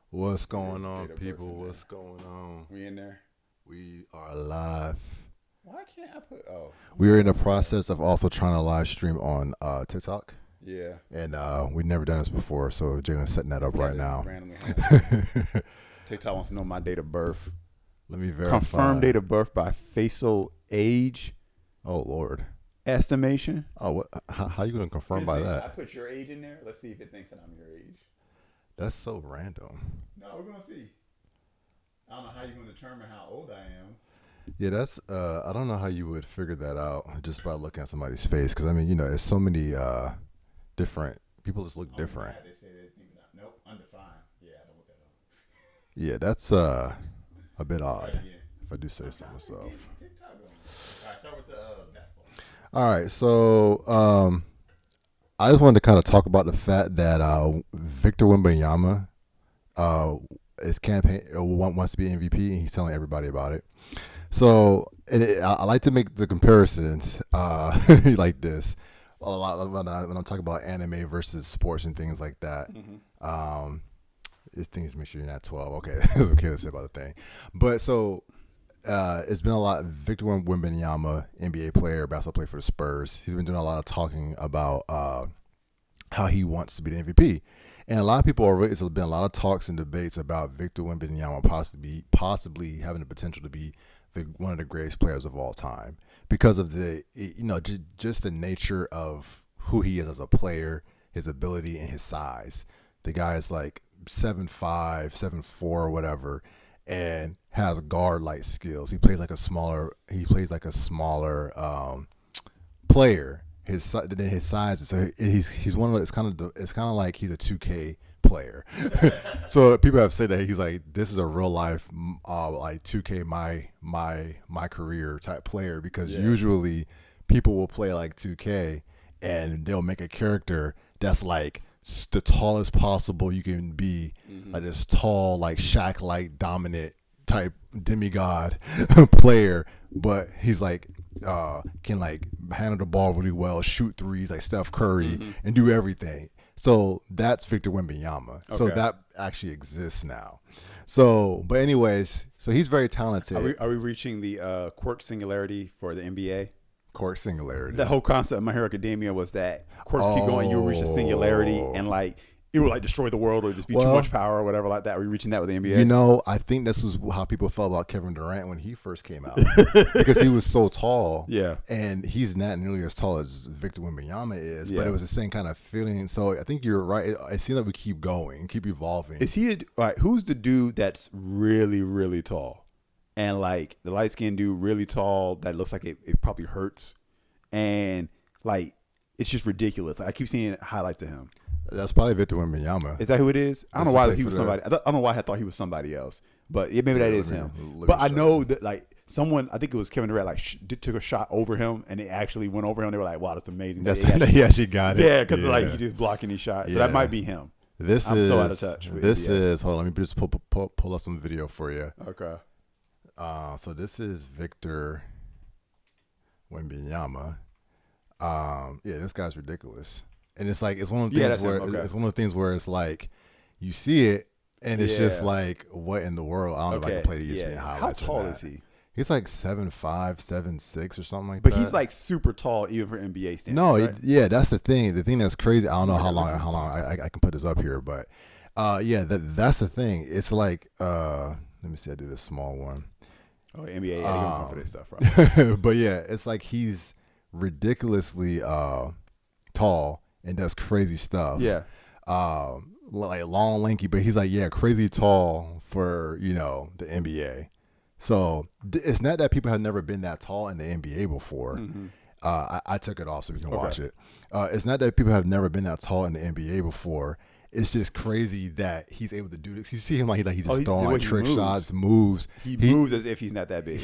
What's going on, people? What's going on? We in there? We are live. Why can't I put? Oh, We're in the process of also trying to live stream on TikTok. yeah. And we've never done this before, so Jalen's setting that up right now. TikTok wants to know my date of birth. Let me verify. Confirm date of birth by facial age Oh, Lord. estimation. Oh, what? How you going to confirm by I that? put your age in there. Let's see if it thinks that I'm your age. That's so random. No, we're gonna see. I don't know how you're gonna determine how old I am. Yeah, that's, I don't know how you would figure that out just by looking at somebody's face. Because, I mean, it's so many different, people just look different. They say they think that. Nope, undefined. Yeah, I don't look that up. Yeah, that's a bit odd, Right, yeah. if I do say so myself. All right, start with the basketball. All right, so I just wanted to kind of talk about the fact that Victor Wembanyama is campaign wants to be MVP, and he's telling everybody about it. So, I like to make the comparisons like this a lot when I'm talking about anime versus sports and things like that. This thing is make sure you're not 12. Okay, that's okay to say about the thing. But so it's been a lot. Victor Wembanyama, NBA player, basketball player for the Spurs. He's been doing a lot of talking about how he wants to be the MVP. And a lot of people already, there's been a lot of talks and debates about Victor Wembanyama possibly having the potential to be one of the greatest players of all time because of the, just the nature of who he is as a player, his ability, and his size. The guy is like 7'5", 7'4", or whatever, and has guard-like skills. He plays like a smaller player. His size, so he's one of the, it's kind of like he's a 2K player. So people have said that he's like, this is a real life like 2K my career type player, because usually people will play like 2K and they'll make a character that's like the tallest possible you can be, like this tall, like Shaq like dominant type demigod player, but he's like can like handle the ball really well, shoot threes like Steph Curry, and do everything. So that's Victor Wembanyama. Okay. So that actually exists now. So, but anyways, so he's very talented. Are we reaching the quirk singularity for the NBA? Quirk singularity. The whole concept of My Hero Academia was that quirks keep going, you reach a singularity, and like it would like destroy the world or just be too much power or whatever like that. Are we reaching that with the NBA? I think this was how people felt about Kevin Durant when he first came out, because he was so tall. Yeah. And he's not nearly as tall as Victor Wembanyama is, Yeah. but it was the same kind of feeling. So I think you're right. It seems like we keep going, keep evolving. Is he who's the dude that's really, really tall? And like the light skinned dude really tall that looks like it probably hurts. And like it's just ridiculous. Like, I keep seeing highlights of him. That's probably Victor Wembanyama. Is that who it is? I don't know why he was somebody. I don't know why I thought he was somebody else. But maybe that is him. But I know that like someone, I think it was Kevin Durant, like took a shot over him, and it actually went over him. They were like, "Wow, that's amazing." He actually got it. Yeah, because like he just blocking these shots. So that might be him. I'm so out of touch. Hold on. Let me just pull up some video for you. Okay. So this is Victor Wembanyama. This guy's ridiculous. And it's like, it's one of the things where it's one of the things where it's like you see it and it's just like, what in the world? I don't know if I can play the ESPN highlights. How tall is he? He's like 7'5", 7'6", or something like that. But he's like super tall even for NBA standards. No, right? That's the thing. The thing that's crazy. I don't know how long I can put this up here, but that's the thing. It's like let me see. I do this small one. Oh, NBA, you don't for this stuff, right? But yeah, it's like he's ridiculously tall and does crazy stuff. Yeah. Like long, lanky, but he's like, crazy tall for, the NBA. So it's not that people have never been that tall in the NBA before. I took it off so we can watch it. It's not that people have never been that tall in the NBA before. It's just crazy that he's able to do this. You see him like he's just throwing like trick shots, moves. He moves as if he's not that big.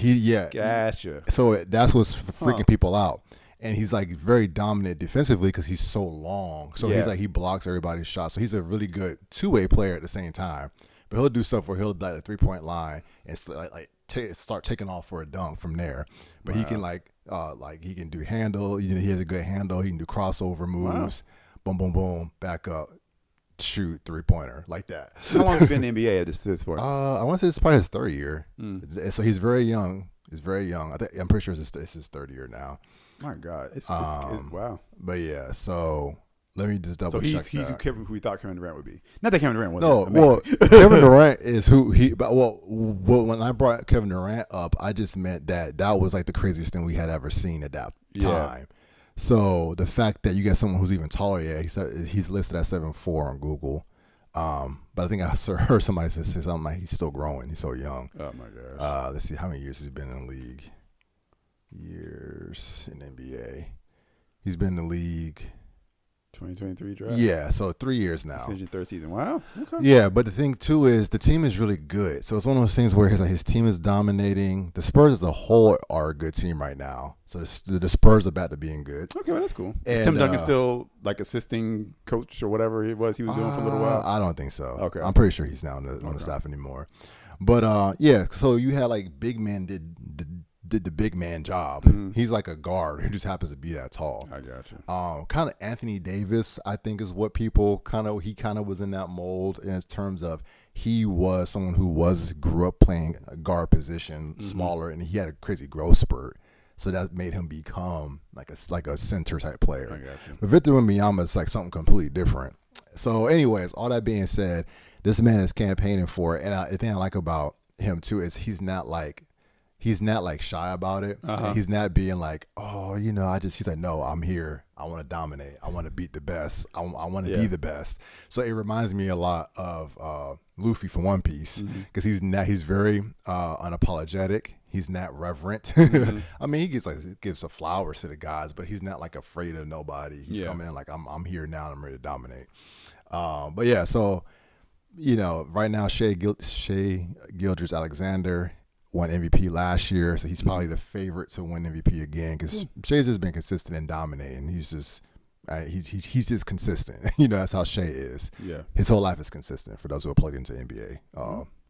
Gotcha. So that's what's freaking people out. And he's like very dominant defensively because he's so long. So he's like, he blocks everybody's shots. So he's a really good two-way player at the same time. But he'll do stuff where he'll like the 3-point line and start taking off for a dunk from there. But he can he can do handle. He has a good handle. He can do crossover moves. Boom, boom, boom, back up, shoot, 3-pointer like that. How long has he been in the NBA at this point? I want to say it's probably his third year. So he's very young. I'm pretty sure it's his third year now. My God, it's wow. But yeah, so let me just double check. So he's who we thought Kevin Durant would be. Not that Kevin Durant wasn't. No, well, Kevin Durant is who he. But when I brought Kevin Durant up, I just meant that was like the craziest thing we had ever seen at that time. So the fact that you get someone who's even taller, he's listed at 7'4" on Google. But I think I heard somebody say something like he's still growing. He's so young. Oh my gosh. Let's see how many years he's been in the league. Years in NBA. He's been in the league 2023 draft. Yeah, so 3 years He's now. finishing third season. Wow. Okay. Yeah, but the thing too is the team is really good. So it's one of those things where his team is dominating. The Spurs as a whole are a good team right now. So the Spurs are back to being good. Okay, well, that's cool. Is And, Tim Duncan still like assisting coach or whatever he was doing for a little while? I don't think so. Okay. I'm pretty sure he's not on the staff anymore. But yeah, so you had like big man did the big man job. Mm-hmm. He's like a guard who just happens to be that tall. I got you. Kind of Anthony Davis, I think, is what people he kind of was in that mold in terms of he was someone who grew up playing a guard position, smaller, and he had a crazy growth spurt. So that made him become like a center type player. I got you. But Victor Wembanyama is like something completely different. So, anyways, all that being said, this man is campaigning for it, and the thing I like about him too is he's not like shy about it. Uh-huh. He's not being like, oh, he's like, no, I'm here. I want to dominate. I want to beat the best. I want to be the best. So it reminds me a lot of Luffy from One Piece because he's very unapologetic. He's not reverent. I mean, he gives a flowers to the guys, but he's not like afraid of nobody. He's coming in like, I'm here now and I'm ready to dominate. But yeah, so, right now Shea Gilgeous-Alexander won MVP last year, so he's probably the favorite to win MVP again because Shea's just been consistent and dominating. He's just he's just consistent. That's how Shea is. Yeah. His whole life is consistent. For those who are plugged into NBA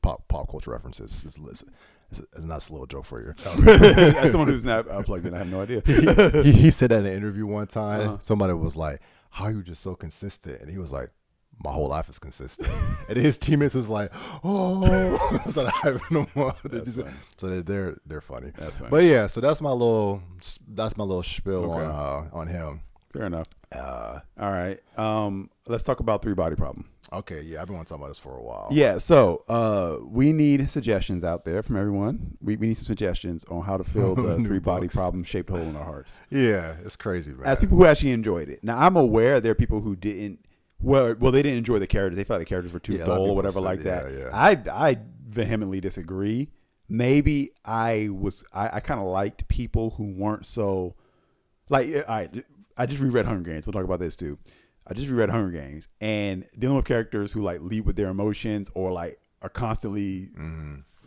pop culture references, it's a nice little joke for you. As someone who's not plugged in, I have no idea. he said that in an interview one time. Somebody was like, "How are you just so consistent?" And he was like, my whole life is consistent. And his teammates was like, oh, so I have no more. So they're funny. That's funny. But yeah, so that's my little spiel on him. Fair enough. All right. Let's talk about Three Body Problem. Okay, yeah, I've been wanting to talk about this for a while. Yeah, so we need suggestions out there from everyone. We need some suggestions on how to fill the Three Body Problem shaped hole in our hearts. Yeah, it's crazy, man. As people who actually enjoyed it. Now, I'm aware there are people who didn't. Well, they didn't enjoy the characters. They felt the characters were too dull or whatever like that. Yeah. I vehemently disagree. Maybe I kind of liked people who weren't so like. All right, I just reread Hunger Games. We'll talk about this too. I just reread Hunger Games and dealing with characters who like lead with their emotions or like are constantly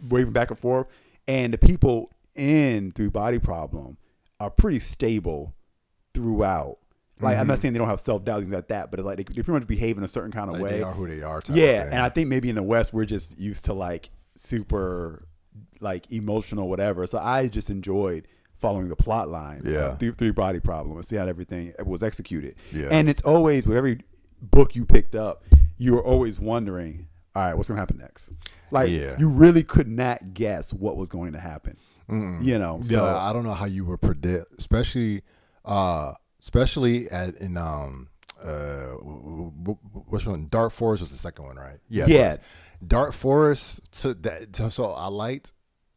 waving back and forth. And the people in Three Body Problem are pretty stable throughout. Like, I'm not saying they don't have self-doubt, things like that, but it's like they pretty much behave in a certain kind of way. They are who they are. Yeah, and I think maybe in the West, we're just used to, like, super, like, emotional whatever. So I just enjoyed following the plot line of Three Body Problem and see how everything was executed. Yeah. And it's always, with every book you picked up, you were always wondering, all right, what's going to happen next? Like, you really could not guess what was going to happen. So yeah, I don't know how you would predict, especially in which one? Dark Forest was the second one, right? Yeah. Dark Forest. So I liked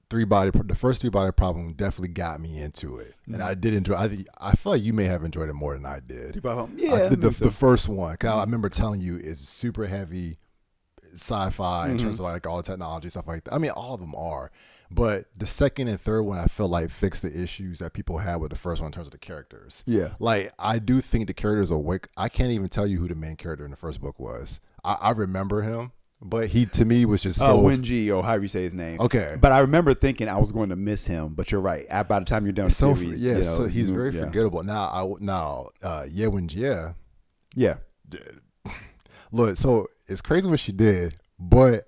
the first Three Body Problem definitely got me into it, and I did enjoy. I feel like you may have enjoyed it more than I did. Yeah, the first one. 'Cause I remember telling you it's super heavy sci-fi in terms of like all the technology stuff like that. I mean, all of them are. But the second and third one, I feel like fixed the issues that people had with the first one in terms of the characters. Yeah. Like, I do think the characters are awake. I can't even tell you who the main character in the first book was. I remember him, but he, to me, was just so... Wenji, or however you say his name. Okay. But I remember thinking I was going to miss him, but you're right. By the time you're done with the series... Yeah, so he's very forgettable. Now, Ye Wenjie... Yeah. Look, so it's crazy what she did, but...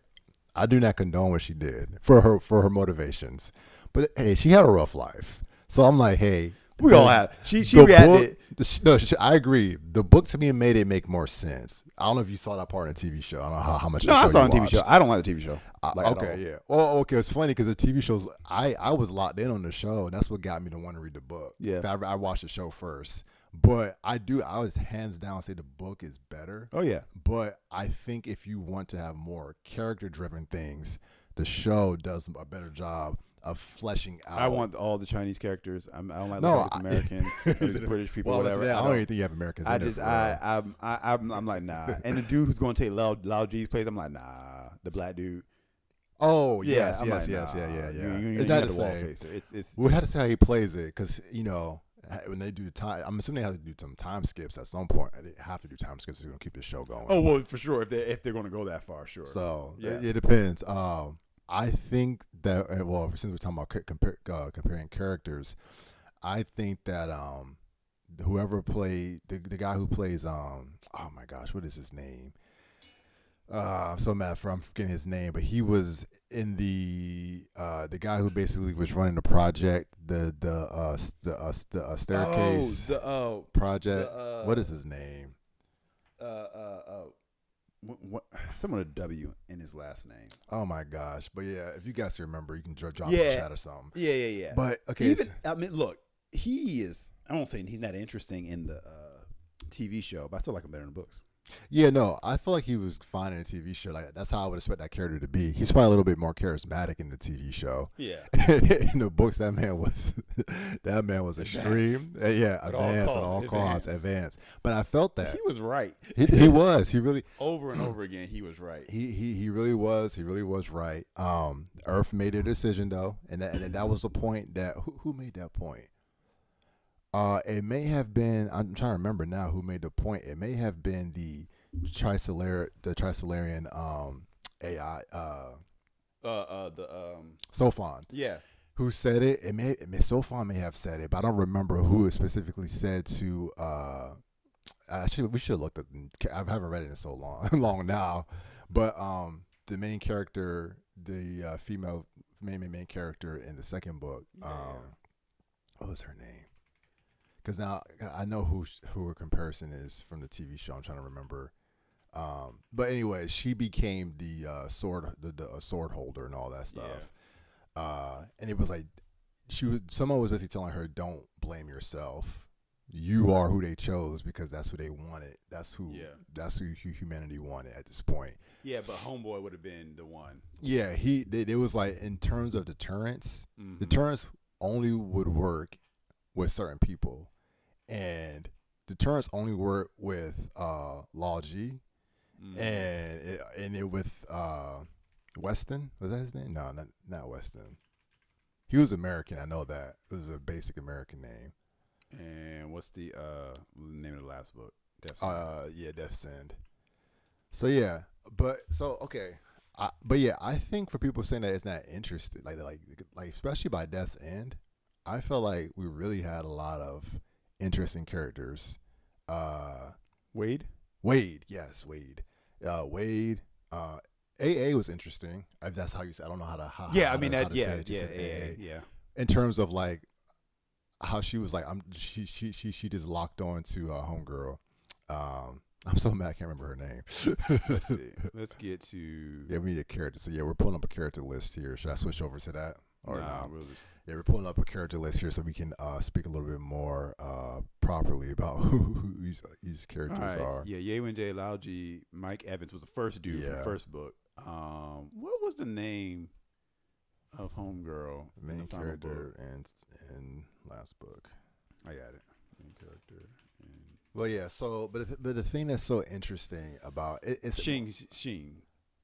I do not condone what she did for her motivations, but hey, she had a rough life. So I'm like, hey, we all have. She reacted. I agree. The book to me made it make more sense. I don't know if you saw that part in the TV show. I don't know how much. No, I saw it on the TV show. I don't like the TV show. Okay, yeah. Well, okay, it's funny because the TV shows. I was locked in on the show, and that's what got me to want to read the book. Yeah, I watched the show first. But I was hands down say the book is better. Oh, yeah. But I think if you want to have more character-driven things, the show does a better job of fleshing out. I want all the Chinese characters. I don't like Americans, British people, whatever. I don't even think you have Americans. I'm like, nah. And the dude who's going to take Lao G's place, I'm like, nah. The black dude. Oh, yes. Yeah. It's not the same. We'll have to see how he plays it because, when they do the time, I'm assuming they have to do some time skips at some point. They have to do time skips to keep the show going. Oh well, for sure. If they're going to go that far, sure. So Yeah. it depends. I think that since we're talking about comparing characters, I think that whoever played the guy who plays oh my gosh, what is his name? I'm so mad I'm forgetting his name, but he was in the guy who basically was running the project, the staircase project. What is his name? Someone with a W in his last name. Oh my gosh! But yeah, if you guys remember, you can drop in Yeah. the chat or something. Yeah. But okay, I mean, look, he is. I won't say he's not interesting in the TV show, but I still like him better in the books. yeah, no, I feel like he was fine in a TV show. Like that's how I would expect that character to be. He's probably a little bit more charismatic in the TV show. Yeah. In the books, that man was extreme. Yeah, advanced at all costs, advanced. But I felt that He was right. he was. He really Over and over again, he was right. he really was. He really was right. Earth made a decision though, and that was the point. That who made that point? It may have been. I'm trying to remember now who made the point. It may have been the Trisolarian AI Sophon. Yeah. Who said it? Sophon may have said it, but I don't remember who it specifically said to. Actually, we should have looked at. I haven't read it in so long now, but the main character, the female main character in the second book. What was her name? Because now I know who her comparison is from the TV show. I'm trying to remember. But anyway, she became the sword, the sword holder and all that stuff. And it was like someone was basically telling her, "Don't blame yourself. You are who they chose because that's who they wanted. That's who humanity wanted at this point." Yeah, but Homeboy would have been the one. Yeah, it was like in terms of deterrence, deterrence only would work with certain people. And deterrence only worked with Law G and it with Weston. Was that his name? No, not Weston. He was American. I know that. It was a basic American name. And what's the name of the last book? Death's End. So yeah, but I think for people saying that it's not interested, like especially by Death's End, I felt like we really had a lot of interesting characters. Wade. Yes, Wade. Wade. AA was interesting. If that's how you say. I don't know how to. Yeah. In terms of like how she was like, she just locked on to homegirl. I'm so mad I can't remember her name. Let's see. Let's get to. Yeah, we need a character. So yeah, we're pulling up a character list here. Should I switch over to that? Or nah, no? We're pulling up a character list here so we can speak a little bit more properly about who these characters are. Yeah, Yewin J. Lauji, Mike Evans was the first dude from the first book. What was the name of Homegirl? Main character and last book. I got it. Main character. Well, yeah. So, but the thing that's so interesting about it's Shing.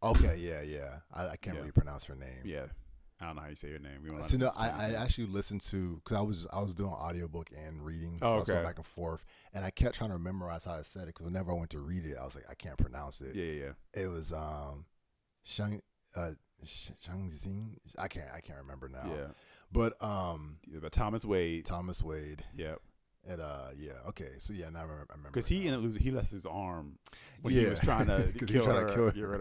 Okay, yeah. I can't really pronounce her name. Yeah. I don't know how you say your name. So no, I actually listened to because I was doing audiobook and reading. So I was going back and forth, and I kept trying to memorize how I said it because whenever I went to read it, I was like, I can't pronounce it. Yeah. It was Shang Xing. I can't remember now. Yeah, but but Thomas Wade. Yep. And okay, so yeah, now I remember because he ended up losing. He lost his arm when he was trying to get rid of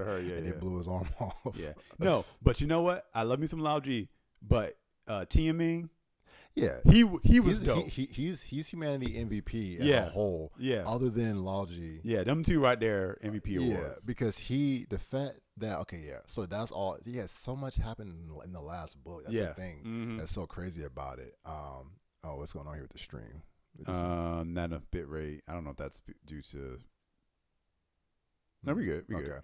her. Yeah, and he blew his arm off. Yeah, no, but you know what? I love me some Lao G, but Tia Ming. Yeah, he was dope. He's humanity MVP as a whole. Yeah, other than Lao G. Yeah, them two right there MVP awards. Yeah, because the fact that so that's all. Yeah, so much happened in the last book. That's the thing that's so crazy about it. What's going on here with the stream? Not enough bit rate. I don't know if that's due to. No, we good. Good.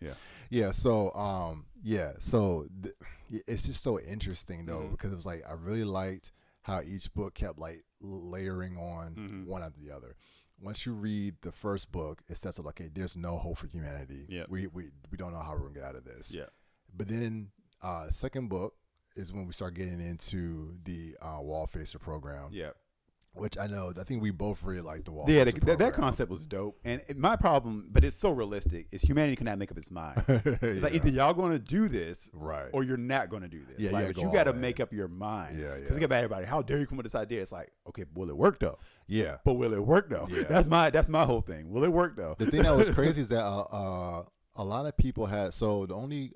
Yeah. So it's just so interesting though because it was like I really liked how each book kept like layering on one after the other. Once you read the first book, it sets up okay, there's no hope for humanity. Yeah. We don't know how we're gonna get out of this. Yeah. But then second book is when we start getting into the Wall Facer program. Yeah. which I think we both really like the Wall. Yeah, Versus that program. concept was dope. And my problem, but it's so realistic, is humanity cannot make up its mind. It's like either y'all going to do this, Right. or you're not going to do this. Yeah, like, yeah, but go you got to all in. make up your mind. Yeah, yeah. Because think about everybody. How dare you come with this idea? It's like, okay, will it work though? Yeah. But will it work though? Yeah. That's my whole thing. Will it work though? The thing that was crazy is that a lot of people had so the only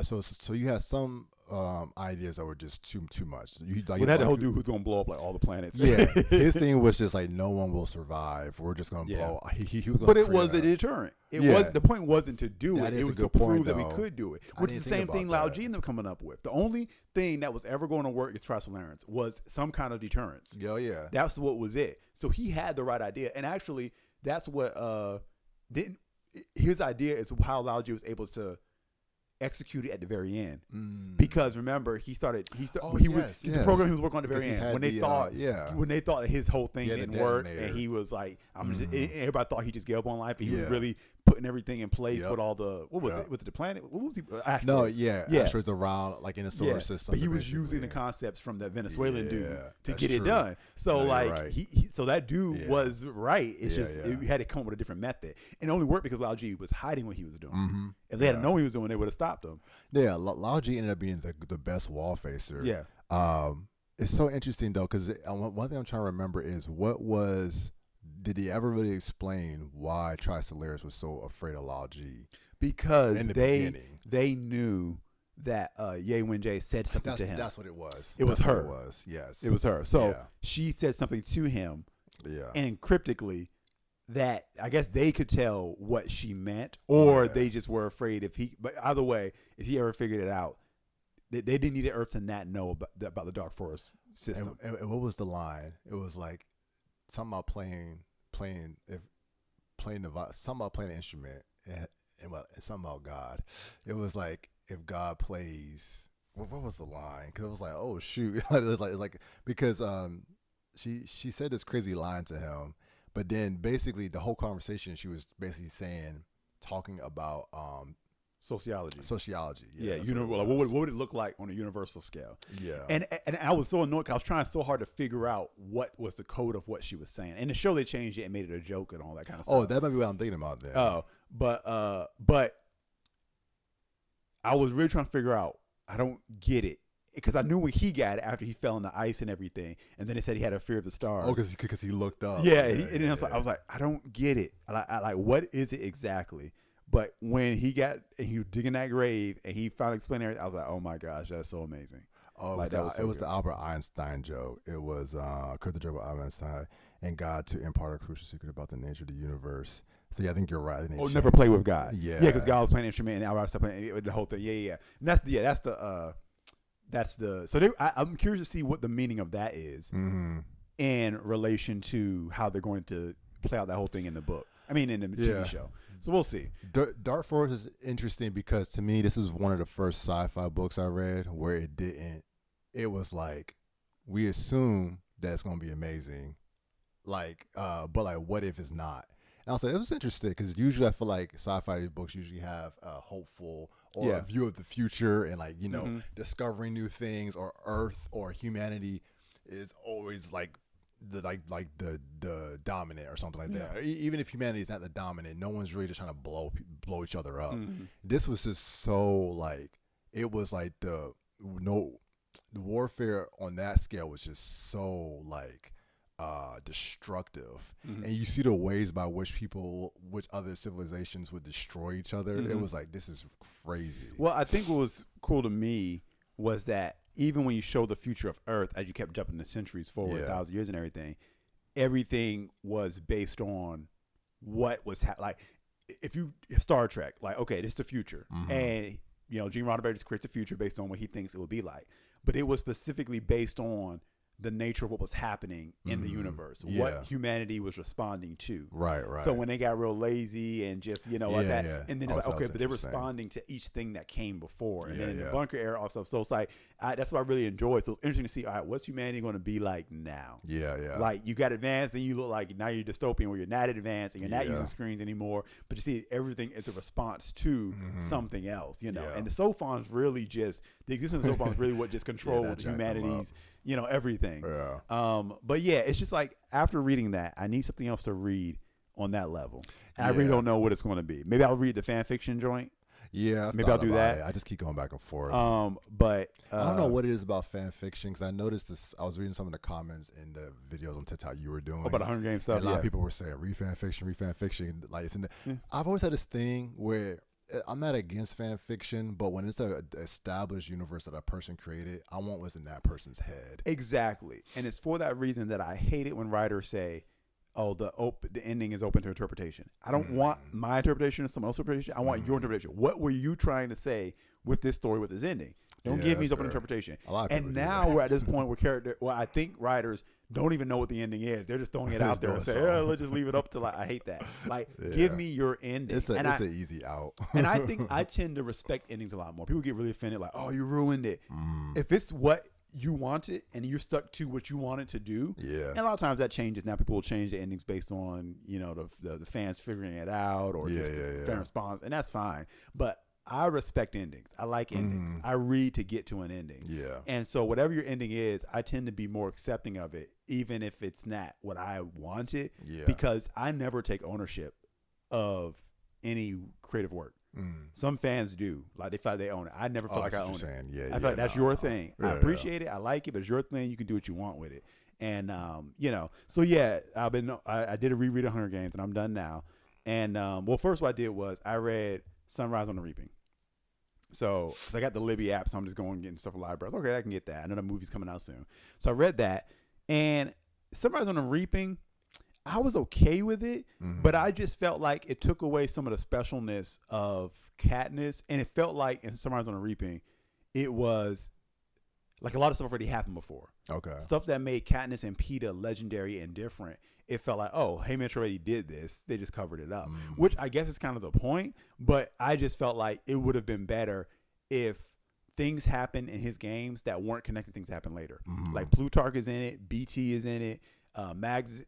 so you had some ideas that were just too much. You like Well, that whole dude who's gonna blow up like all the planets. Yeah, his thing was just like no one will survive. We're just gonna Yeah. blow. He was gonna But it create was a deterrent. It Yeah. was the point wasn't to do That it. is It a was good to point, prove that we though. could do it. I Which is the didn't same think thing about Lao that. G and them coming up with. The only thing that was ever going to work as Trisolarans was some kind of deterrence. Yeah, yeah. That's what was it. So he had the right idea. And actually that's what didn't his idea is how Lao G was able to execute it at the very end. Because remember, the program he was working on at the Because very he end had when they the, thought yeah. when they thought that his whole thing He had the didn't work, detonator. and he was like, everybody thought he just gave up on life, and he was Yeah. really putting everything in place Yep. with all the what was Yep. it? Was it the planet? What was he? No, Asteroids. yeah, asteroids around like in the solar system. But he was basically. using the concepts from that Venezuelan dude Yeah, to that's get it true. done. So No, you're like right. so that dude Yeah. was right. It's Yeah, just yeah. he had to come up with a different method, and it only worked because Lao G was hiding what he was doing. Mm-hmm. If they had known what he was doing, they would have stopped him. Yeah, Lao G ended up being the best wall facer. Yeah. It's so interesting though because one thing I'm trying to remember is did he ever really explain why Tri-Solaris was so afraid of Lao G? Because In the they beginning. knew that Ye Wenjie said something to him. That's what it was. It was That's what her. It was, yes. It was her. So Yeah. she said something to him, Yeah. and cryptically, that I guess they could tell what she meant, or Yeah. they just were afraid if he. But either way, if he ever figured it out, they didn't need the Earth to not know about the Dark Forest system. And what was the line? It was like something about playing something about playing an instrument and something about God. It was like if God plays. What was the line? Because it was like, oh shoot, it's like because she said this crazy line to him, but then basically the whole conversation she was basically talking about Sociology. sociology. Yeah, that's what it would it look like on a universal scale? Yeah. And I was so annoyed because I was trying so hard to figure out what was the code of what she was saying. And the show they changed it and made it a joke and all that kind of stuff. Oh, that might be what I'm thinking about then. Oh, but I was really trying to figure out. I don't get it because I knew when he got it after he fell in the ice and everything, and then they said he had a fear of the stars. Oh, because he looked up. Yeah, and then I was like, I don't get it. I like, what is it exactly? But when he was digging that grave and he finally explained everything, I was like, oh my gosh, that's so amazing. Oh, Like, it was good. the Albert Einstein joke. It was Kurt the joke about Albert Einstein and God to impart a crucial secret about the nature of the universe. So yeah, I think you're right. Oh, never play with God. Yeah. Because God was playing an instrument and Albert Einstein playing the whole thing. Yeah. And that's the. So I'm curious to see what the meaning of that is in relation to how they're going to play out that whole thing in the book. I mean, in the TV show. So we'll see. Dark Forest is interesting because to me, this is one of the first sci-fi books I read where it was like, we assume that it's going to be amazing. Like, but like, what if it's not? And I was like, it was interesting because usually I feel like sci-fi books usually have a hopeful or a view of the future and like, discovering new things, or Earth or humanity is always like the dominant or something like that. Even if humanity is not the dominant, no one's really just trying to blow each other up. This was just so like, it was like the warfare on that scale was just so like destructive, and you see the ways by which other civilizations would destroy each other. It was like, this is crazy. Well, I think what was cool to me was that even when you show the future of Earth, as you kept jumping the centuries forward, 1,000 years and everything was based on what was like. If Star Trek, like, okay, this is the future, and Gene Roddenberry just creates a future based on what he thinks it would be like, but it was specifically based on the nature of what was happening in the universe, what humanity was responding to. Right. So when they got real lazy and just, like that, and then it's like, okay, but they're responding to each thing that came before. And then the bunker era also. So it's like, that's what I really enjoyed. So it's interesting to see, all right, what's humanity going to be like now? Yeah. Like, you got advanced, then you look like now you're dystopian where you're not advanced and you're not using screens anymore, but you see everything is a response to something else, And the Sophons really just, the existence of the Sophons really what just controlled humanity's everything. Yeah. But yeah, it's just like after reading that, I need something else to read on that level. And I really Yeah. don't know what it's going to be. Maybe I'll read the fan fiction joint. Yeah, I've Maybe thought I'll do about that. it. I just keep going back and forth. But I don't know what it is about fan fiction because I noticed this. I was reading some of the comments in the videos on TikTok you were doing about the Hunger Games stuff. and a lot of people were saying read fan fiction. Like it's in the, I've always had this thing where I'm not against fan fiction, but when it's a established universe that a person created, I want what's in that person's head. Exactly, and it's for that reason that I hate it when writers say, "Oh, the ending is open to interpretation." I don't want my interpretation or someone else's interpretation. I want your interpretation. What were you trying to say with this story, with this ending? Don't Yeah, give me that's open fair. interpretation. A lot of people And do now that. we're at this point where I think writers don't even know what the ending is. They're just throwing it out there and Just say, doing something. let's just leave it up to I hate that. Like, Yeah. give me your ending. It's and an easy out. and I think I tend to respect endings a lot more. People get really offended, like, "Oh, you ruined it." If it's what you wanted and you're stuck to what you wanted to do, Yeah. and a lot of times that changes. Now people will change the endings based on the fans figuring it out or just the fan response, and that's fine. But I respect endings. I like endings. I read to get to an ending. Yeah. And so whatever your ending is, I tend to be more accepting of it, even if it's not what I wanted, Yeah. because I never take ownership of any creative work. Some fans do, like they feel like they own it. I never feel like I own it. I feel like that's your thing. I appreciate it. I like it, but it's your thing. You can do what you want with it. And so yeah, I did a reread of Hunger Games, and I'm done now. And first what I did was I read Sunrise on the Reaping. So, because I got the Libby app, so I'm just going and getting stuff from libraries. Okay, I can get that. I know the movie's coming out soon. So I read that, and Sunrise on the Reaping, I was okay with it, but I just felt like it took away some of the specialness of Katniss, and it felt like in Sunrise on the Reaping, it was like a lot of stuff already happened before. Okay. Stuff that made Katniss and Peeta legendary and different. It felt like, oh, Haymitch already did this. They just covered it up, which I guess is kind of the point. But I just felt like it would have been better if things happened in his games that weren't connected. Things happen later. Like Plutarch is in it, BT is in it, Mags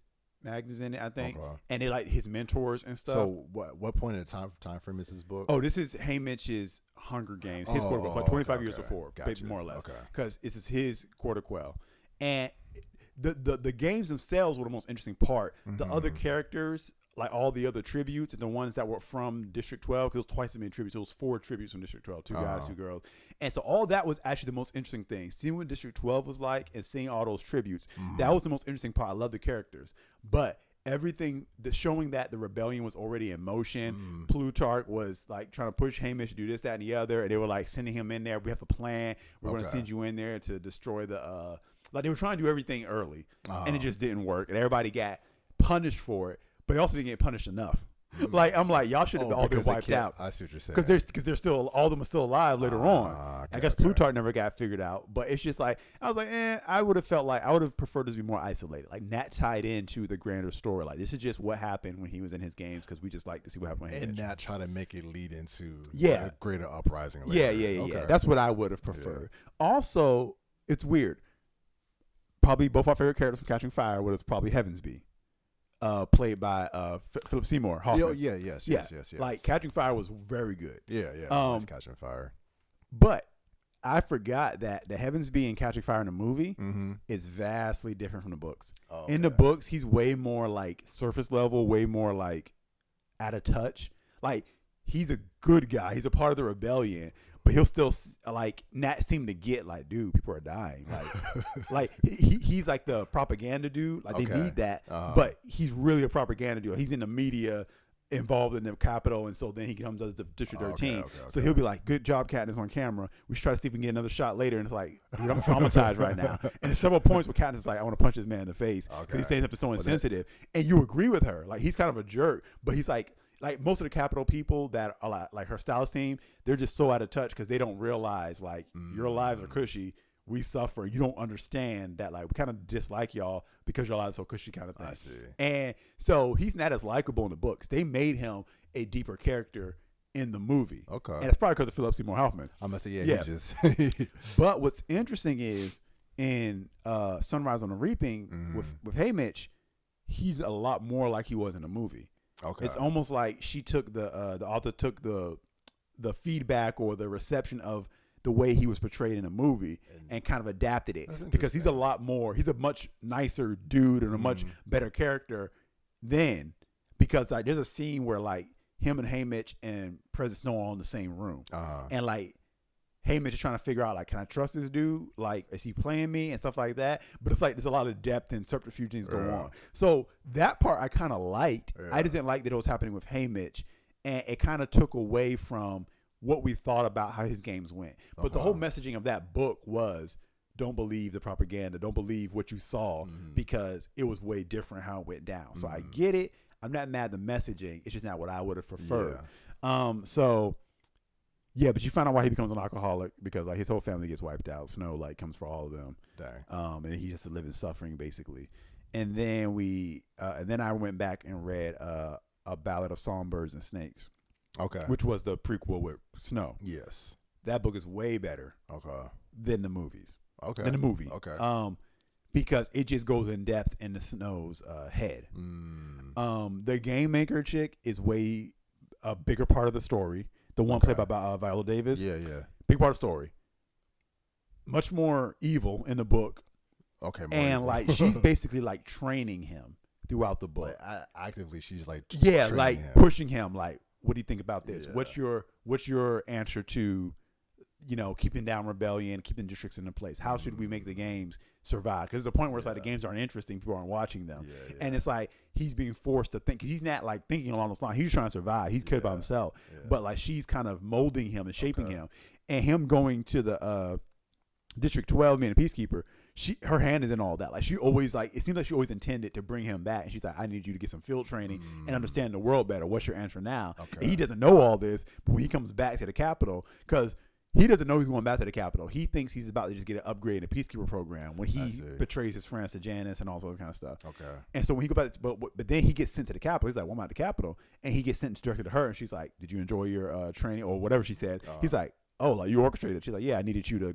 is in it, I think, and they like his mentors and stuff. So what point in the time frame is this book? Oh, this is Haymitch's Hunger Games, his quarter quell, like 25 years before, Gotcha. more or less, Okay. because this is his quarter quell, and the games themselves were the most interesting part. The other characters, like all the other tributes, and the ones that were from District 12, because it was twice as many tributes. It was 4 tributes from District 12, 2 guys, 2 girls, and so all that was actually the most interesting thing. Seeing what District 12 was like and seeing all those tributes, that was the most interesting part. I love the characters, but everything, showing that the rebellion was already in motion. Plutarch was like trying to push Haymitch to do this, that, and the other, and they were like sending him in there. We have a plan. We're going to send you in there to destroy the. Like they were trying to do everything early, and it just didn't work, and everybody got punished for it. But they also didn't get punished enough. Like I'm like, y'all should have all been because they wiped can't- out. I see what you're saying. Because they're still, all of them are still alive later on. okay, I guess okay. Plutarch never got figured out, but it's just like I was like, I would have felt like I would have preferred this to be more isolated, like not tied into the grander story. Like this is just what happened when he was in his games, because we just like to see what happened when he and was. not try to make it lead into Yeah. a greater uprising. Yeah, later. Okay. That's what I would have preferred. Also, it's weird. Probably both our favorite characters from Catching Fire was probably Heavensby, played by Philip Seymour Hoffman. Yes. Like Catching Fire was very good. Yeah. Catching Fire. But I forgot that the Heavensby in Catching Fire in the movie is vastly different from the books. In the books, he's way more like surface level, way more like out of touch. Like he's a good guy. He's a part of the rebellion, but he'll still like not seem to get like, dude, people are dying. Like he's like the propaganda dude. Like they need that, but he's really a propaganda dude. He's in the media, involved in the Capitol, and so then he comes as the District 13. So he'll be like, good job, Katniss, on camera. We should try to see if we can get another shot later. And it's like, dude, I'm traumatized right now. And there's several points where Katniss is like, I want to punch this man in the face because he's saying something so insensitive. And you agree with her. Like he's kind of a jerk, but he's like most of the Capitol people that are like her stylist team, they're just so out of touch because they don't realize like your lives are cushy. We suffer. You don't understand that, like, we kind of dislike y'all because your lives are so cushy, kind of thing. I see. And so he's not as likable in the books. They made him a deeper character in the movie. Okay. And it's probably because of Philip Seymour Hoffman. I'm gonna say Yeah. he just But what's interesting is in Sunrise on the Reaping with Haymitch, he's a lot more like he was in the movie. Okay. It's almost like she took the author took the feedback or the reception of the way he was portrayed in the movie and kind of adapted it because he's a much nicer dude and a much better character then, because like there's a scene where like him and Haymitch and President Snow are in the same room and like Haymitch is trying to figure out like, can I trust this dude? Like, is he playing me and stuff like that? But it's like there's a lot of depth and subterfuge things go on. So that part I kind of liked. I just didn't like that it was happening with Haymitch, and it kind of took away from what we thought about how his games went. But the whole messaging of that book was, don't believe the propaganda, don't believe what you saw, because it was way different how it went down. So I get it. I'm not mad at the messaging. It's just not what I would have preferred. So yeah, but you find out why he becomes an alcoholic, because like his whole family gets wiped out. Snow like comes for all of them. Dang. And he just lives in suffering basically. And then I went back and read A Ballad of Songbirds and Snakes. Okay. Which was the prequel with Snow. Yes. That book is way better. Okay. Than the movies. Okay. Than the movie. Okay. Because it just goes in depth into Snow's head. The Game Maker chick is way a bigger part of the story. The one played by Viola Davis. Yeah. Big part of the story. Much more evil in the book. Okay. And like she's basically like training him throughout the book. Like, actively, she's like like him. pushing him. Like, what do you think about this? Yeah. What's your answer to, keeping down rebellion, keeping districts in place? How should we make the games survive? Because the point where it's like the games aren't interesting, people aren't watching them, and it's like he's being forced to think. Because he's not like thinking along those lines. He's trying to survive. He's cared about himself, but like she's kind of molding him and shaping him, and him going to the District 12, being a peacekeeper. Her hand is in all that. Like she always it seems like she always intended to bring him back. And she's like, I need you to get some field training and understand the world better. What's your answer now? Okay. And he doesn't know all this, but when he comes back to the Capitol, because he doesn't know he's going back to the Capitol. He thinks he's about to just get an upgrade in the peacekeeper program when he betrays his friends to Janice and all this kind of stuff. Okay. And so when he goes back, but then he gets sent to the Capitol. He's like, well, I'm at the Capitol, and he gets sent directly to her, and she's like, did you enjoy your training or whatever she said? He's like, oh, like you orchestrated. She's like, yeah, I needed you to,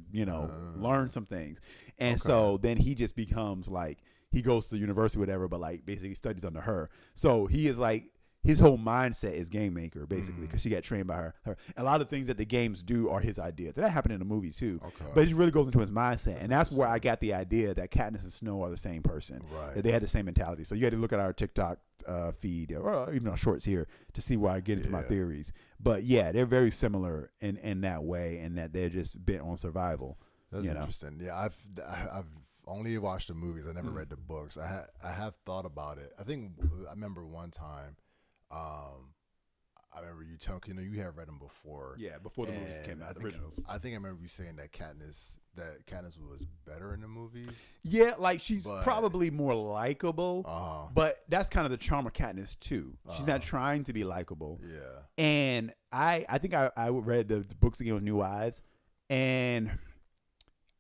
learn some things. And so then he just becomes like, he goes to university, whatever, but like basically studies under her. So he is like, his whole mindset is Game Maker, basically, because she got trained by her. A lot of things that the games do are his ideas. And that happened in the movie, too. Okay. But it just really goes into his mindset. And that's where I got the idea that Katniss and Snow are the same person. Right. That they had the same mentality. So you had to look at our TikTok feed, or even our shorts here, to see where I get into my theories. But yeah, they're very similar in that way, and that they're just bent on survival. That's interesting. Yeah, I've only watched the movies. I never read the books. I have thought about it. I remember one time, I remember you telling, you had read them before. Yeah, before the movies came out, the originals. I think I remember you saying that Katniss was better in the movies. Yeah, like she's probably more likable, but that's kind of the charm of Katniss too. She's not trying to be likable. Yeah. And I think I read the books again with new eyes, and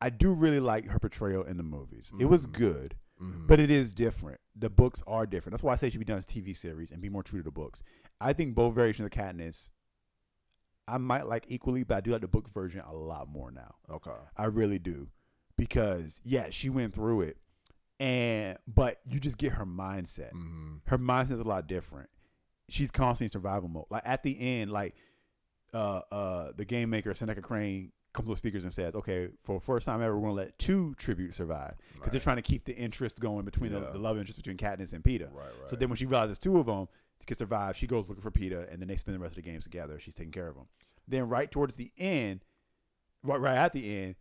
I do really like her portrayal in the movies. It was good. But it is different. The books are different. That's why I say it should be done as a TV series and be more true to the books. I think both variations of Katniss I might like equally, but I do like the book version a lot more now. Okay. I really do. Because, yeah, she went through it. But you just get her mindset. Her mindset is a lot different. She's constantly in survival mode. Like at the end, like the game maker, Seneca Crane, comes with speakers and says, okay, for the first time ever, we're going to let 2 tributes survive. Because they're trying to keep the interest going between the love interest between Katniss and Peeta. Right. So then when she realizes 2 of them can survive, she goes looking for Peeta, and then they spend the rest of the games together. She's taking care of them. Then right towards the end, right at the end,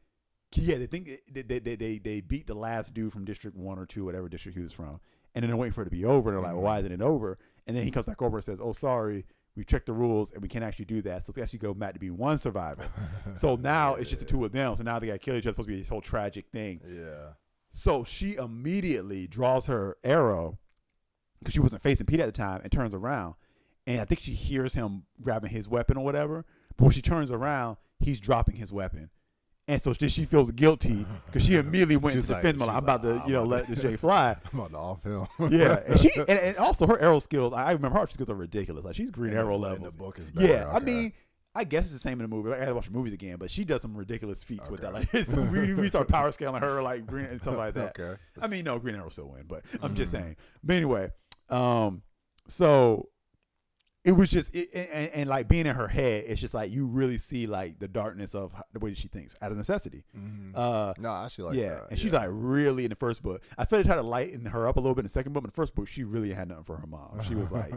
they think they beat the last dude from District 1 or 2, whatever district he was from, and then they're waiting for it to be over. And they're like, well, why isn't it over? And then he comes back over and says, oh, sorry, we checked the rules and we can't actually do that. So it's actually go back to be 1 survivor. So now it's just the 2 of them. So now they got killed each other. It's supposed to be this whole tragic thing. Yeah. So she immediately draws her arrow because she wasn't facing Peeta at the time and turns around. And I think she hears him grabbing his weapon or whatever. But when she turns around, he's dropping his weapon. And so she feels guilty because she immediately went into defense mode. I'm about to, let this J fly. I'm about to off him. Yeah, and also her arrow skills. I remember her skills are ridiculous. Like she's Green Arrow levels. The book is better. Yeah, okay. I mean, I guess it's the same in the movie. I gotta watch the movies again, but she does some ridiculous feats with that. Like we start power scaling her like Green and stuff like that. Okay. I mean, no, Green Arrow still win, but I'm just saying. But anyway, so it was just and like being in her head, it's just like you really see like the darkness of the way she thinks out of necessity. No, I actually like that. And she's like really in the first book. I felt it tried to lighten her up a little bit in the second book, but in the first book she really had nothing for her mom. She was like,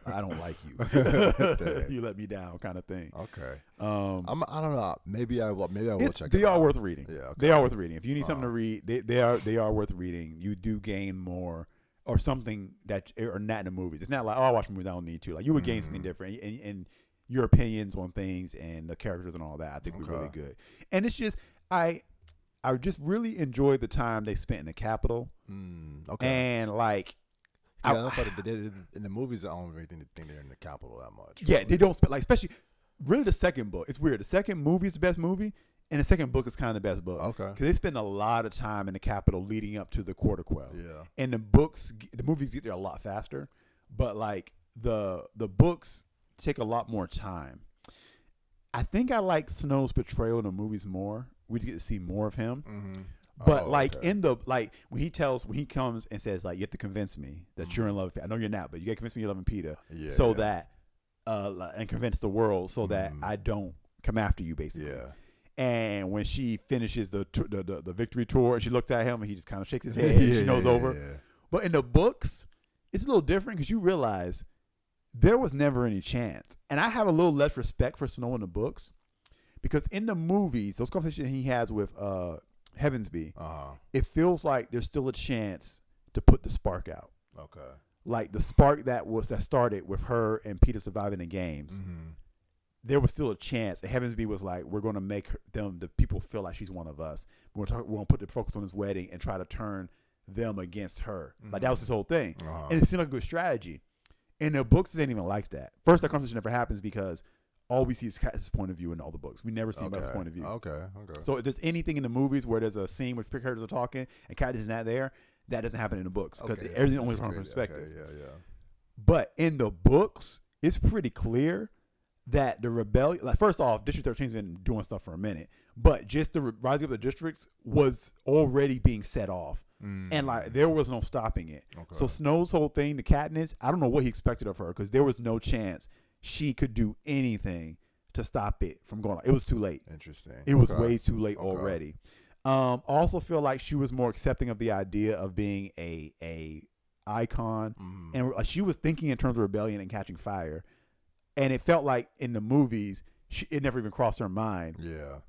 I don't like you. You let me down, kind of thing. Okay. I don't know. Maybe I will check. They are worth reading. Yeah, okay. They are worth reading. If you need something to read, they are worth reading. You do gain more. Or something that are not in the movies. It's not like, oh, I watch movies, I don't need to. Like you would gain something different, and your opinions on things and the characters and all that. I think were really good. And it's just I just really enjoyed the time they spent in the Capitol. Okay. And like, yeah, I thought in the movies, I don't really think they're in the Capitol that much. Yeah, they don't spend like, especially really the second book. It's weird. The second movie is the best movie. And the second book is kind of the best book. Okay. Because they spend a lot of time in the Capitol leading up to the Quarter Quell. Yeah. And the movies get there a lot faster. But like the books take a lot more time. I think I like Snow's portrayal in the movies more. We get to see more of him. Mm-hmm. But in the when he comes and says like, you have to convince me that you're in love with Peter. I know you're not, but you got to convince me you're loving Peter. That and convince the world so that I don't come after you, basically. Yeah. And when she finishes the victory tour, and she looks at him, and he just kind of shakes his head. And she knows over. Yeah. But in the books, it's a little different because you realize there was never any chance. And I have a little less respect for Snow in the books because in the movies, those conversations he has with Heavensby, it feels like there's still a chance to put the spark out. Okay. Like the spark that started with her and Peter surviving the games. Mm-hmm. There was still a chance. Heavensby was like, we're going to make the people feel like she's one of us. We're going to put the focus on this wedding and try to turn them against her. Like that was his whole thing. And it seemed like a good strategy. In the books, it ain't even like that. First, that conversation never happens because all we see is Katniss's point of view in all the books. We never see anybody's point of view. Okay. So if there's anything in the movies where there's a scene where characters are talking and Katniss is not there, that doesn't happen in the books because everything only from her perspective. Yeah. But in the books, it's pretty clear that the rebellion, like first off, District 13's been doing stuff for a minute, but just the rising up of the districts was already being set off, and like there was no stopping it. So Snow's whole thing, the Katniss, I don't know what he expected of her because there was no chance she could do anything to stop it from going on. It was too late. Interesting. It was way too late already. Also feel like she was more accepting of the idea of being a icon, and she was thinking in terms of rebellion and catching fire. And it felt like in the movies, it never even crossed her mind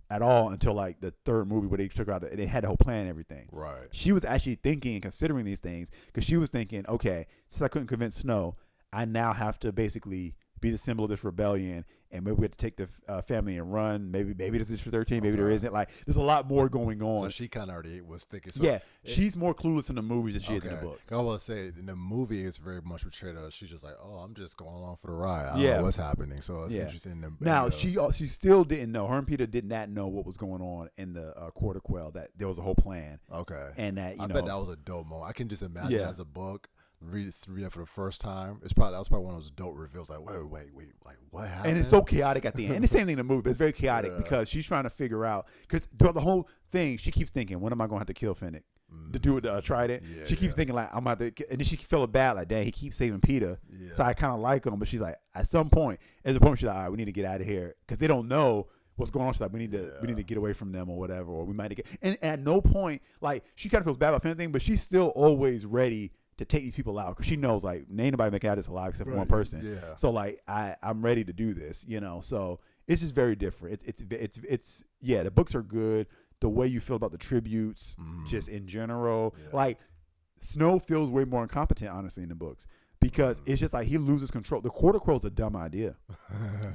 at all until like the third movie where they took her out and they had the whole plan and everything. Right. She was actually thinking and considering these things because she was thinking, okay, since I couldn't convince Snow, I now have to basically be the symbol of this rebellion, and maybe we have to take the family and run. Maybe this is for 13. Maybe there isn't. Like, there's a lot more going on. So she kind of already was thinking. So she's more clueless in the movies than she is in the book. I was say in the movie, it's very much portrayed as she's just like, oh, I'm just going along for the ride. I don't know what's happening. So it's interesting. Now she still didn't know. Her and Peter did not know what was going on in the Quarter Quell. That there was a whole plan. Okay, and that I bet that was a dope moment. I can just imagine as a book. Read it for the first time. That was probably one of those dope reveals. Like, wait, like what happened? And it's so chaotic at the end. And the same thing in the movie, but it's very chaotic because she's trying to figure out. Because throughout the whole thing, she keeps thinking, "When am I going to have to kill Finnick to do it? Trident?" She keeps thinking like, "I'm about to," and then she feel bad like, "Dang, he keeps saving Peter." So I kind of like him, but she's like, at some point, she's like, "All right, we need to get out of here," because they don't know what's going on. She's like, we need to get away from them or whatever, or we might get. And at no point, like, she kind of feels bad about Finnick, but she's still always ready to take these people out because she knows like ain't nobody making out this alive except for one person. So like I'm ready to do this, So it's just very different. It's the books are good. The way you feel about the tributes, just in general, like Snow feels way more incompetent, honestly, in the books because it's just like he loses control. The Quarter Quell is a dumb idea,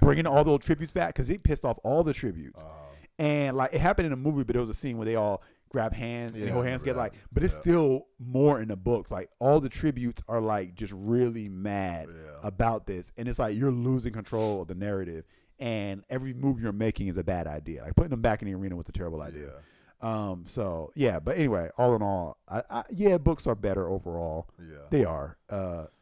bringing all those tributes back because it pissed off all the tributes, and like it happened in a movie, but there was a scene where they all grab hands and they hold hands together, like, but it's still more in the books. Like all the tributes are like just really mad about this, and it's like you're losing control of the narrative, and every move you're making is a bad idea. Like putting them back in the arena was a terrible idea. But anyway, all in all, books are better overall. They are.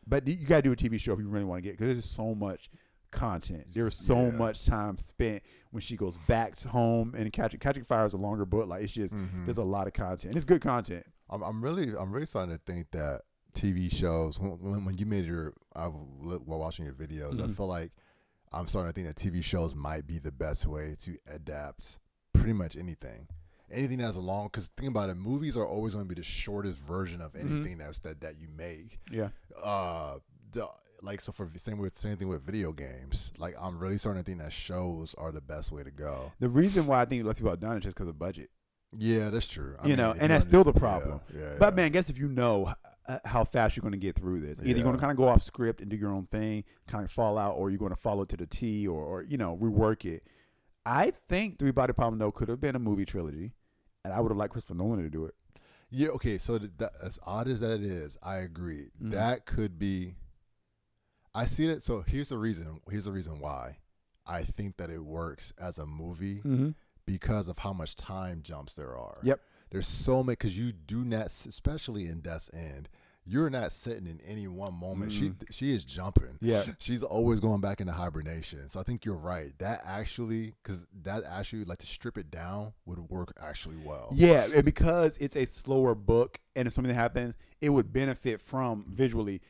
But you gotta do a TV show if you really want to get, because there's so much content. There's so much time spent when she goes back to home, and Catching Fire is a longer book. Like it's just there's a lot of content, and it's good content. I'm really starting to think that TV shows, when you made while watching your videos, I feel like I'm starting to think that TV shows might be the best way to adapt pretty much anything. Anything that's long, because think about it, movies are always going to be the shortest version of anything that you make. Yeah. So for same thing with video games. Like I'm really starting to think that shows are the best way to go. The reason why I think less people have done it is just because of budget. Yeah, that's true. And that's still the problem. But man, I guess if you know how fast you're going to get through this, either you're going to kind of go off script and do your own thing, kind of fall out, or you're going to follow it to the T, or rework it. I think Three Body Problem though could have been a movie trilogy, and I would have liked Christopher Nolan to do it. Yeah. Okay. So as odd as that is, I agree. That could be. I see it. So here's the reason. Here's the reason why I think that it works as a movie. Because of how much time jumps there are. Yep. There's so many, because you do not, especially in Death's End, you're not sitting in any one moment. She is jumping. Yeah. She's always going back into hibernation. So I think you're right. That actually, like to strip it down would work actually well. Yeah, and because it's a slower book and if something that happens, it would benefit from visually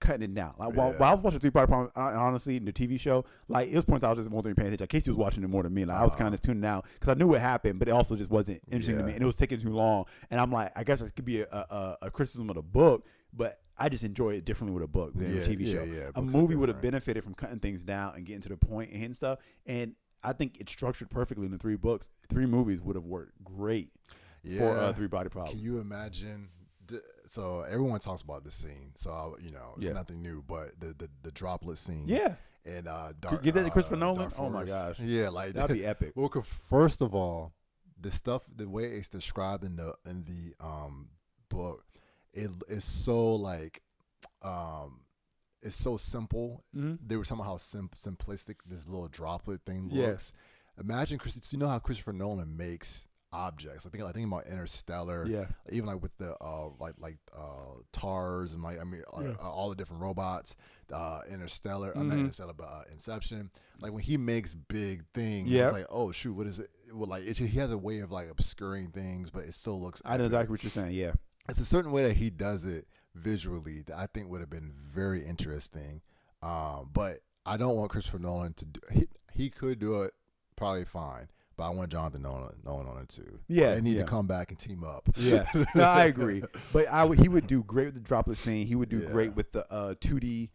cutting it down. Like while I was watching Three Body Problem, honestly, in the TV show, like it was points I was just wasn't paying attention. Casey was watching it more than me. Like I was kind of tuning out because I knew what happened, but it also just wasn't interesting to me, and it was taking too long. And I'm like, I guess it could be a criticism of the book, but I just enjoy it differently with a book than a TV show. Yeah, a movie would have benefited from cutting things down and getting to the point and hitting stuff. And I think it's structured perfectly in the 3 books. 3 movies would have worked great for Three Body Problem. Can you imagine? So everyone talks about this scene, so it's nothing new. But the droplet scene, and give that to Christopher Nolan. Oh my gosh, like that'd be epic. Well, first of all, the way it's described in the book, it is so like it's so simple. They were talking about how simplistic this little droplet thing looks. Imagine, you know how Christopher Nolan makes objects. I think about Interstellar. Even like with the TARS and all the different robots. Interstellar. Not Interstellar, but Inception. Like when he makes big things, it's like, oh shoot, what is it? Well, like he has a way of like obscuring things, but it still looks. I know exactly what you're saying. Yeah, it's a certain way that he does it visually that I think would have been very interesting. But I don't want Christopher Nolan to do. He could do it probably fine. But I want Jonathan Nolan on it too. Yeah, they need to come back and team up. Yeah, no, I agree. But he would do great with the droplet scene. He would do great with the 2D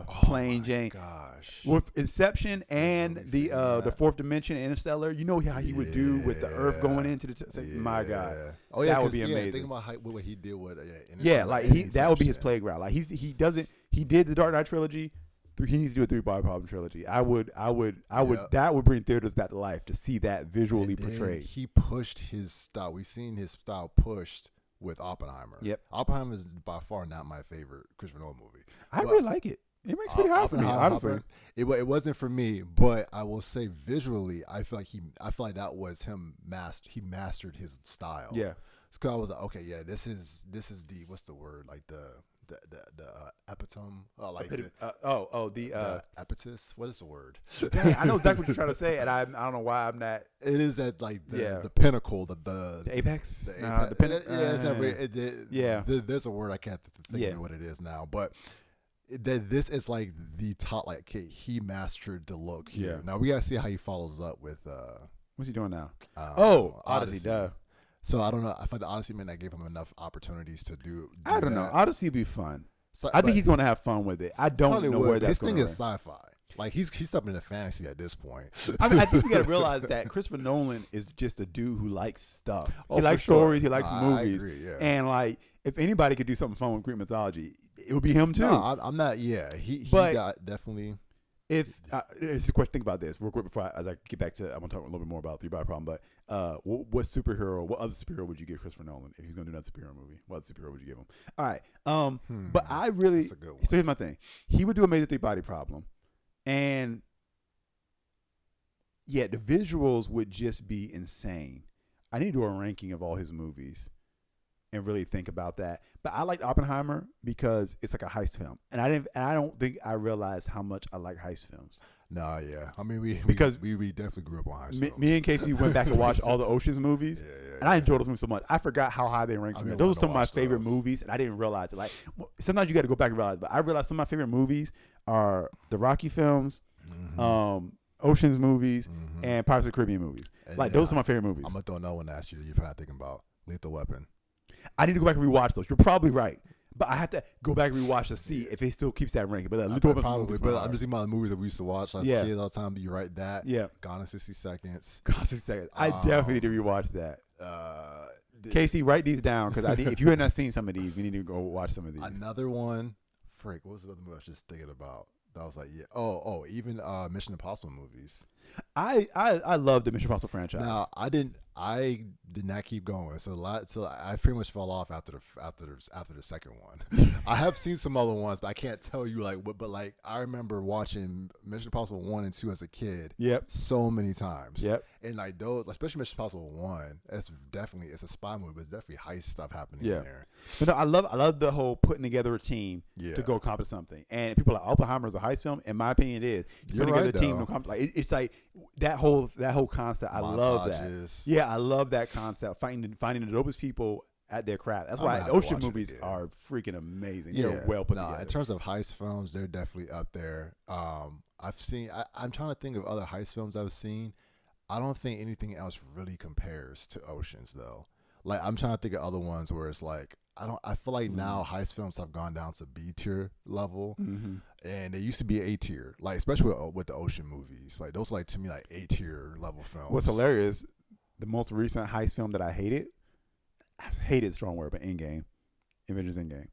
plane Jane. Gosh, with Inception and the fourth dimension Interstellar. You know how he would do with the Earth going into the. My God, that would be amazing. Think about what he did with that would be his playground. Like he did the Dark Knight trilogy. He needs to do a 3 Body Problem trilogy. I would. That would bring theaters back to life to see that visually portrayed. He pushed his style. We've seen his style pushed with Oppenheimer. Yep. Oppenheimer is by far not my favorite Christopher Nolan movie. I really like it. It ranks pretty high for me, honestly. It wasn't for me, but I will say visually, I feel like that was him. He mastered his style. Yeah. Because I was like, okay, yeah, this is the what's the word, like the epitome, the epitaph. What is the word? Dang, I know exactly what you're trying to say, and I don't know why I'm not. It is that like the pinnacle, the apex. The pinnacle. There's a word I can't think of what it is now, but this is like the top. Like, okay, he mastered the look here. Now we gotta see how he follows up with. What's he doing now? Odyssey. Duh. So I don't know. I find the Odyssey man that gave him enough opportunities to do I don't know. Odyssey would be fun. So, I think he's going to have fun with it. I don't know where that's going to This thing is sci-fi. Like he's stepping into fantasy at this point. I mean, I think you got to realize that Christopher Nolan is just a dude who likes stuff. He likes stories. He likes movies. I agree, and like, if anybody could do something fun with Greek mythology, it would be him too. No, I'm not. Yeah, he got definitely. If it's a question, think about this real quick before as I get back to. I'm gonna talk a little bit more about 3 Body Problem. But what other superhero would you give Christopher Nolan if he's gonna do that superhero movie? What other superhero would you give him? All right. But I really. That's a good one. So here's my thing. He would do Amazing 3 Body Problem, and the visuals would just be insane. I need to do a ranking of all his movies and really think about that. But I liked Oppenheimer because it's like a heist film, and I don't think I realized how much I like heist films. I mean, we definitely grew up on heist films. Me and Casey went back and watched all the Ocean's movies. And I enjoy those movies so much. I forgot how high they ranked for I've me. been Those are wanting some to of my watch favorite those. movies, and I didn't realize it. Like sometimes you got to go back and realize. But I realized some of my favorite movies are the Rocky films, Ocean's movies, and Pirates of the Caribbean movies. And Like then those are my favorite movies. I'm gonna throw another one at you. You're probably not thinking about Lethal Weapon. I need to go back and rewatch those. You're probably right, but I have to go back and rewatch to see if it still keeps that ranking. But Lethal Weapon Probably, but I'm just thinking about the movies that we used to watch as Yeah. kids all the time. You're right, that. Yeah. Gone in 60 Seconds. Constant seconds. I definitely need to rewatch that. The- Casey, write these down because if you had not seen some of these, we need to go watch some of these. Another one. Frick, what was the other movie I was just thinking about? That was like, yeah. Oh, even Mission Impossible movies. I love the Mission Impossible franchise. Now, I did not keep going. So I pretty much fell off after the second one. I have seen some other ones, but I can't tell you like what. But like I remember watching Mission Impossible 1 and 2 as a kid. Yep. So many times. Yep. And like those, especially Mission Impossible 1, it's a spy movie, but it's definitely heist stuff happening in there. But no, I love the whole putting together a team Yeah. to go accomplish something. And people are like Oppenheimer is a heist film. In my opinion, it is. You're Putting right, together a team though. to accomplish, like it's like that whole concept. I love that. Montages. Yeah, I love that concept. Finding the dopest people at their craft. That's why have to ocean watch it movies again. are freaking amazing. They're well put together. In terms of heist films, they're definitely up there. I've seen. I'm trying to think of other heist films I've seen. I don't think anything else really compares to Oceans though. Like I'm trying to think of other ones where it's like I feel like now heist films have gone down to B tier level, and they used to be A tier. Like especially with the ocean movies, like those like to me like A tier level films. What's hilarious, the most recent heist film that I hated is a strong word, but Avengers Endgame.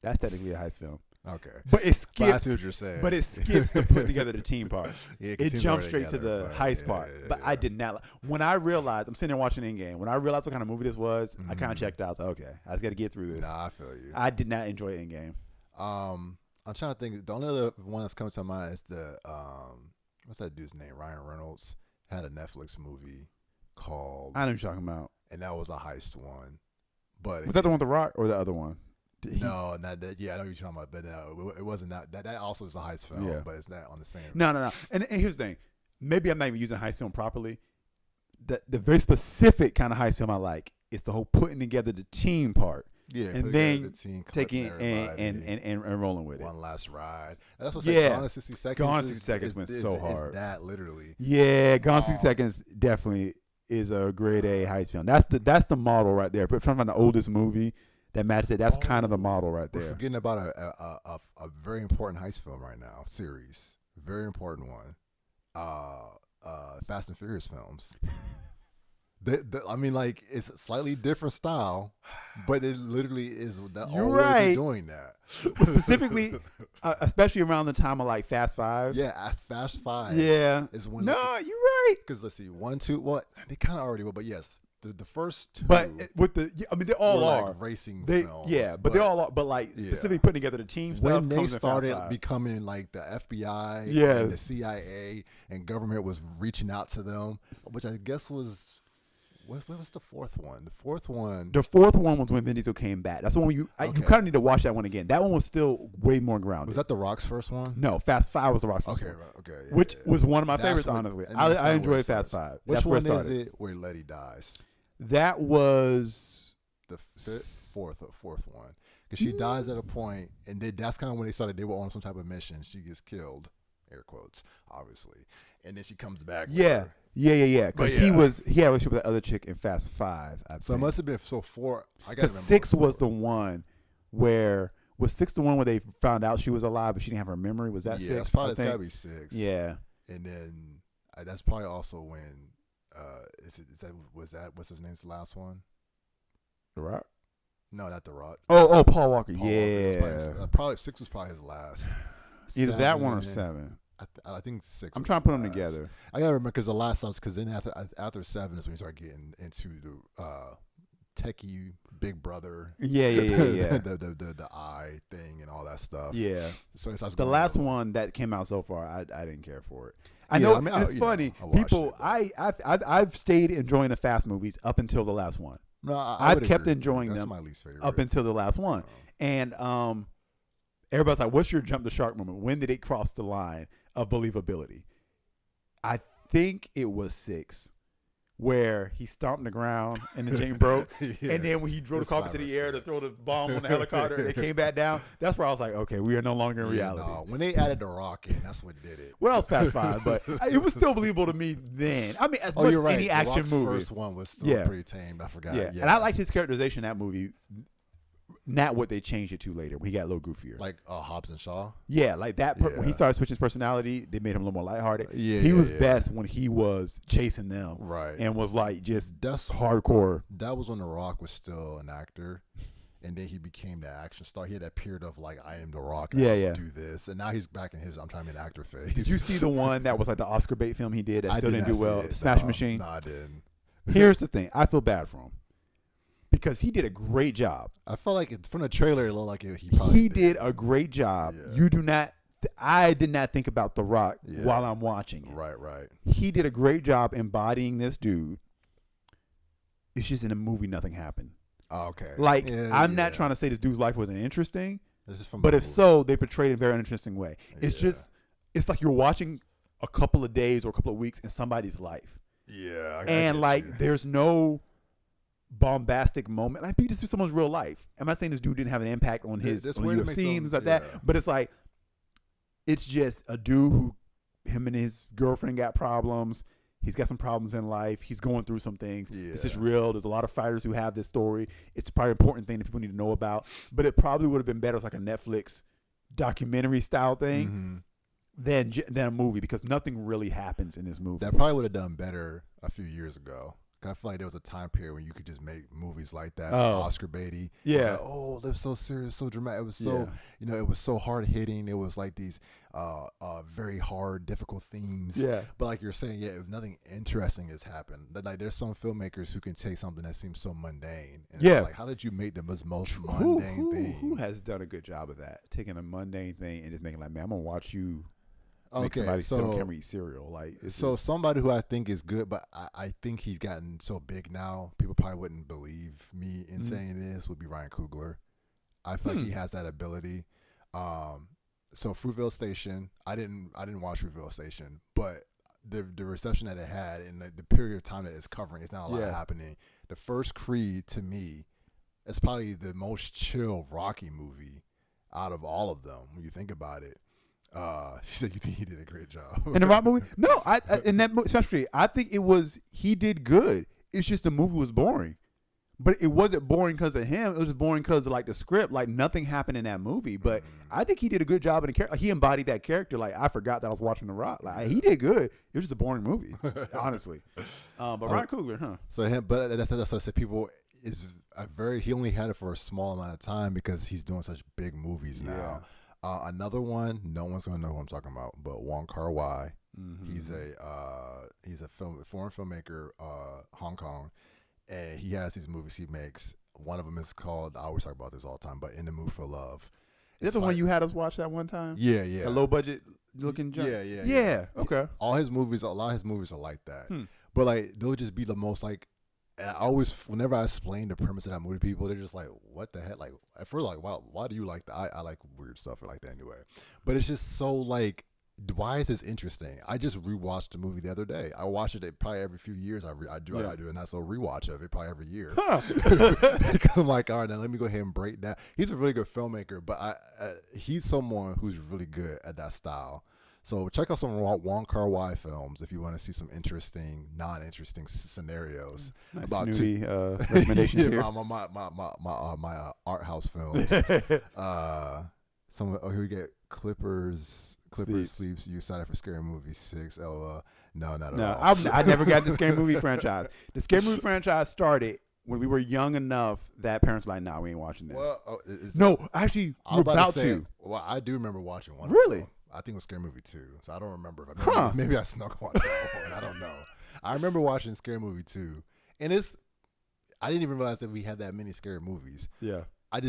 That's technically a heist film. Okay, But it skips. But I see what you're saying. But it skips the putting together the team part. Yeah, It teams jumps are straight to together, the but heist yeah, part. yeah, But yeah. I did not. When I realized, I'm sitting there watching Endgame. When I realized what kind of movie this was, I kind of checked out. I was like, okay, I just got to get through this. Nah, I feel you. I did not enjoy Endgame. I'm trying to think. The only other one that's coming to mind is the what's that dude's name? Ryan Reynolds had a Netflix movie called, I know what you're talking about. and that was a heist one. But Was that the one with The Rock or the other one? No, not that. Yeah, I know what you're talking about, but no, it wasn't that. That also is a heist film, Yeah. but it's not on the same. No. And here's the thing. Maybe I'm not even using heist film properly. The very specific kind of heist film I like is the whole putting together the team part. Yeah, And put then together the team, taking collecting and rolling with it. one last ride. That's what's Yeah. Gone in 60 Seconds. Gone in 60 Seconds went so is hard. that literally. Yeah, Gone in 60 Seconds definitely is a grade A heist film. That's the model right there. But from the oldest movie that matches it, that's kind of the model right We're there. forgetting about a very important heist film right now. Series, very important one. Fast and Furious films. I mean, like it's a slightly different style, but it literally is that You're always right. doing that. Specifically, especially around the time of like Fast Five. Yeah, at Fast Five. Yeah. is when No, you're right. because let's see, 1, 2. What they kind of already were, but yes, the first two. But with they all were are like racing They films. but they all are. But like Yeah. specifically putting together the team stuff. when they comes in Fast started Five. becoming like the FBI and Yes. the CIA and government was reaching out to them, which I guess was what was the fourth one? The fourth one. The fourth one was when Vin Diesel came back. That's the one you Okay. kind of need to watch that one again. That one was still way more grounded. Was that The Rock's first one? No, Fast Five was the Rock's first Okay, one. right, okay. Yeah, Which yeah. was one of my That's favorites, what- honestly. and that's I kinda where enjoyed it Fast starts. Five. Which That's where one it started. is it where Letty dies? That was The fourth one. Because she dies at a point, and that's kind of when they were on some type of mission. She gets killed, air quotes, obviously. And then she comes back. with yeah. her. Because But he yeah. had a relationship with that other chick in Fast Five. So it must have been 4. I got Because 6 was the one where was 6 the one where they found out she was alive but she didn't have her memory. Was that 6? It's probably I it's think? gotta be 6. Yeah. And then that's probably also when what's his name's the last one? The Rock. No, not The Rock. Oh, Paul Walker. Paul Walker Yeah. was probably 6 was probably his last. Either that one or 7. 7. I think 6. I'm was trying to put his them last. together. I gotta remember because the last ones, because then after 7 is when you start getting into the techie Big Brother. Yeah. the eye thing and all that stuff. Yeah. So it's The last one that came out so far, I didn't care for it. I Yeah, know I mean, it's funny. I watched People, it, I've stayed enjoying the Fast movies up until the last one. No, I've would kept agree. enjoying That's them my least favorite. up until the last one. And everybody's like, "What's your jump the shark moment? When did it cross the line of believability?" I think it was 6 where he stomped the ground and the chain broke. Yeah. And then when he drove the car into the air to throw the bomb on the helicopter and it came back down, that's where I was like, okay, we are no longer in reality. No, when they added The Rock in, that's what did it. Well, else past fine, but it was still believable to me then. I mean, as much you're as right. any The action Rock's movie. first one was still Yeah. pretty tame. I forgot. Yeah. And I liked his characterization in that movie. Not what they changed it to later when he got a little goofier. like Hobbs and Shaw. Yeah, like that. When he Yeah. started switching his personality, they made him a little more lighthearted. Yeah, he yeah, was yeah. best when he was chasing them, Right. and was like just That's hardcore. That was when The Rock was still an actor, and then he became the action star. He had that period of like, I am The Rock. I Yeah, just yeah. do this, and now he's back in his I'm trying to be an actor phase. Did you see the one that was like the Oscar bait film he did that I still did didn't not do see well? it. Smash No, Machine. No, I didn't. Here's the thing: I feel bad for him because he did a great job. I felt like from the trailer, it looked like he probably He did a great job. Yeah. You do not. I did not think about The Rock Yeah. while I'm watching it. Right. He did a great job embodying this dude. It's just in the movie, nothing happened. Oh, okay. Like, Yeah, I'm yeah. not trying to say this dude's life wasn't interesting, This is from but the if movie. so, they portrayed it in a very interesting way. It's Yeah. just, it's like you're watching a couple of days or a couple of weeks in somebody's life. Yeah, I And get like, you. there's no bombastic moment. Like, this is someone's real life. I'm not saying this dude didn't have an impact on his This on way to UFC make and them- things like yeah. that, but it's like, it's just a dude who, him and his girlfriend got problems. He's got some problems in life. He's going through some things. This is Yeah. real. There's a lot of fighters who have this story. It's probably an important thing that people need to know about. But it probably would have been better as like a Netflix documentary style thing than a movie, because nothing really happens in this movie. That probably would have done better a few years ago. 'Cause I feel like there was a time period when you could just make movies like that. Oh. Oscar Beatty. Yeah. It was like, oh, they're so serious, so dramatic. It was so, Yeah. it was so hard hitting. It was like these very hard, difficult themes. Yeah. But like you're saying, yeah, if nothing interesting has happened, like there's some filmmakers who can take something that seems so mundane. And Yeah. It's like, how did you make the most Who- mundane who- thing? Who has done a good job of that? Taking a mundane thing and just making like, man, I'm gonna watch you make Okay, somebody sit on so camera eat cereal. Like, it's So just- somebody who I think is good, but I think he's gotten so big now, people probably wouldn't believe me in saying this, would be Ryan Coogler. I feel like he has that ability. So Fruitvale Station, I didn't watch Fruitvale Station, but the reception that it had and the period of time that it's covering, it's not a lot happening. The first Creed, to me, is probably the most chill Rocky movie out of all of them when you think about it. She said you think he did a great job in the Rock movie? No, I in that movie, especially, I think he did good. It's just the movie was boring, but it wasn't boring because of him. It was just boring because of like the script. Like nothing happened in that movie, but I think he did a good job in the character. Like, he embodied that character. Like, I forgot that I was watching The Rock. Like, he did good. It was just a boring movie, honestly. But Ryan Coogler, huh? So him, but that's what I said. People is a very. He only had it for a small amount of time because he's doing such big movies now. Another one, no one's gonna know who I'm talking about, but Wong Kar-wai. He's a foreign filmmaker, Hong Kong, and he has these movies he makes. One of them is called, I always talk about this all the time, but In the Mood for Love. Is that the one you had us watch that one time? Yeah. A low budget looking junk? Yeah. Okay. All his movies, a lot of his movies are like that. But like they'll just be the most like. I always, whenever I explain the premise of that movie to people, they're just like, "What the heck?" Like at first, like, "Wow, why do you like that?" I like weird stuff like that anyway. But it's just so like, why is this interesting? I just rewatched the movie the other day. I watch it probably every few years. I do a nice little rewatch of it probably every year. Because I'm like, all right, now let me go ahead and break down. He's a really good filmmaker, but he's someone who's really good at that style. So check out some Wong Kar-wai films if you want to see some interesting, non-interesting scenarios. Nice about snooty recommendations here. my art house films. Here we get Clippers Sleeps. You excited for Scary Movie 6? No, not at all. I never got the Scary Movie franchise. The Scary Movie franchise started when we were young enough that parents were like, nah, we ain't watching this. Well, no, actually, we're about to. Well, I do remember watching one. Really? Of them. I think it was Scary Movie 2, so I don't remember. Maybe I snuck watch that one. I don't know. I remember watching Scary Movie 2, and I didn't even realize that we had that many scary movies. Yeah. I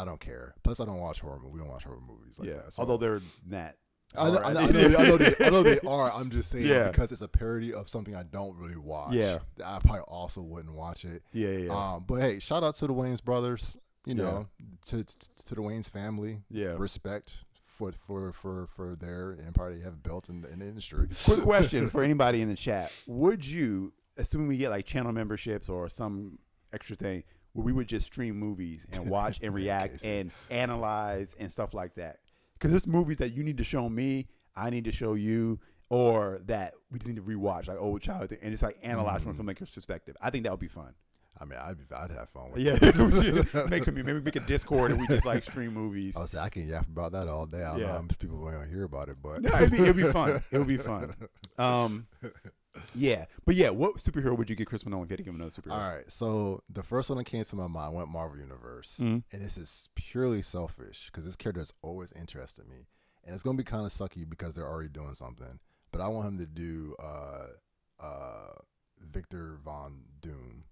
don't care. Plus, I don't watch horror movies. We don't watch horror movies like that. So. Although they're not. I know they are. I'm just saying because it's a parody of something I don't really watch. Yeah. I probably also wouldn't watch it. Yeah. But hey, shout out to the Wayans brothers. You know, to the Wayans family. Yeah. Respect for their empire they have built in the industry. Quick question for anybody in the chat: would you, assuming we get like channel memberships or some extra thing, where we would just stream movies and watch and react and analyze and stuff like that? Because there's movies that you need to show me, I need to show you, or that we just need to rewatch, like old childhood, and just like analyze from a filmmaker's perspective. I think that would be fun. I mean, I'd have fun with Yeah, maybe make a Discord and we just like stream movies. I was say I can yap about that all day. I don't know how much people are gonna hear about it, but no, it'd be fun. It would be fun. Yeah, but yeah, what superhero would you get Christopher Nolan if you had to give him another superhero? all right. So the first one that came to my mind went Marvel Universe, and this is purely selfish because this character has always interested me, and it's gonna be kind of sucky because they're already doing something. But I want him to do Victor Von Doom.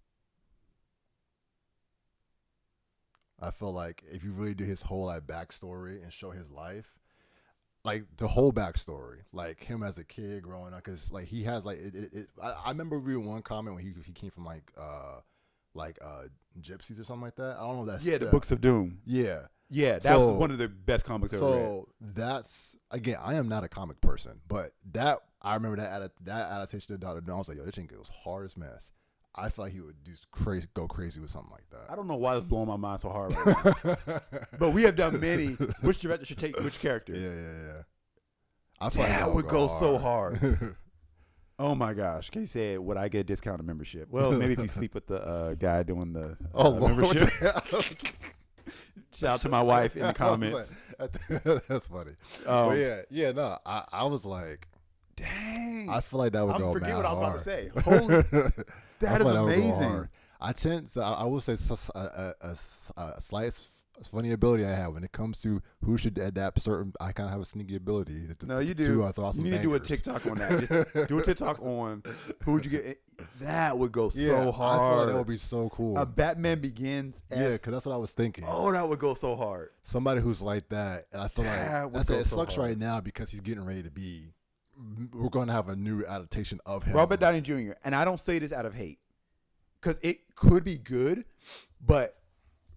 I feel like if you really do his whole like backstory and show his life, like the whole backstory, like him as a kid growing up, because like he has like I remember reading one comment when he came from like gypsies or something like that. I don't know if that's the Books of Doom. Yeah. That was one of the best comics I've ever read. So that's, again, I am not a comic person, but that I remember that adaptation of Dr. Doom. I was like, yo, this thing goes hard as mess. I feel like he would go crazy with something like that. I don't know why it's blowing my mind so hard right now. But we have done many. Which director should take which character? Yeah. I feel like that would go so hard. Oh my gosh. Kay said, would I get a discounted membership? Well, maybe if you sleep with the guy doing the membership. Shout out to my wife in the comments. That's funny. But no, I was like, dang. I feel like that would go mad forget what I was about to say. hard. Holy, that is amazing. I will say a slight funny ability I have when it comes to who should adapt certain. I kind of have a sneaky ability. No, you do. You need to do a TikTok on that. Just do a TikTok on who would you get. That would go so hard. I feel like that would be so cool. A Batman Begins. Because that's what I was thinking. Oh, that would go so hard. Somebody who's like that, and I feel like it sucks right now because he's getting ready to be. We're going to have a new adaptation of him. Robert Downey Jr. And I don't say this out of hate, because it could be good, but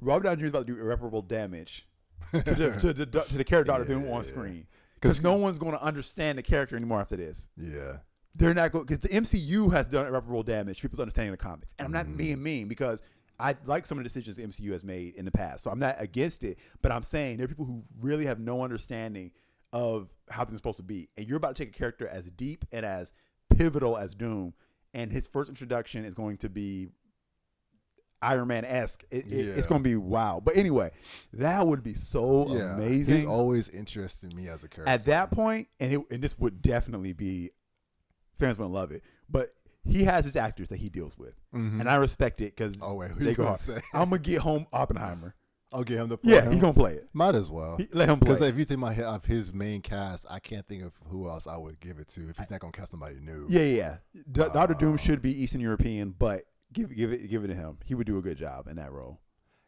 Robert Downey Jr. is about to do irreparable damage to the character Dr. Doom on screen, because no one's going to understand the character anymore after this. Yeah, they're not going, because the MCU has done irreparable damage to people's understanding of the comics, and I'm not being mean because I like some of the decisions the MCU has made in the past, so I'm not against it, but I'm saying there are people who really have no understanding of how things are supposed to be, and you're about to take a character as deep and as pivotal as Doom, and his first introduction is going to be Iron Man-esque. It's going to be wow. But anyway, that would be so amazing. He's always interested me as a character. At that point, and this would definitely be, fans would love it, but he has his actors that he deals with, and I respect it because they go hard. I'm going to get home Oppenheimer. I'll get him to play him. He's going to play it. Might as well. Let him play. Because if you think of his main cast, I can't think of who else I would give it to if he's not going to cast somebody new. Yeah. Dr. Doom should be Eastern European, but give it to him. He would do a good job in that role.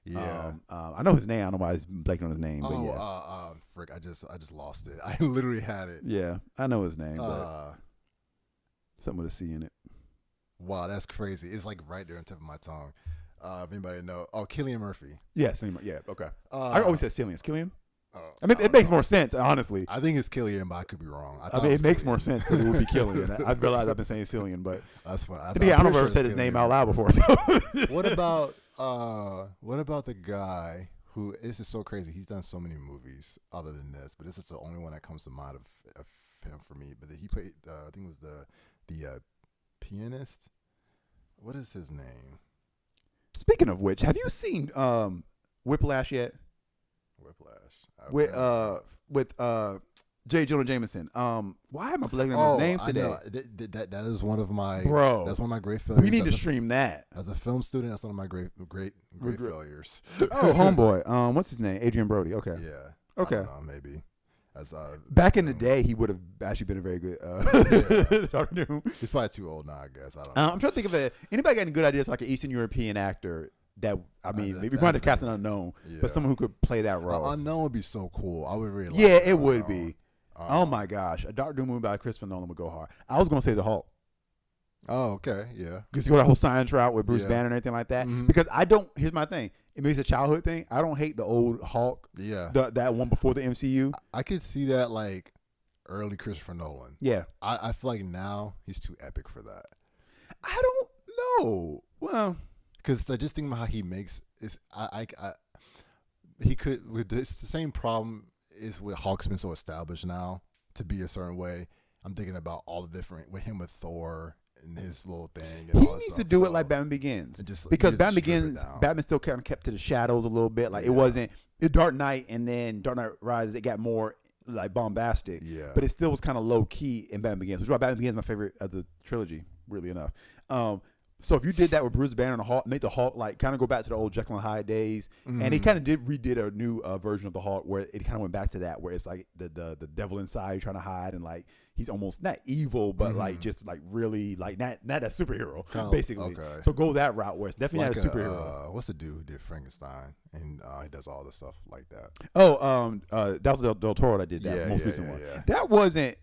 Yeah. I know his name. I don't know why he's blanking on his name. But yeah. Frick, I just lost it. I literally had it. Yeah, I know his name. But something with a C in it. Wow, that's crazy. It's like right there on the tip of my tongue. If anybody know, Cillian Murphy. Yes, yeah, okay. I always said Cillian. It's Cillian? I mean, it makes more sense, honestly. I think it's Killian, but I could be wrong. I mean, it makes more sense because it would be Killian. I realize I've been saying Cillian, but that's fine. I don't know if I've ever said his name out loud before. What about the guy who? This is so crazy. He's done so many movies other than this, but this is the only one that comes to mind of him for me. But he played. I think it was the pianist. What is his name? Speaking of which, have you seen Whiplash yet? Whiplash. With J. Jonah Jameson. Why am I blanking on his names today? That is one of my That's one of my great failures. We need to stream that. As a film student, that's one of my great failures. Oh, homeboy. What's his name? Adrian Brody. Okay. Yeah. Okay. I don't know, maybe. Back in the day, he would have actually been a very good Dr. Doom. He's probably too old now, I guess. I don't know. I'm trying to think of anybody got any good ideas for like an Eastern European actor that, I mean, maybe probably cast an unknown, but someone who could play that role. Unknown would be so cool. I would really like it. It would be. Oh my gosh. A Dr. Doom movie by Christopher Nolan would go hard. I was going to say the Hulk. Oh, okay. Yeah. Because you go that whole science route with Bruce Banner and everything like that. Mm-hmm. Because here's my thing. maybe it's a childhood thing. I don't hate the old Hulk. Yeah. That one before the MCU. I could see that like early Christopher Nolan. Yeah. I feel like now he's too epic for that. I don't know. Well, Because I just think about how he makes is he could with this the same problem is with Hulk's been so established now to be a certain way. I'm thinking about all the different with him with Thor and his little thing. And he all that needs to stuff. do it So, like Batman Begins, just because just Batman strip it Begins, down. Batman still kind of kept to the shadows a little bit. Like it Yeah. wasn't Dark Knight, and then Dark Knight Rises. It got more like bombastic. Yeah. But it still was kind of low key in Batman Begins, which is why Batman Begins is my favorite of the trilogy. Weirdly enough. So if you did that with Bruce Banner and the Hulk, make the Hulk like kind of go back to the old Jekyll and Hyde days, and he kind of redid a new version of the Hulk where it kind of went back to that, where it's like the devil inside you're trying to hide, and like he's almost not evil, but like just like really like not a superhero basically. Okay. So go that route where it's definitely like not a superhero. What's the dude who did Frankenstein and he does all the stuff like that. That was Del Toro that did that Yeah, most yeah, recent yeah, one. yeah. That wasn't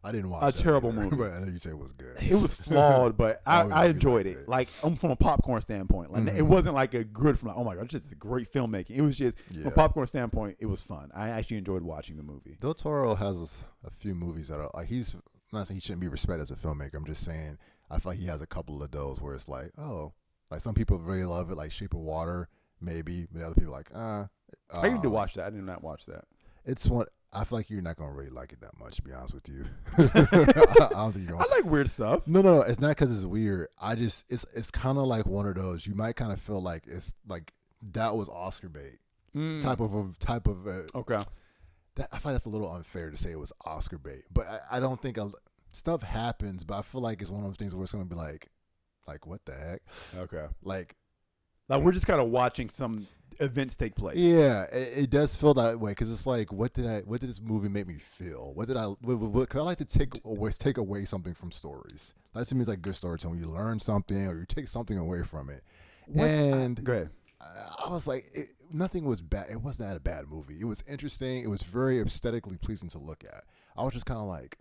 I didn't watch a that terrible either, movie. but I know you said it was good. it was flawed, but Oh, yeah, I you enjoyed liked it. it. Like from a popcorn standpoint, like it wasn't like a good from like, oh my god, it's just great filmmaking. It was just from a Yeah. popcorn standpoint, it was fun. I actually enjoyed watching the movie. Del Toro has a few movies that are like I'm not saying he shouldn't be respected as a filmmaker. I'm just saying I feel like he has a couple of those where it's like, oh, like some people really love it, like Shape of Water, maybe, but other people are like, I need to watch that. I did not watch that. It's one. I feel like you're not gonna really like it that much, to be honest with you. I don't think you're I gonna. like weird stuff. No, it's not because it's weird. It's kind of like one of those. You might kind of feel like it's like that was Oscar bait type of. Okay. That, I find that's a little unfair to say it was Oscar bait, but I don't think stuff happens. But I feel like it's one of those things where it's gonna be like what the heck, Okay. like. Like we're just kind of watching some events take place. Yeah, it does feel that way because it's like, what did this movie make me feel? Cause I like to take away something from stories. That to me is like good storytelling. You learn something or you take something away from it. Go ahead. I was like, nothing was bad. It wasn't that a bad movie. It was interesting. It was very aesthetically pleasing to look at. I was just kind of like,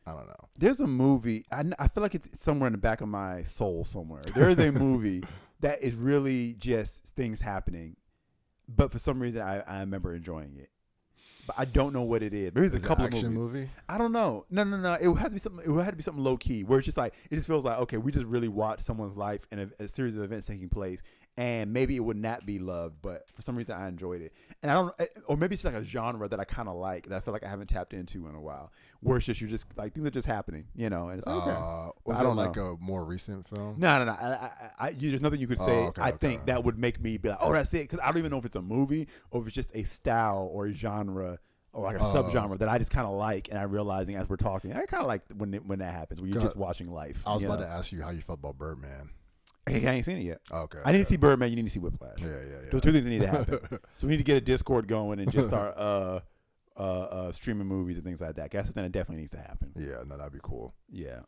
I don't know. There's a movie. I feel like it's somewhere in the back of my soul somewhere. There is a movie that is really just things happening, but for some reason I remember enjoying it. But I don't know what it is. Maybe it's a couple of movies. Movie? I don't know. No. It would have to be something. It would have to be something low key, where it's just like it just feels like okay, we just really watched someone's life and a series of events taking place, and maybe it would not be loved, but for some reason I enjoyed it. And I don't, or maybe it's like a genre that I kind of like that I feel like I haven't tapped into in a while, where it's just you're just like things are just happening, and it's like, okay. Was I don't it like know. a more recent film? No. There's nothing you could say. Okay, I okay. think that would make me be like, oh, that's it, because I don't even know if it's a movie or if it's just a style or a genre or like a subgenre that I just kind of like, and I'm realizing as we're talking, I kind of like when that happens, where you're just watching life. I was about to ask you how you felt about Birdman. Hey, I ain't seen it yet. Okay. I need to see Birdman. You need to see Whiplash. Yeah. Those two things that need to happen. So we need to get a Discord going and just start streaming movies and things like that. That's something that definitely needs to happen. Yeah, no, that'd be cool. Yeah.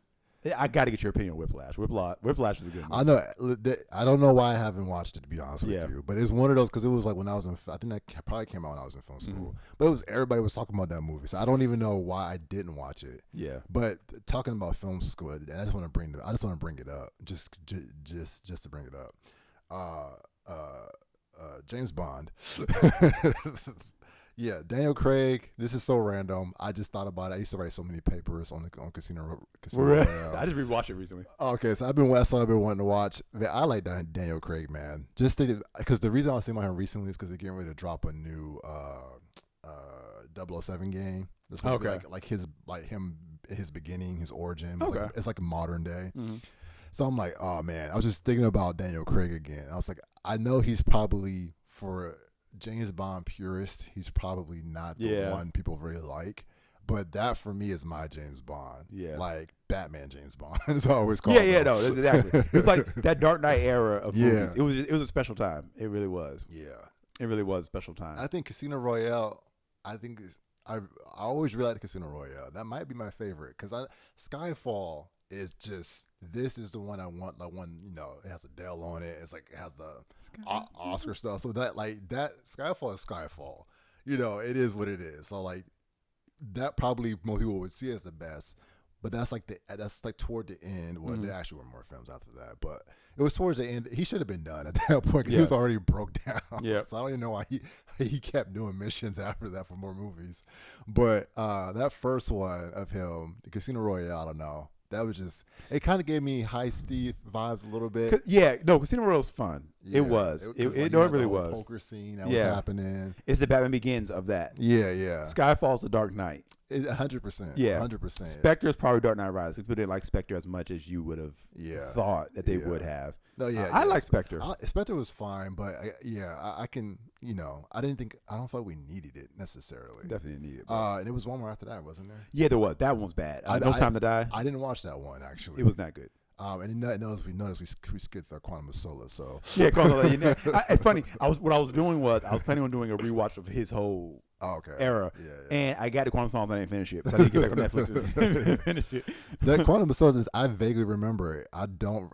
I got to get your opinion on Whiplash. Whiplash is a good movie. I know. I don't know why I haven't watched it, to be honest Yeah. with you. But it's one of those because it was like when I was in. I think that probably came out when I was in film school. But it was everybody was talking about that movie, so I don't even know why I didn't watch it. Yeah. But talking about film school, and I just want to bring it up, just to bring it up. James Bond. Yeah, Daniel Craig. This is so random. I just thought about it. I used to write so many papers on Casino Royale. I just rewatched it recently. Okay, so I've been wanting to watch. Man, I like Daniel Craig, man. Just because the reason I was thinking about him recently is because they're getting ready to drop a new 007 game. That's supposed to be his beginning, his origin. It's like a modern day. Mm-hmm. So I'm like, oh man, I was just thinking about Daniel Craig again. I was like, I know he's probably for James Bond purist, he's probably not the one people really like. But that for me is my James Bond. Yeah. Like Batman James Bond. It's always called. Yeah, no, exactly. It was like that Dark Knight era of movies. Yeah. It was a special time. It really was. Yeah. It really was a special time. I think Casino Royale, I always really like Casino Royale. That might be my favorite because Skyfall is just, this is the one I want. Like one, it has Adele on it. It's like it has the Oscar stuff. So that Skyfall is Skyfall. It is what it is. So like that probably most people would see as the best. but that's like toward the end. Well, there actually were more films after that, but it was towards the end. He should have been done at that point. 'Cause he was already broke down. Yeah. So I don't even know why he kept doing missions after that for more movies. But that first one of him, the Casino Royale, I don't know. That was just, it kind of gave me High Steve vibes a little bit. Casino Royale was fun. Yeah, It was. It like, really the was. Poker scene that was happening. It's the Batman Begins of that. Yeah. Skyfall's the Dark Knight. 100%. Yeah. 100%. Spectre is probably Dark Knight Rises. People didn't like Spectre as much as you would have thought that they would have. No, I like Spectre. Spectre was fine, but I can, I don't feel like we needed it necessarily. Definitely needed it. And it was one more after that, wasn't there? Yeah, there was. That one was bad. No Time to Die. I didn't watch that one, actually. It was not good. And notice we skipped our Quantum of Solace, so. Yeah, it's funny. What I was doing was I was planning on doing a rewatch of his whole era. Yeah. And I got the Quantum Songs, I didn't finish it. So I need to get back on Netflix and finish it. That Quantum of Solace, I vaguely remember it. I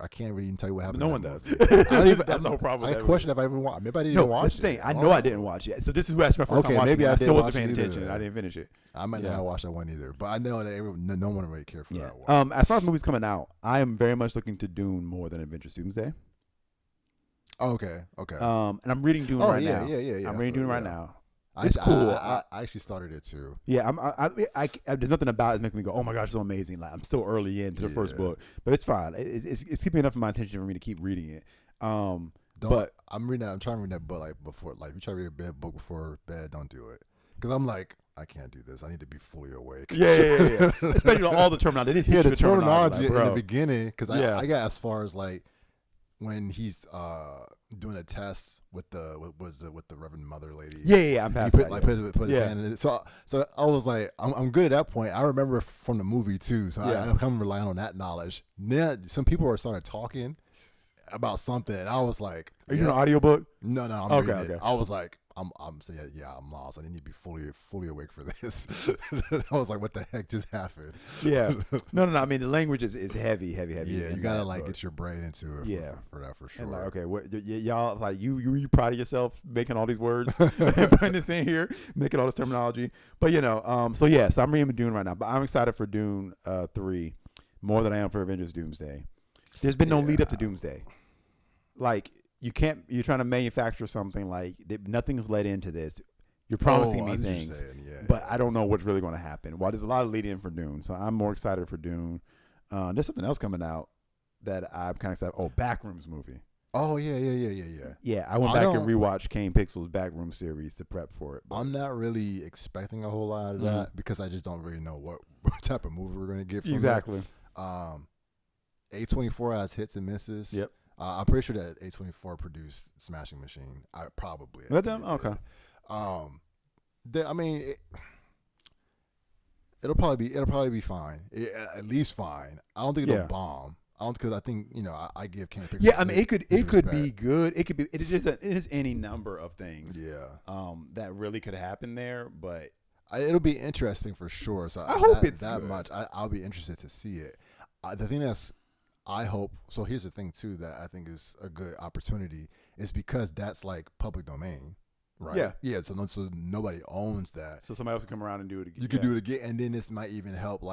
can't really even tell you what happened. No one does. I don't even, That's the whole problem with I question if I ever watched. Maybe I didn't watch that's it. the thing. I know I didn't watch it. So this is that's my first time watching maybe it. I I still didn't wasn't watch paying it either, attention. then. I didn't finish it. I might not have watched that one either, but I know that no one really cared for that one. As far as movies coming out, I am very much looking to Dune more than Adventures Doomsday. Okay. And I'm reading Dune right now. Yeah. I'm reading Dune right now. It's cool. I actually started it too. Yeah, there's nothing about it making me go, oh my gosh, it's so amazing. Like I'm still early into the first book, but it's fine. It's keeping enough of my attention for me to keep reading it. But I'm trying to read that book before. Like, if you try to read a book before bed, don't do it. Because I'm like, I can't do this. I need to be fully awake. Yeah. Especially all the terminology. The terminology like, in the beginning. Because I got as far as like when he's doing a test with the Reverend Mother lady. Yeah. I'm past that. Put his hand in it. So I was like, I'm good at that point. I remember from the movie too. So I'm kind of relying on that knowledge. Then some people are started talking about something, and I was like, "Are you doing an audiobook?" No, I'm reading it. I was like, I'm saying, I'm lost. I need to be fully awake for this. I was like, what the heck just happened? Yeah. No. I mean, the language is heavy. Yeah, you gotta like get your brain into it. Yeah. For that for sure. And like, okay, y'all like you proud of yourself making all these words, putting this in here, making all this terminology. But so I'm reading Dune right now. But I'm excited for Dune 3 more than I am for Avengers Doomsday. There's been no lead up to Doomsday. Like you're trying to manufacture something like nothing's led into this. You're promising me things, but I don't know what's really going to happen. Well, there's a lot of lead in for Dune, so I'm more excited for Dune. There's something else coming out that I'm kind of excited. Oh, Backrooms movie. Oh yeah. Yeah, I went back and rewatched Kane Pixel's Backroom series to prep for it. I'm not really expecting a whole lot of that because I just don't really know what type of movie we're going to get from exactly. it. A24 has hits and misses. Yep. I'm pretty sure that A24 produced Smashing Machine. Probably. Okay. It'll probably be fine. At least fine. I don't think it'll bomb. Because I think I give Kane Pixel. Yeah, I mean it could be good. It could be. It is any number of things. Yeah. That really could happen there, but it'll be interesting for sure. So I hope it's that good. much. I'll be interested to see it. The thing I hope. So here's the thing too that I think is a good opportunity is because that's like public domain, right? Yeah. So nobody owns that. So somebody else can come around and do it again. You can do it again, and then this might even help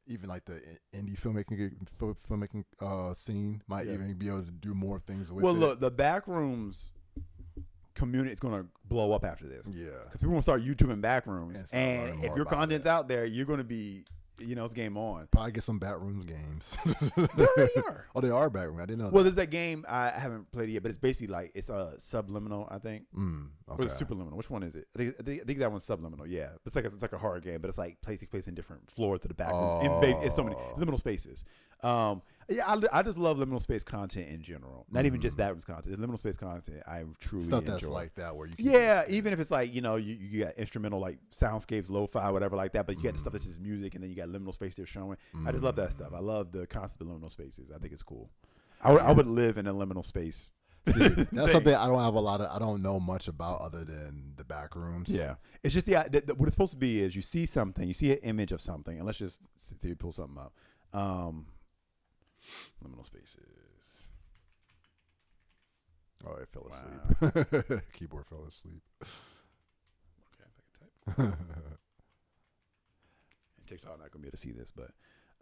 even the indie filmmaking scene might even be able to do more things with it. Well, look, the Backrooms community is going to blow up after this. Yeah. Because people going to start YouTubing Backrooms. And if your content's out there, you're going to be, it's game on. Probably get some Backrooms games. No, they are. Oh, they are Backrooms. I didn't know that. Well, there's that game. I haven't played it yet, but it's basically like, it's a Subliminal, I think. Okay. Or it's Superliminal. Which one is it? I think that one's Subliminal, yeah. It's like a horror game, but it's like takes place in different floors to the Backrooms. It's so many. It's liminal spaces. I just love liminal space content in general. Not even just Backrooms content. It's liminal space content I truly Stuff enjoy. that's like that where you can even if it's like, you got instrumental like soundscapes, lo-fi, whatever like that, but you got the stuff that's just music and then you got liminal space they're showing. I just love that stuff. I love the concept of liminal spaces. I think it's cool. I would live in a liminal space. See, that's something I don't know much about other than the Backrooms. Yeah. It's just what it's supposed to be is you see something, you see an image of something, and let's just see you pull something up. Liminal spaces. Oh, it fell asleep. Keyboard fell asleep. Okay, if I can type. And TikTok not gonna be able to see this, but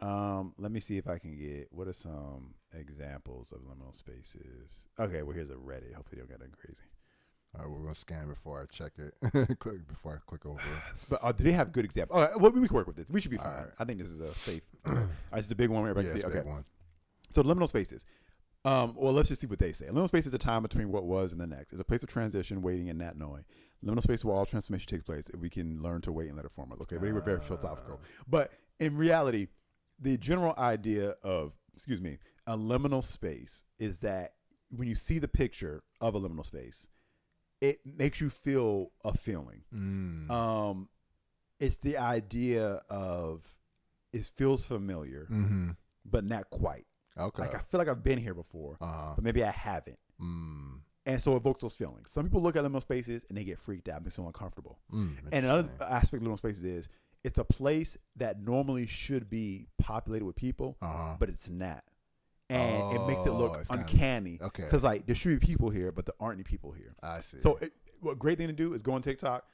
Let me see if I can get what are some examples of liminal spaces. Okay, well here's a Reddit. Hopefully they don't get nothing crazy. All right, we're gonna scan before I check it. Before I click over. But do they have good examples? All right, well, we can work with this. We should be fine. right. I think this is a safe. This is the big one where everybody can Yeah, see. it's a Okay. big one. So liminal spaces. Well, let's just see what they say. Liminal space is a time between what was and the next. It's a place of transition, waiting, and not knowing. Liminal space where all transformation takes place. If we can learn to wait and let it form us. Okay, but they were very philosophical. But in reality, the general idea of a liminal space is that when you see the picture of a liminal space, it makes you feel a feeling. It's the idea of it feels familiar, but not quite. Okay. Like I feel like I've been here before, but maybe I haven't. And so it evokes those feelings. Some people look at liminal spaces and they get freaked out, makes them uncomfortable. And another aspect of liminal spaces is it's a place that normally should be populated with people, but it's not. And it makes it look uncanny. Okay. Because like there should be people here, but there aren't any people here. I see. So what great thing to do is go on TikTok,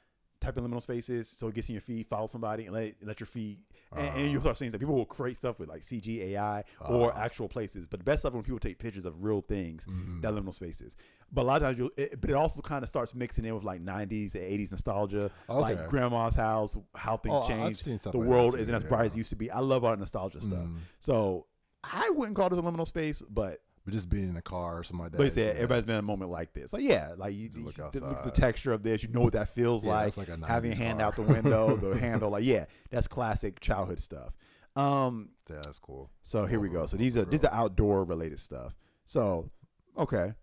type in liminal spaces, so it gets in your feed, follow somebody, and let your feed, and you'll start seeing that people will create stuff with like CG, AI, or actual places. But the best stuff is when people take pictures of real things, that liminal spaces. But a lot of times, but it also kind of starts mixing in with like 90s and 80s nostalgia, like grandma's house, how things changed. The world isn't as bright as it used to be. I love our nostalgia stuff. So I wouldn't call this a liminal space, but just being in a car or something like that. But he said everybody's been in a moment like this. Like, yeah, like you look at the texture of this, you know what that feels like. Having a hand out the window, the handle, like, yeah, that's classic childhood stuff. Yeah, that's cool. So here we go. So these are outdoor related stuff. So, okay.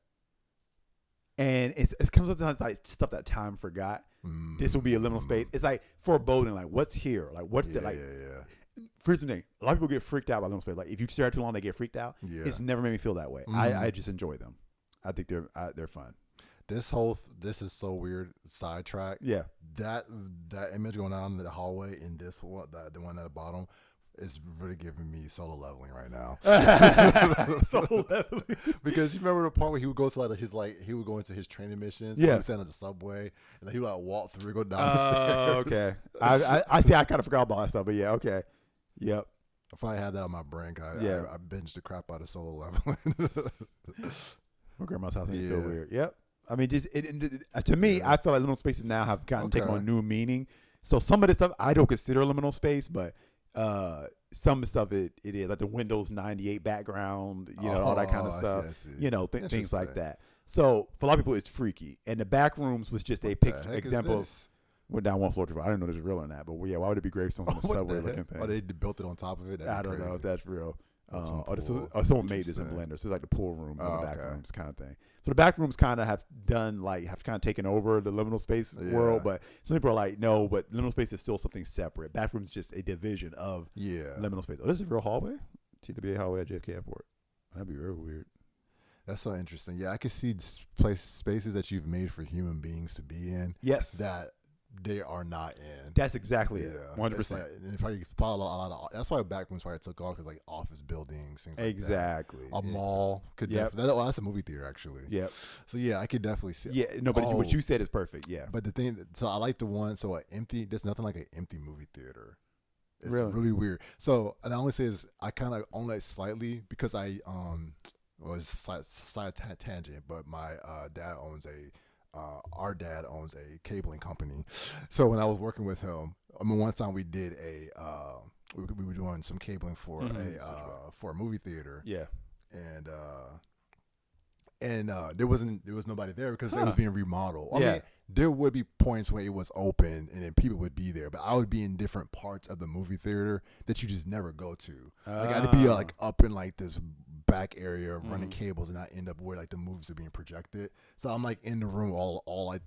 And it comes with like stuff that time forgot. This will be a liminal space. It's like foreboding, like what's here? Like what's the like here's the thing. A lot of people get freaked out by liminal space. Like if you stare too long, they get freaked out. Yeah. It's never made me feel that way. I just enjoy them. I think they're fun. This is so weird. Sidetrack. Yeah. That image going down in the hallway in this one, the one at the bottom, is really giving me solo leveling right now. Solo leveling. Because you remember the part where he would go to he would go into his training missions. Yeah. He would stand on the subway and he would like walk through, go down the stairs. Okay. I see. I kind of forgot about that stuff, but yeah. Okay. Yep. I finally had that on my brain. I binged the crap out of solo leveling. My grandma's house made me feel weird. Yep. I mean, just to me, I feel like liminal spaces now have taken on new meaning. So some of this stuff I don't consider liminal space, but some of the stuff it is like the Windows 98 background, all that kind of stuff. I see. Things like that. So for a lot of people, it's freaky. And the back rooms was just a picture example. Went down one floor to I didn't know this was real or not, but yeah, why would it be gravestones on the subway looking thing? Oh, they built it on top of it. I don't know if that's real. Someone made this in Blender. So it's like the pool room and the back rooms kind of thing. So the back rooms kind of have taken over the liminal space world, but some people are like, no, but liminal space is still something separate. Back rooms is just a division of liminal space. Oh, this is a real hallway? TWA hallway at JFK Airport. That'd be real weird. That's so interesting. Yeah, I can see spaces that you've made for human beings to be in. Yes. That they are not in. That's exactly it. 100%. That's why back rooms probably took off, because like office buildings, things like that. A mall could that's a movie theater actually. Yep. So yeah, I could definitely see. Yeah, no, but what you said is perfect. Yeah. But the thing, so I like the one. So there's nothing like an empty movie theater. It's really weird. So and I only say is I kind of own that slightly because it's a side tangent, but my dad owns our dad owns a cabling company. So when I was working with him, one time we did we were doing some cabling for a movie theater. Yeah. And there was nobody there because it was being remodeled. I mean, there would be points where it was open and then people would be there, but I would be in different parts of the movie theater that you just never go to. Like I'd be like up in like this back area running cables, and I end up where like the movies are being projected. So I'm like in the room all like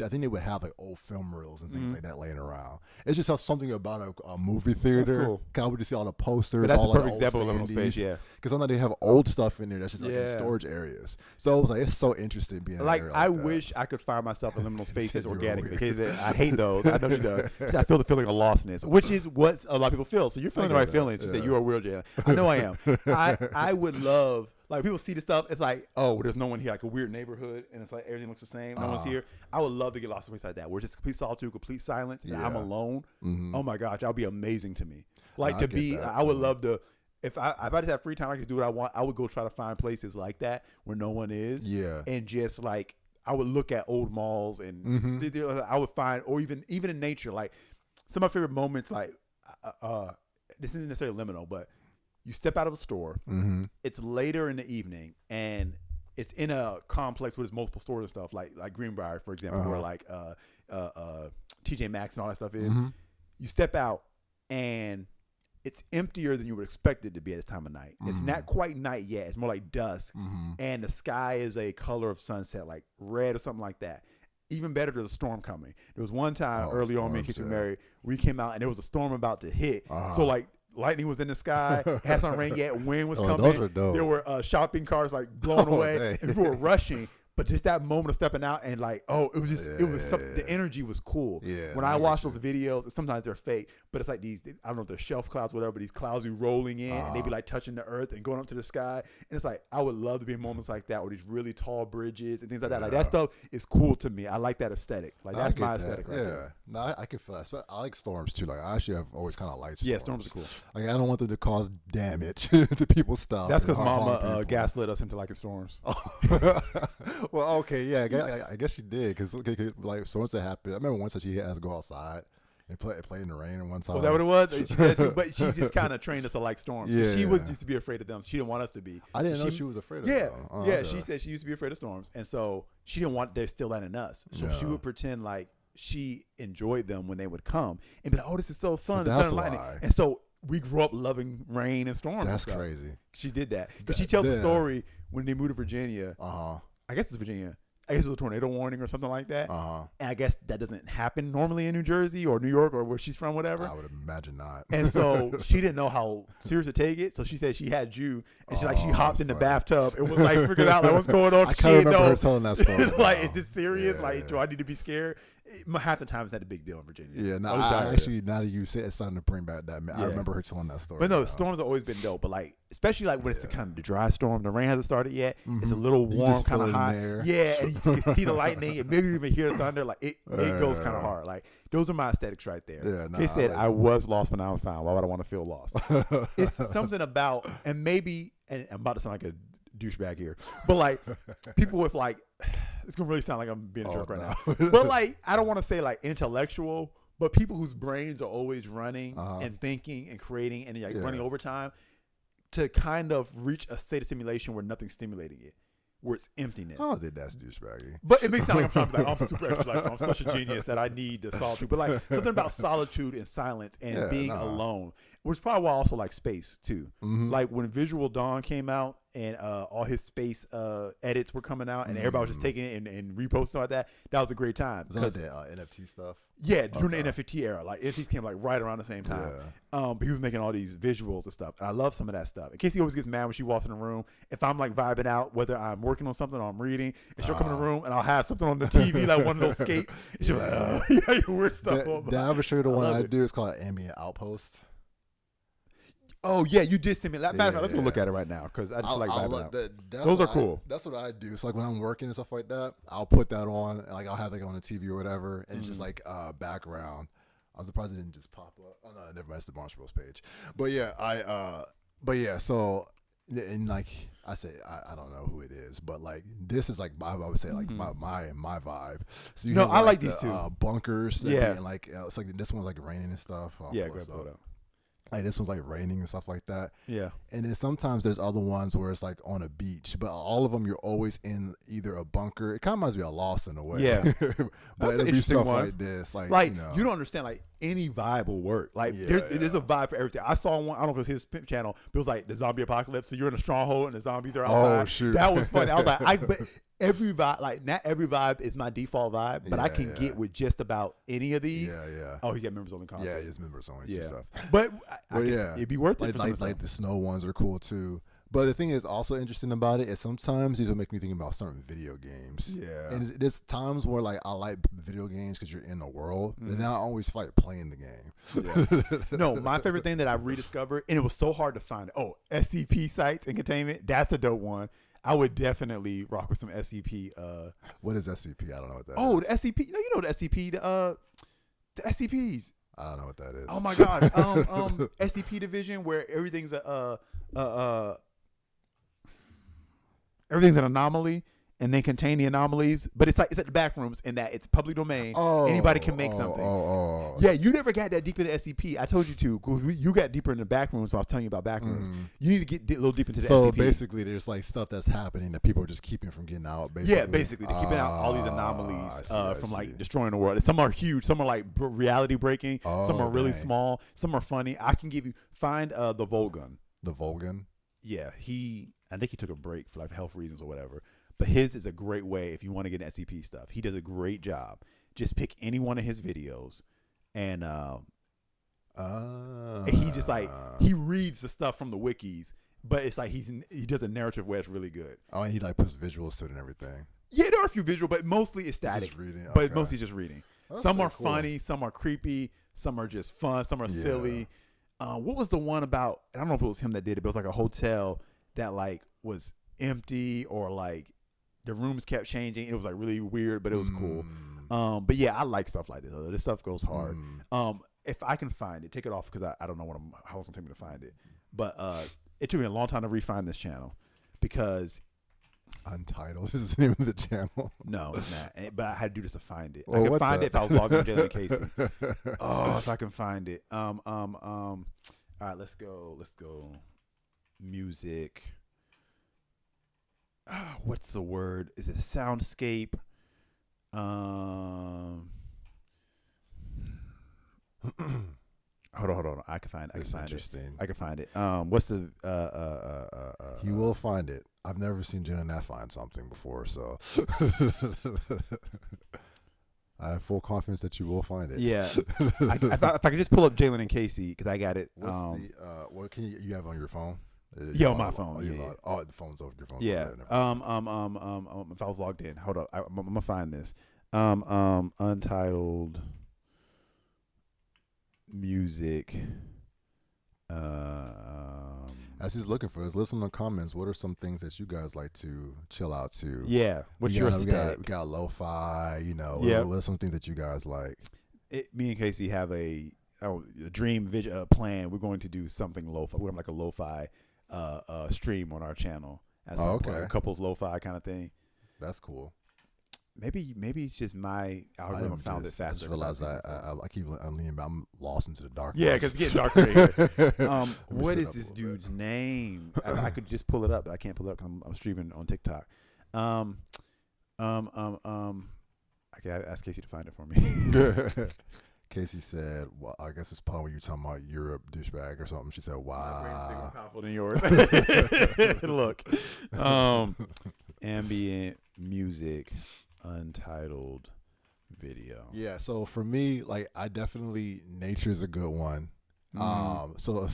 I think they would have like old film reels and things like that laying around. It's just something about a movie theater. That's cool. Cause I would just see all the posters. But that's all a perfect example of liminal space. Yeah. Because I know they have old stuff in there that's just like in storage areas. So I was like, it's so interesting being like I wish I could find myself in liminal spaces organically, because I hate those. I know you do. I feel the feeling of lostness, which is what a lot of people feel. So you're feeling the right feelings. You said you are weird, Jalen. I know I am. I would love like people see the stuff. It's like, oh, there's no one here, like a weird neighborhood, and it's like everything looks the same. No one's here. I would love to get lost in a place like that, where it's just complete solitude, complete silence, and I'm alone. Oh my gosh, that would be amazing to me. Like to be, I would love to. If I just have free time, I can do what I want. I would go try to find places like that where no one is. Yeah. And just like I would look at old malls, and I would find, or even in nature, like some of my favorite moments. Like this isn't necessarily liminal, but you step out of a store. It's later in the evening, and it's in a complex where there's multiple stores and stuff, like Greenbrier, for example, where like TJ Maxx and all that stuff is. You step out, and it's emptier than you would expect it to be at this time of night. It's not quite night yet. It's more like dusk, and the sky is a color of sunset, like red or something like that. Even better, there's a storm coming. There was one time early on, me and Kiki married, we came out and there was a storm about to hit. So like lightning was in the sky, it hasn't rained yet, wind was coming. Those are dope. There were shopping carts like blown away, and people were rushing. But just that moment of stepping out and like, it was something. The energy was cool. Yeah, when I watch those videos, and sometimes they're fake, but it's like these, I don't know if they're shelf clouds, whatever, but these clouds be rolling in and they be like touching the earth and going up to the sky. And it's like, I would love to be in moments like that, or these really tall bridges and things like that. Like that stuff is cool to me. I like that aesthetic. Like that's my aesthetic right there. No, I can feel that. But I like storms too. Like I actually have always kind of liked storms. Yeah, storms are cool. Like I don't want them to cause damage to people's stuff. That's because Mama gaslit us into liking storms. Well, okay, yeah. I guess she did, because like storms that happen. I remember once that she had to go outside and play in the rain at one time. Was that what it was? She had to, but she just kind of trained us to like storms. Yeah, she used to be afraid of them. She didn't want us to be. I didn't know she was afraid of them. Yeah, okay. She said she used to be afraid of storms, and so she didn't want there still that in us. So she would pretend like she enjoyed them when they would come, and be like, "Oh, this is so fun!" So that's why. And so we grew up loving rain and storms. That's crazy. She did that because she tells the story when they moved to Virginia. I guess it's Virginia. I guess it was a tornado warning or something like that. And I guess that doesn't happen normally in New Jersey or New York or where she's from, whatever. I would imagine not. And so she didn't know how serious to take it. So she said she had you, and she hopped in the bathtub. It was like figuring out like what's going on. I can't remember her telling that story. Like, is this serious? Yeah. Like, do I need to be scared? Half the time it's not a big deal in Virginia. Yeah, no, I actually, now that you say it's starting to bring back that. I remember her telling that story. But no, storms have always been dope. But like, especially like when it's a kind of the dry storm, the rain hasn't started yet. It's a little warm, kind of hot. Yeah, and you can see the lightning, and maybe even hear the thunder. Like it goes kind of hard. Like those are my aesthetics right there. Yeah, they said I was lost, but now I'm found. Why would I want to feel lost? It's something about, and maybe, and I'm about to sound like a douchebag here, but like people with like, it's gonna really sound like I'm being a jerk right now, but like I don't want to say like intellectual, but people whose brains are always running and thinking and creating and like running overtime to kind of reach a state of simulation where nothing's stimulating it, where it's emptiness. I don't think that's douchebaggy. But it may sound like I'm trying to be like, I'm super extra, like I'm such a genius that I need the solitude. But like something about solitude and silence and being alone, which is probably why I also like space too. Like when Visual Dawn came out and all his space edits were coming out and everybody was just taking it and reposting like that, that was a great time. Was that the NFT stuff? Yeah, during the NFT era. Like NFTs came like right around the same time. But he was making all these visuals and stuff. And I love some of that stuff. In case he always gets mad when she walks in the room, if I'm like vibing out, whether I'm working on something or I'm reading, and she'll come in the room and I'll have something on the TV, like one of those scapes. And she'll be like, yeah, your weird stuff on. Did I ever show you the one I do? It's called Ambient Outpost. Oh yeah, you did send me that. Matter of fact, let's go look at it right now because I just like that. Those are cool. That's what I do. So like when I'm working and stuff like that, I'll put that on and like I'll have like on the TV or whatever, and it's just like background. I was surprised it didn't just pop up. Oh no, never mind. It's the Marsh Bros page. But yeah, so and like I say, I don't know who it is, but like this is like I would say like my vibe. So you I like these two bunkers. And like it's like this one's like raining and stuff. Yeah, go pull it up. Like this one's like raining and stuff like that. Yeah. And then sometimes there's other ones where it's like on a beach, but all of them you're always in either a bunker. It kind of reminds me of Lost in a way. Yeah. But it'll be stuff like this. Like you don't understand, like any vibe will work. Like there's a vibe for everything. I saw one, I don't know if it was his channel, but it was like the zombie apocalypse. So you're in a stronghold and the zombies are outside. Oh shoot. That was funny. I was like, but every vibe, like not every vibe is my default vibe, but I can get with just about any of these. Yeah. Oh, he got members only content. Yeah, he has members only stuff. But I guess it'd be worth it. Like the snow ones are cool too. But the thing is also interesting about it is sometimes these will make me think about certain video games. Yeah. And there's times where like I like video games because you're in the world, and now I always fight playing the game. Yeah. No, my favorite thing that I rediscovered, and it was so hard to find. Oh, SCP sites and containment. That's a dope one. I would definitely rock with some SCP. What is SCP? I don't know what that Oh, is. the SCP. No, you know the SCP. The SCPs. I don't know what that is. Oh my god. SCP division where everything's everything's an anomaly, and they contain the anomalies, but it's at the back rooms in that it's public domain. Anybody can make something. Yeah, you never got that deep into SCP. I told you to, because you got deeper in the back rooms when I was telling you about back rooms. You need to get a little deep into the So SCP. basically, there's like stuff that's happening that people are just keeping from getting out. Basically. Yeah, basically, they're keeping out all these anomalies I from see. like destroying the world. Some are huge, some are like reality breaking, some are really dang. small, some are funny. I can find the Volgun. The Volgan. Yeah, I think he took a break for like health reasons or whatever. But his is a great way if you want to get SCP stuff. He does a great job. Just pick any one of his videos, and he just like he reads the stuff from the wikis, but it's like he does a narrative way that's really good. Oh, and he like puts visuals to it and everything. Yeah, there are a few visual, but mostly it's static. Just reading, But okay. mostly just reading. That's Some are pretty cool. funny, some are creepy, some are just fun, some are Yeah. silly. What was the one about? I don't know if it was him that did it, but it was like a hotel that like was empty or like the rooms kept changing. It was like really weird, but it was cool. But yeah, I like stuff like this. This stuff goes hard. If I can find it, take it off because I don't know how it's gonna take me to find it. But it took me a long time to refine this channel because Untitled is the name of the channel. no, it's not. But I had to do this to find it. Well, I could what find the- it if I was logged in Jalen Casey. Oh, if I can find it. All right, let's go. Music. What's the word? Is it soundscape? Hold on. I can find it. It's interesting. I can find it. What's the He will find it. I've never seen Jen and Nat find something before, so I have full confidence that you will find it. Yeah. If I could just pull up Jalen and Casey because I got it. What's what can you have on your phone? Yeah, on my phone. Yeah. Oh, the phone's over. Your phone's Yeah. over there. If I was logged in, hold up. I'm gonna find this. Untitled music. As he's looking for this, listen to the comments. What are some things that you guys like to chill out to? Yeah. What's your aesthetic? We got lo-fi. Yeah. What are some things that you guys like? Me and Casey have a dream plan. We're going to do something lo-fi. We're like a lo-fi stream on our channel at some point. A couples lo-fi kind of thing. That's cool. Maybe it's just my algorithm found it faster. I just realized I keep leaning, but I'm lost into the darkness. Yeah, because it's getting darker here. What sit is up a this little dude's name? I could just pull it up, but I can't pull it up because I'm streaming on TikTok. I gotta ask Casey to find it for me. Casey said, "Well, I guess it's probably when you're talking about Europe douchebag or something." She said, My brain's bigger and "Wow." powerful than yours. Look, ambient music, untitled video. Yeah, so for me, like I definitely nature is a good one. So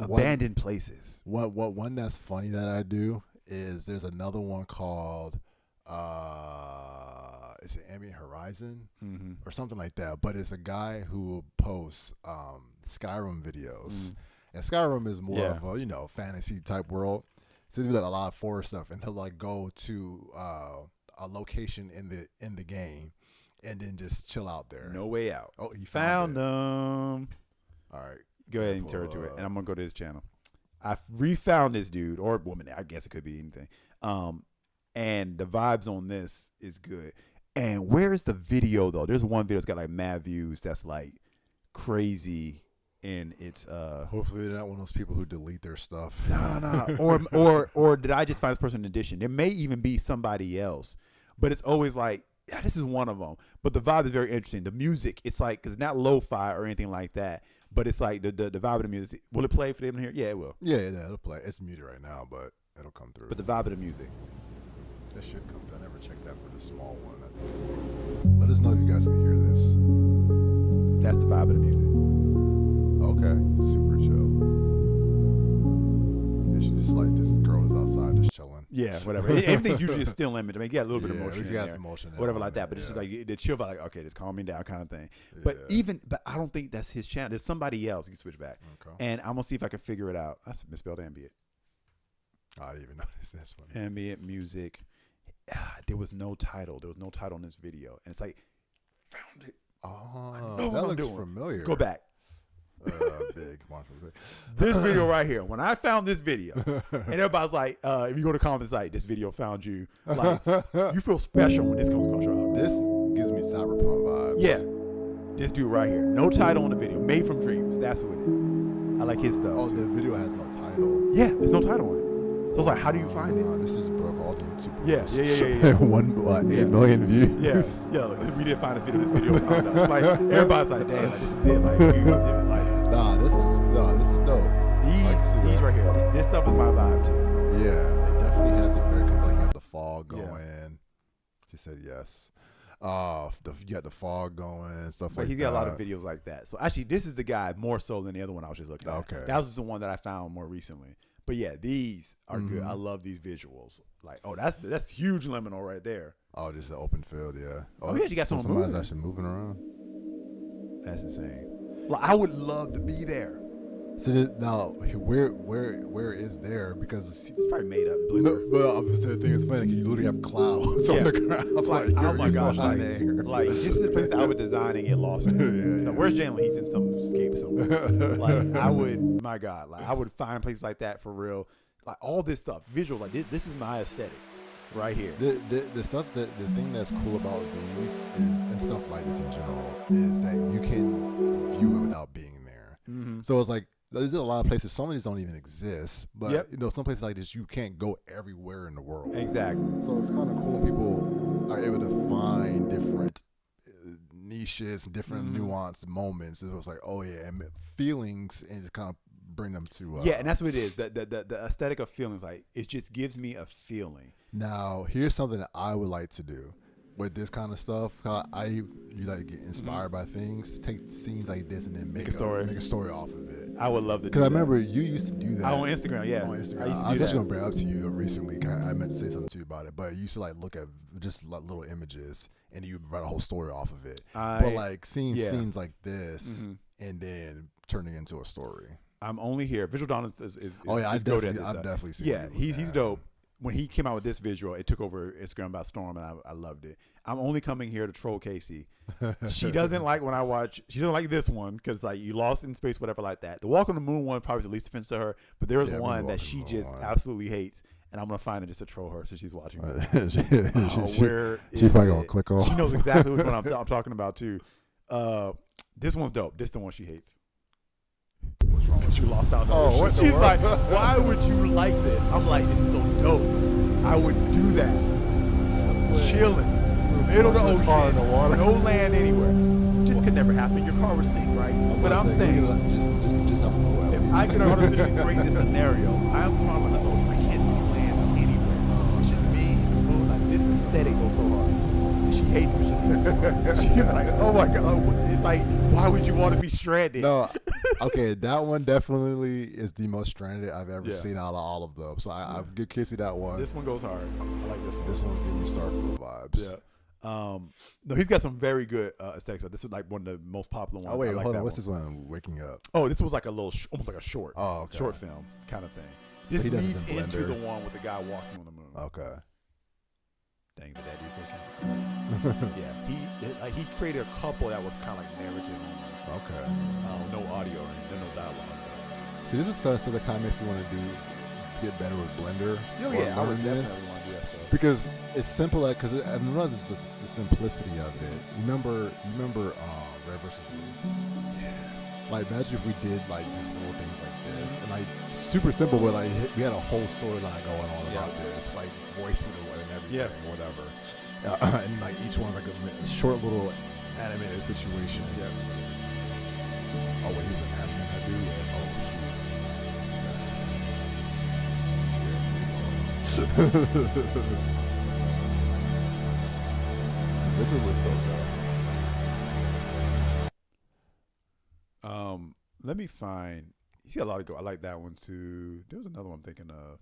Abandoned places. one that's funny that I do is there's another one called is it Ambient Horizon or something like that, but it's a guy who posts Skyrim videos. And Skyrim is more of a fantasy type world, so there's like a lot of forest stuff, and he'll like go to a location in the game and then just chill out there. No Way Out. Oh, he Found it. them. All right, Go ahead and pull turn to it, up. and I'm gonna go to his channel. I refound this dude or woman. I guess it could be anything. And the vibes on this is good. And where's the video though? There's one video that's got like mad views. That's like crazy, and it's Hopefully they're not one of those people who delete their stuff. no. Or did I just find this person in addition? There may even be somebody else, but it's always like, yeah, this is one of them. But the vibe is very interesting. The music, it's like, because it's not lo-fi or anything like that, but it's like the vibe of the music. Will it play for them here? Yeah, it will. Yeah, it'll play. It's muted right now, but it'll come through. But the vibe of the music. It should come through. I never checked that for the small one. Let us know if you guys can hear this. That's the vibe of the music. Okay, super chill. It should just like this girl is outside just chilling. Yeah, whatever. Everything's usually a still image. I mean, you got a little bit of Yeah, emotion he's in got there, some emotion in whatever on like that. it, But it's just yeah. like the chill vibe, like, okay, just calm me down kind of thing. But Yeah. but I don't think that's his channel. There's somebody else. You can switch back, Okay. and I'm gonna see if I can figure it out. I misspelled ambient. I didn't even notice this one. Ambient music. There was no title. There was no title in this video, and it's like, found it. Oh, know what that I'm looks doing. familiar. Go back. Big. Monster Big. This video right here. When I found this video, and everybody's like, if you go to comment site, this video found you. Like, you feel special when this comes across your eyes. This gives me cyberpunk vibes. Yeah. This dude right here. No title on the video. Made from Dreams. That's who it is. I like his stuff. Oh, the video has no title. Yeah, there's no title on it. So it's like, how do you find it? This just broke all the YouTube. Yeah. What, 8 million views? Yeah, yeah. Like, we didn't find this video. This video found us. Like, everybody's like, damn, like, this is it. Like, we did it. Like, This is dope. these right here. This stuff is my vibe too. Yeah, it definitely has it very because like you have the fog going. She said yes. You got the fog going, stuff But like he's that. got a lot of videos like that. So actually, this is the guy more so than the other one I was just looking at. Okay. That was just the one that I found more recently. But yeah, these are good. I love these visuals. Like, oh, that's huge liminal right there. Oh, just an open field, yeah. Oh, yeah, you got someone somebody's moving. actually moving around. That's insane. Like, I would love to be there. So now, where is there? Because It's probably made up. no, Blender. but the thing is funny. You literally have clouds on the ground. It's Like, oh my gosh, like this is the place that I would design and get lost in. Yeah. Where's Jalen? He's in some escape somewhere. Like, I would, my God, like I would find places like that for real. Like all this stuff, visual, like this is my aesthetic right here. The stuff the thing that's cool about these is, and stuff like this in general, is that you can view it without being there. So it's like there's a lot of places. Some of these don't even exist, but Yep. some places like this you can't go everywhere in the world. Exactly. So it's kind of cool. People are able to find different niches, different nuanced moments. It was like, oh yeah, and feelings, and just kind of bring them to. Yeah, and that's what it is. The aesthetic of feelings, like it just gives me a feeling. Now, here's something that I would like to do with this kind of stuff. You like get inspired by things, take scenes like this, and then make a story. make a story off of it. I would love to do Because that. I remember you used to do that on Instagram, yeah. On Instagram, I used to I was do actually that. gonna bring it up to you recently. 'Cause I meant to say something to you about it, but you used to like look at just like little images and you write a whole story off of it. But like seeing scenes like this and then turning into a story. I'm only here. Visual Dawn is Oh yeah, is good at I've this stuff. definitely seen. Yeah, it. he's dope. When he came out with this visual, it took over Instagram by storm, and I loved it. I'm only coming here to troll Casey. She doesn't like when I watch. She doesn't like this one because like you lost in space, whatever like that. The Walk on the Moon one probably is the least offense to her, but there was Yeah, one Walk that on she the Moon just one. absolutely hates, and I'm gonna find it just to troll her so she's watching. she Where she is probably gonna it? click off. She knows exactly which one I'm talking about too. This one's dope. This is the one she hates. What's wrong with You lost out. Oh, what the She's world? like, why would you like this? I'm like, this is so dope. I would do that. Chilling, middle of the ocean, Car in the water. no land anywhere. Just could never happen. Your car would sink, right? But I'm saying, just have a go. if I could artificially create this scenario, I'm smart enough. I can't see land anywhere. It's just me and the moon. Like this aesthetic goes so hard. And she hates me. She's like, oh my god. It's like, why would you want to be stranded? No, okay, that one definitely is the most stranded I've ever Yeah. seen out of all of them. So I'll give Casey that one. This one goes hard. I like this one. This one's giving me Starfield vibes. Yeah. No, he's got some very good aesthetics. This is like one of the most popular ones. Oh wait, I like hold that on. What's one. this one? Waking Up. Oh, this was like a little, almost like a short, Oh, okay. short film kind of thing. This he does leads this in into Blender. the one with the guy walking on the moon. Okay. Dang, the daddy's looking. Yeah, he created a couple that were kind of like narrative almost. Okay. No audio or anything, no dialogue. See, this is stuff that kind of makes me want to get better with Blender. Oh or yeah, I would learn this. definitely want to do that stuff. Because it's simple, because I realize it's the simplicity of it. Remember, Red vs. Blue? Like, imagine if we did like just little things like this, and like super simple, but like we had a whole storyline going on about this, like voice it and everything, whatever. And like each one's like a short little animated situation. Yeah. Oh wait, he was an anime, that dude. This is what's so good. Let me find. He's got a lot of go. I like that one too. There was another one I'm thinking of.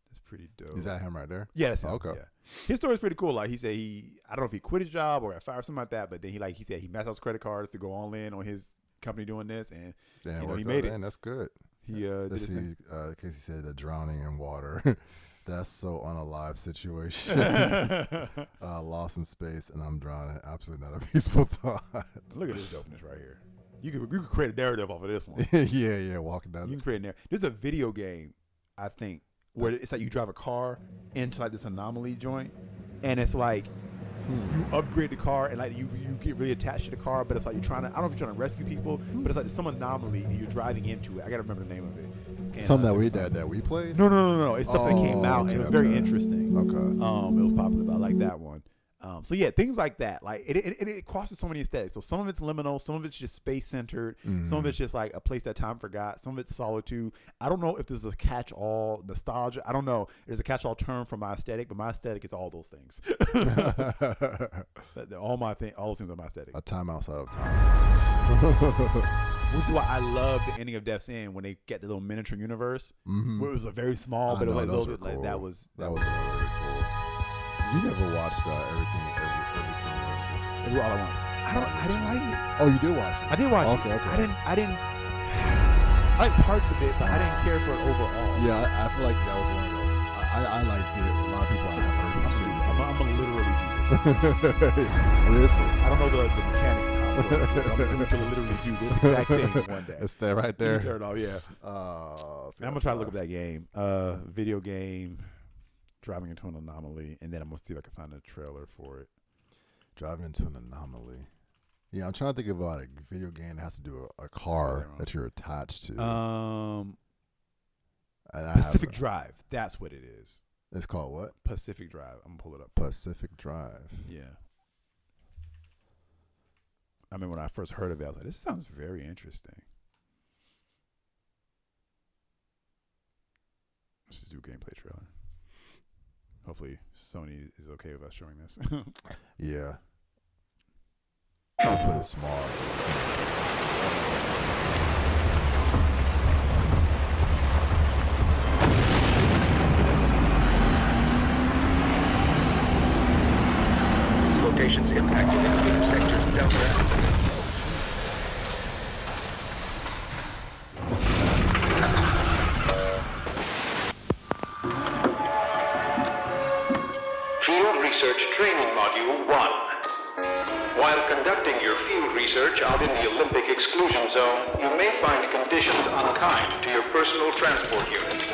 That's pretty dope. Is that him right there? Yeah, that's him. Okay. Yeah. His story is pretty cool. Like he said, I don't know if he quit his job or got fired or something like that. But then he said he maxed out his credit cards to go all in on his company doing this, and he made it. Man, that's good. He Let's see. Casey said the drowning in water. That's so unalive situation. Lost in space and I'm drowning. Absolutely not a peaceful thought. Look at this dopeness right here. You could create a narrative off of this one. yeah. Walking down. You can create a narrative. There's a video game, I think, where it's like you drive a car into like this anomaly joint, and it's like you upgrade the car and like you get really attached to the car, but it's like you're trying to, I don't know if you're trying to rescue people, but it's like there's some anomaly and you're driving into it. I gotta remember the name of it. And, something that we played? No. It's something that came out and it was very interesting. Okay. It was popular, but I like that one. So yeah, things like that. Like it crosses so many aesthetics. So some of it's liminal, some of it's just space centered, some of it's just like a place that time forgot, some of it's solitude. I don't know if there's a catch-all nostalgia. I don't know. There's a catch-all term for my aesthetic, but my aesthetic is all those things. all those things are my aesthetic. A time outside of time. Which is why I love the ending of Death's End when they get the little miniature universe, where it was a very small, but it was like a little bit like that was really cool. You never watched everything. Every all I want. I didn't like it. Oh, you did watch it. I did watch it. Okay. I like parts of it, but I didn't care for it overall. Yeah, I feel like that was one of those. I liked it. A lot of people I have heard say I'm gonna literally do this. I don't know the mechanics of how it works, but I'm gonna literally do this exact thing one day. It's there right there. Turn it off, yeah. I'm gonna try to look up that game. Video game. Driving into an anomaly, and then I'm gonna see if I can find a trailer for it. Driving into an anomaly. Yeah, I'm trying to think about a video game that has to do with a car that you're attached to. Pacific Drive. That's what it is. It's called what? Pacific Drive. I'm gonna pull it up. Pacific Drive. Yeah. I mean, when I first heard of it, I was like, "This sounds very interesting." Let's just do a gameplay trailer. Hopefully Sony is okay with us showing this. Yeah. I'll put it small. Locations impacted in sectors downtown. Field Research Training Module 1. While conducting your field research out in the Olympic exclusion zone, you may find conditions unkind to your personal transport unit.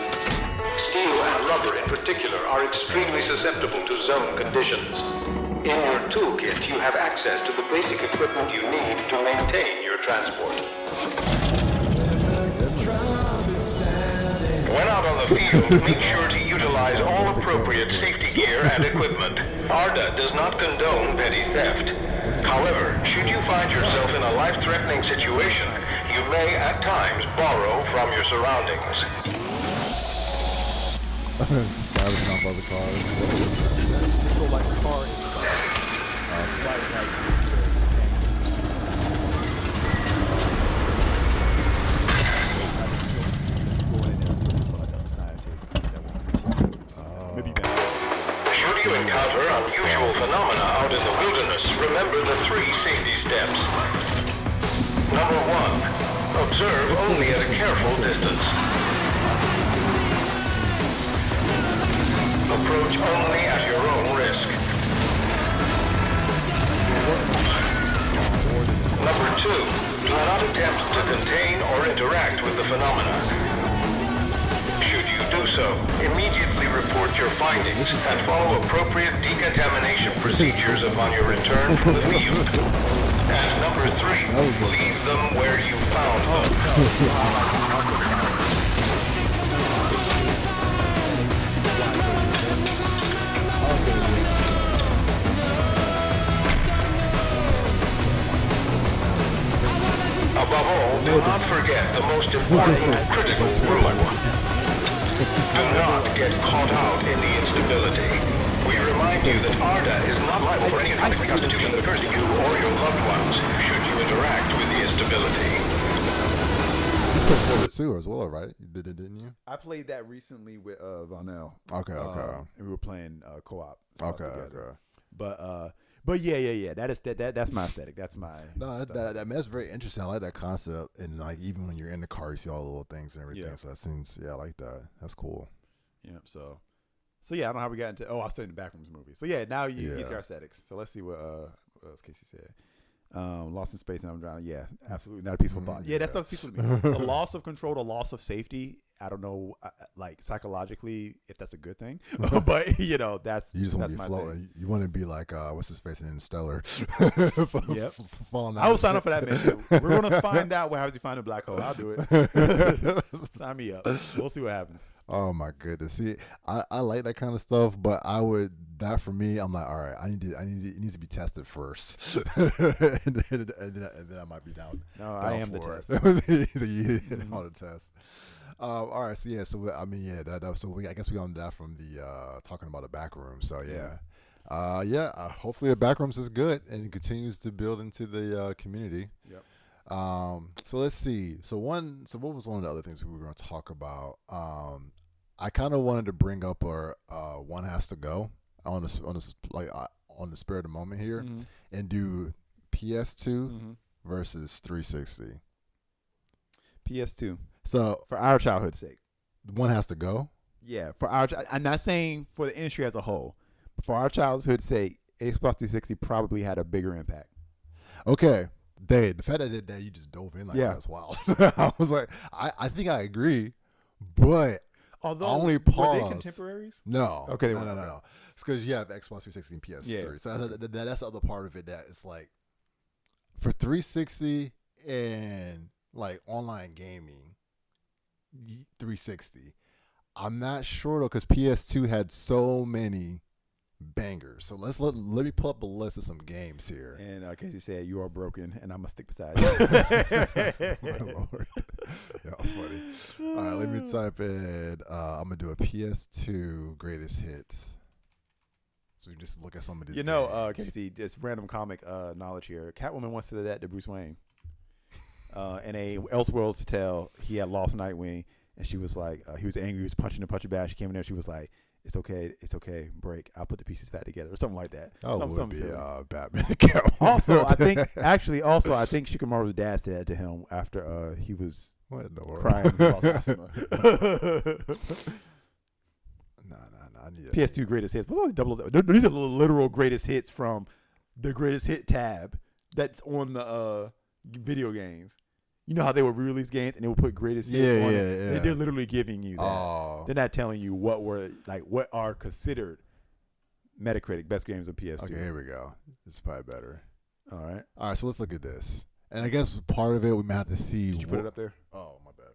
Steel and rubber in particular are extremely susceptible to zone conditions. In your toolkit, you have access to the basic equipment you need to maintain your transport. When out on the field, make sure to utilize all appropriate safety gear and equipment. ARDA does not condone petty theft. However, should you find yourself in a life-threatening situation, you may at times borrow from your surroundings. Scavenging off other cars. So like the car is Should you encounter unusual phenomena out in the wilderness, remember the 3 safety steps. Number 1. Observe only at a careful distance. Approach only at your own risk. Number 2. Do not attempt to contain or interact with the phenomena. Should you do so, immediately report your findings and follow appropriate decontamination procedures upon your return from the field. And number 3, leave them where you found them. Above all, do not forget the most important critical rule. Do not get caught out in the instability. We remind you that ARDA is not liable for any attack constitution that occurs to you or your loved ones should you interact with the instability. played 4 too as well, right? You did it, didn't you? I played that recently with Vonell. Okay, okay. And we were playing co-op. stuff Okay, together. okay. But yeah. That's my aesthetic. That's my No, stuff. that's very interesting. I like that concept, and like even when you're in the car, you see all the little things and everything. Yeah. So that seems, I like that. That's cool. Yeah. So yeah, I don't know how we got into. Oh, I was saying the Backrooms movie. So yeah, now you get Yeah. your aesthetics. So let's see what else Casey said. Lost in space and I'm drowning. Yeah, absolutely not a peaceful thought. Yeah, that stuff's peaceful to me. The loss of control, the loss of safety. I don't know, like psychologically, if that's a good thing, but that's You just want that's to be my floating. thing. You want to be like what's his face in Interstellar? Yep. Falling out I will of sign up for that mission. We're gonna find out what happens if you find a black hole. I'll do it. Sign me up. We'll see what happens. Oh my goodness! See, I like that kind of stuff, but I would that for me. I'm like, all right, it needs to be tested first, and then I might be down. No, down I am the for test. it. You on the test. All right, so yeah, so I mean, yeah, I guess we on that from the talking about the back room. So yeah, hopefully the back rooms is good and it continues to build into the community. Yep. So let's see. So what was one of the other things we were going to talk about? I kind of wanted to bring up our one has to go on the spur of the moment here Mhm. and do PS2 Mhm. versus 360. PS2 So for our childhood's sake. one has to go. Yeah, for our. I'm not saying for the industry as a whole, but for our childhood's sake, Xbox 360 probably had a bigger impact. Okay. Dave, the fact that you just dove in like Yeah. that is wild. I was like, I think I agree, but Although Only were pause. they contemporaries? no. Okay, they no, weren't. no. It's because you have Xbox 360 and PS3. Yeah. So that's the other part of it that it's like for 360 and like online gaming, 360. I'm not sure though because PS2 had so many bangers. So let me pull up a list of some games here. And Casey said, "You are broken, and I'm gonna stick beside My you." lord. Yeah, funny. All right, let me type in. I'm gonna do a PS2 greatest hits. So we just look at some of these. You know, games. Casey, just random comic knowledge here. Catwoman once said that to Bruce Wayne. In a Elseworlds tale, he had lost Nightwing, and she was like, he was angry, he was punching bad. She came in there, she was like, it's okay, break. I'll put the pieces back together, or something like that. That Something would be silly. Batman. and Catwoman. Also, I think Shikamaru's dad said that to him after he was What in the world? crying. He lost asthma. Nah. I need a- PS2 greatest hits. These are literal greatest hits from the greatest hit tab that's on the video games. You know how they would re-release games and they would put greatest hits on it? Yeah. They're literally giving you that. Oh. They're not telling you what are considered Metacritic best games of PS2. Okay, here we go. It's probably better. All right. All right, so let's look at this. And I guess part of it we might have to see. Did you put it up there? Oh, my bad.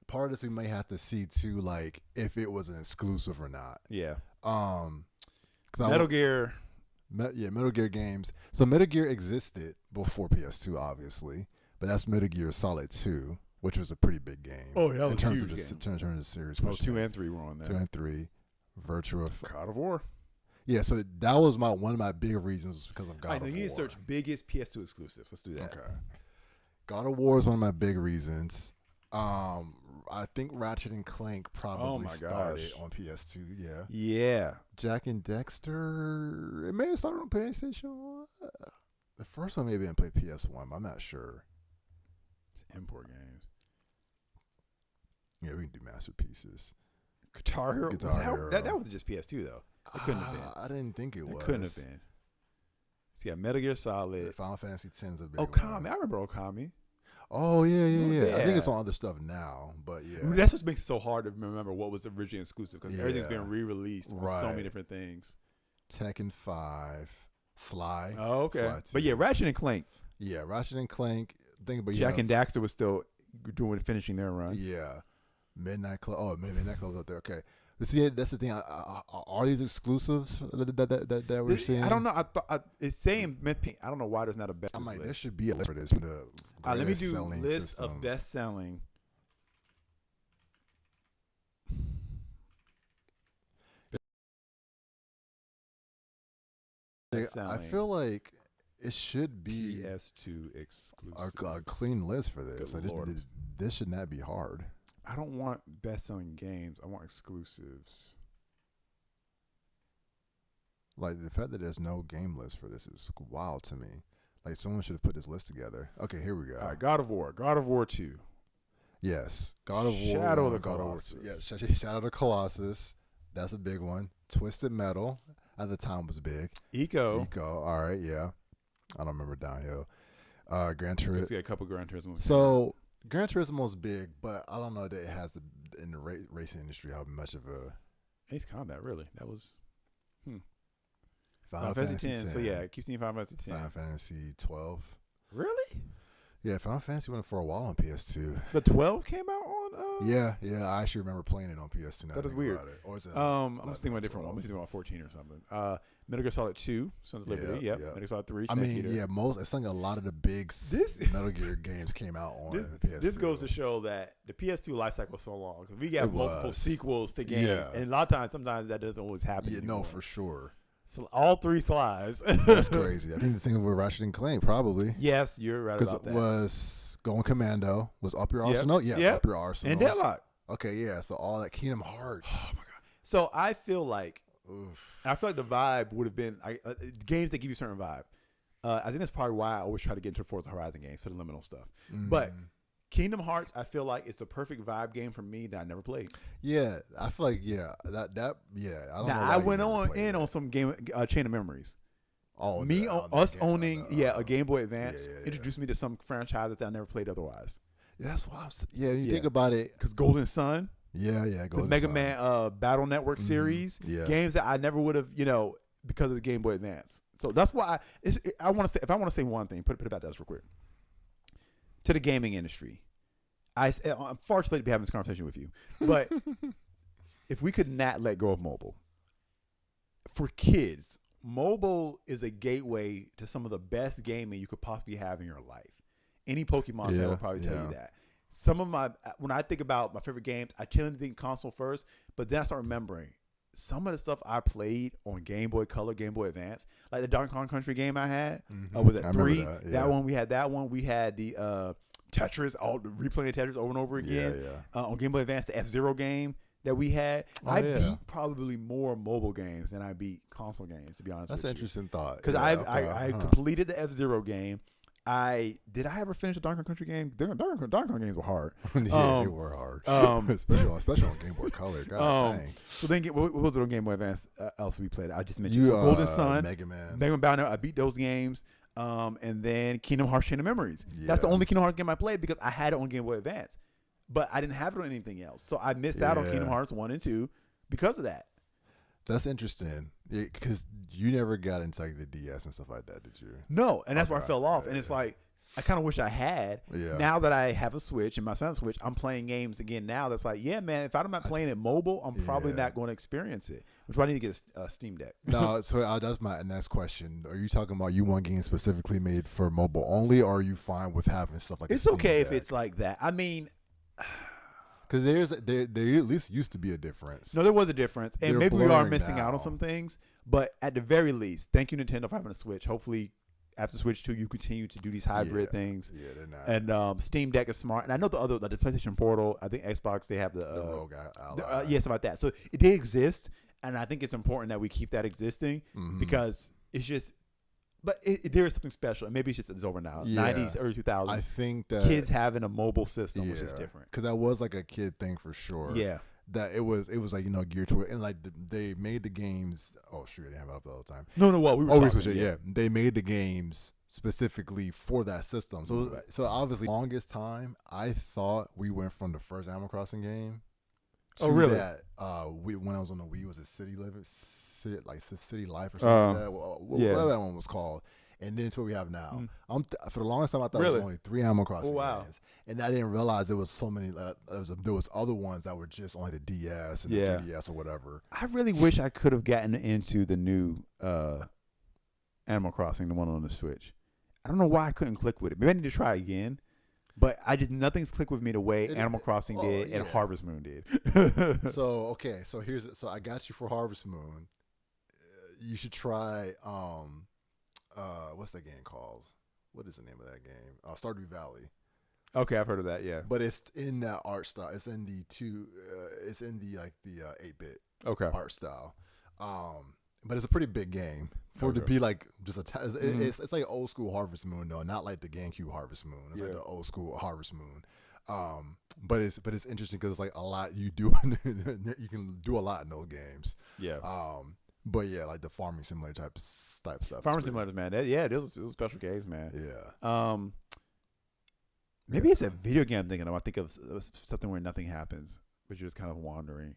Part of this we may have to see too, like if it was an exclusive or not. Yeah. 'Cause Metal Gear. Metal Gear games. So Metal Gear existed before PS2, obviously, but that's Metal Gear Solid 2, which was a pretty big game. Oh, yeah, that was in a terms huge of game. in terms of series. Oh, pushing 2 it. and 3 were on there. 2 and 3, Virtua. God of War. Yeah, so that was one of my big reasons because of God I of know War. you need to search biggest PS2 exclusives. Let's do that. Okay. God of War is one of my big reasons. I think Ratchet and Clank probably my started gosh. on PS2. Yeah. Yeah. Jack and Dexter. It may have started on PlayStation 1. The first one maybe didn't play PS1, but I'm not sure. It's import games. Yeah, we can do masterpieces. Guitar Hero. Guitar Hero. That wasn't just PS2 though. It couldn't have been. I didn't think it was. It couldn't have been. So you got Metal Gear Solid. Final Fantasy X is a big Okami. one. I remember Okami. Oh, yeah. I think it's Yeah. on other stuff now, but yeah. That's what makes it so hard to remember what was originally exclusive because everything's Yeah. been re-released on so Right. many different things. Tekken 5, Sly. Oh, okay. Sly But yeah, 2. Ratchet and Clank. Yeah, Ratchet and Clank. Think about Jack and Daxter was still finishing their run. Yeah, Midnight Club. Oh, Midnight Club was up there. Okay, but see, that's the thing. Are these exclusives that we're seeing? I don't know. It's saying I don't know why there's not a best. I'm like, there list. should be a list for this. For the Let me greatest do selling list systems. of best selling. I feel like it should be PS2 exclusive. a clean list for this. Good Like, Lord. this should not be hard. I don't want best-selling games. I want exclusives. Like the fact that there's no game list for this is wild to me. Like someone should have put this list together. Okay, here we go. All right, God of War 2. Yes, God of War. Shadow of 1, the God Colossus. Of War 2. Yeah, Shadow of the Colossus. That's a big one. Twisted Metal at the time was big. Eco. All right, yeah. I don't remember Downhill. Gran Let's Turismo. get a couple Gran Turismo. So Gran Turismo's big, but I don't know that it has in the racing industry how much of a Ace Combat, really? That was Final Fantasy 10. So yeah, I keep seeing Final Fantasy 10. Final Fantasy 12. Really? Yeah, Final Fantasy went for a while on PS2. The 12 came out on. Yeah. I actually remember playing it on PS2. Now That is I think weird. about it. Or is it? I'm just thinking about a different one. I'm thinking about 14 or something. Metal Gear Solid 2, Sons of Liberty. Yep. Metal Gear Solid 3. I Snake mean, Eater. yeah, it's like a lot of the big Metal Gear games came out on the PS2. This goes to show that the PS2 life cycle is so long. 'Cause we got It multiple was. sequels to games, Yeah. and a lot of times, sometimes that doesn't always happen. Yeah, anymore. no, for sure. So all 3 slides. That's crazy. I think the thing with Ratchet and Clank probably Yes, you're right because about it that. was Going Commando was Up Your Yep. Arsenal. Yes, Yep. Up Your Arsenal. And Deadlock. Okay, yeah. So all that Kingdom Hearts. Oh my god. So I feel like Oof. the vibe would have been games that give you a certain vibe. I think that's probably why I always try to get into Forza Horizon games for the liminal stuff. But Kingdom Hearts, I feel like it's the perfect vibe game for me that I never played. Yeah, I feel like that I don't know. Now why I you went never on played it. on some game Chain of Memories. Oh, Me the- on the us game- owning the, a Game Boy Advance yeah. introduced me to some franchises that I never played otherwise. Yeah, that's what I'm saying. Yeah, you Yeah. think about it. Because Golden Sun, Yeah. the Golden Mega Sun. Man Battle Network series, Yeah. games that I never would have, because of the Game Boy Advance. So that's why I want to say, if I want to say one thing, put it back to us real quick. To the gaming industry, I'm far too late to be having this conversation with you, but if we could not let go of mobile, for kids, mobile is a gateway to some of the best gaming you could possibly have in your life. Any Pokemon fan will probably tell you that. Some of when I think about my favorite games, I tend to think console first, but then I start remembering some of the stuff I played on Game Boy Color, Game Boy Advance, like the Donkey Kong Country game I had. Was it I 3? remember that, That yeah. one, we had that one. We had the Tetris, replaying Tetris over and over again. Yeah. On Game Boy Advance, the F-Zero game that we had. I yeah. beat probably more mobile games than I beat console games, to be honest That's with an you. interesting thought. Because Yeah, I completed the F-Zero game. Did I ever finish a Donkey Kong Country game? Donkey Kong games were hard. Yeah, they were hard. especially on Game Boy Color. God dang. So then, what was it on Game Boy Advance? Else we played. I just mentioned so Golden Sun, Mega Man. Mega Man Battle. I beat those games. And then Kingdom Hearts Chain of Memories. That's the Yeah. only Kingdom Hearts game I played because I had it on Game Boy Advance, but I didn't have it on anything else. So I missed out on Yeah. Kingdom Hearts 1 and 2 because of that. That's interesting. Because you never got into like the DS and stuff like that, did you? No, and that's where I Okay. fell off. And it's like, I kind of wish I had. Yeah. Now that I have a Switch and my son's Switch, I'm playing games again now. That's like, yeah, man, if I'm not playing it mobile, I'm probably Yeah. not going to experience it. Which is why I need to get a Steam Deck. No, so that's my next question. Are you talking about you want games specifically made for mobile only, or are you fine with having stuff like It's a Steam okay if Deck? it's like that. I mean, Because there at least used to be a difference. no, there was a difference. And They're maybe we are blurring missing out now. on some things. But at the very least, thank you, Nintendo, for having a Switch. Hopefully, after Switch 2, you continue to do these hybrid things. Yeah, they're not. And Steam Deck is smart. And I know the other, like the PlayStation Portal, I think Xbox, they have the Rogue Ally. yes, about that. So they exist. And I think it's important that we keep that existing Mm-hmm. because it's just, but there is something special. And maybe it's over now. Yeah. 90s, early 2000s. I think that kids having a mobile system, which is different. Because that was like a kid thing for sure. Yeah. That it was like geared toward, and like they made the games. Oh shoot, I didn't have it up all the time. No, well, we were Always talking, was yeah. They made the games specifically for that system. So so obviously, longest time I thought we went from the first Animal Crossing game. To Oh, really? That when I was on the Wii, was it City Life or something like that? Whatever that one was called. And then to what we have now. For the longest time, I thought it Really? was only 3 Animal Crossing Oh, wow. games, and I didn't realize there was so many. There was other ones that were just only the DS and Yeah. the 3DS or whatever. I really wish I could have gotten into the new Animal Crossing, the one on the Switch. I don't know why I couldn't click with it. Maybe I need to try again. But nothing's clicked with me the way Animal Crossing did and yeah. Harvest Moon did. So okay, so I got you for Harvest Moon. You should try what's that game called? What is the name of that game? Stardew Valley. Okay, I've heard of that. Yeah. But it's in that art style. It's in the it's in the 8-bit Okay. art style. But it's a pretty big game for it to Okay. be like just it's like old school Harvest Moon though, not like the GameCube Harvest Moon. It's like Yeah. the old school Harvest Moon. But it's interesting because it's like a lot you do. You can do a lot in those games. Yeah. But yeah, like the farming simulator type stuff. Farmers Simulators, man. Those special games, man. Yeah. Maybe it's a video game I'm thinking of. I think of something where nothing happens, but you're just kind of wandering.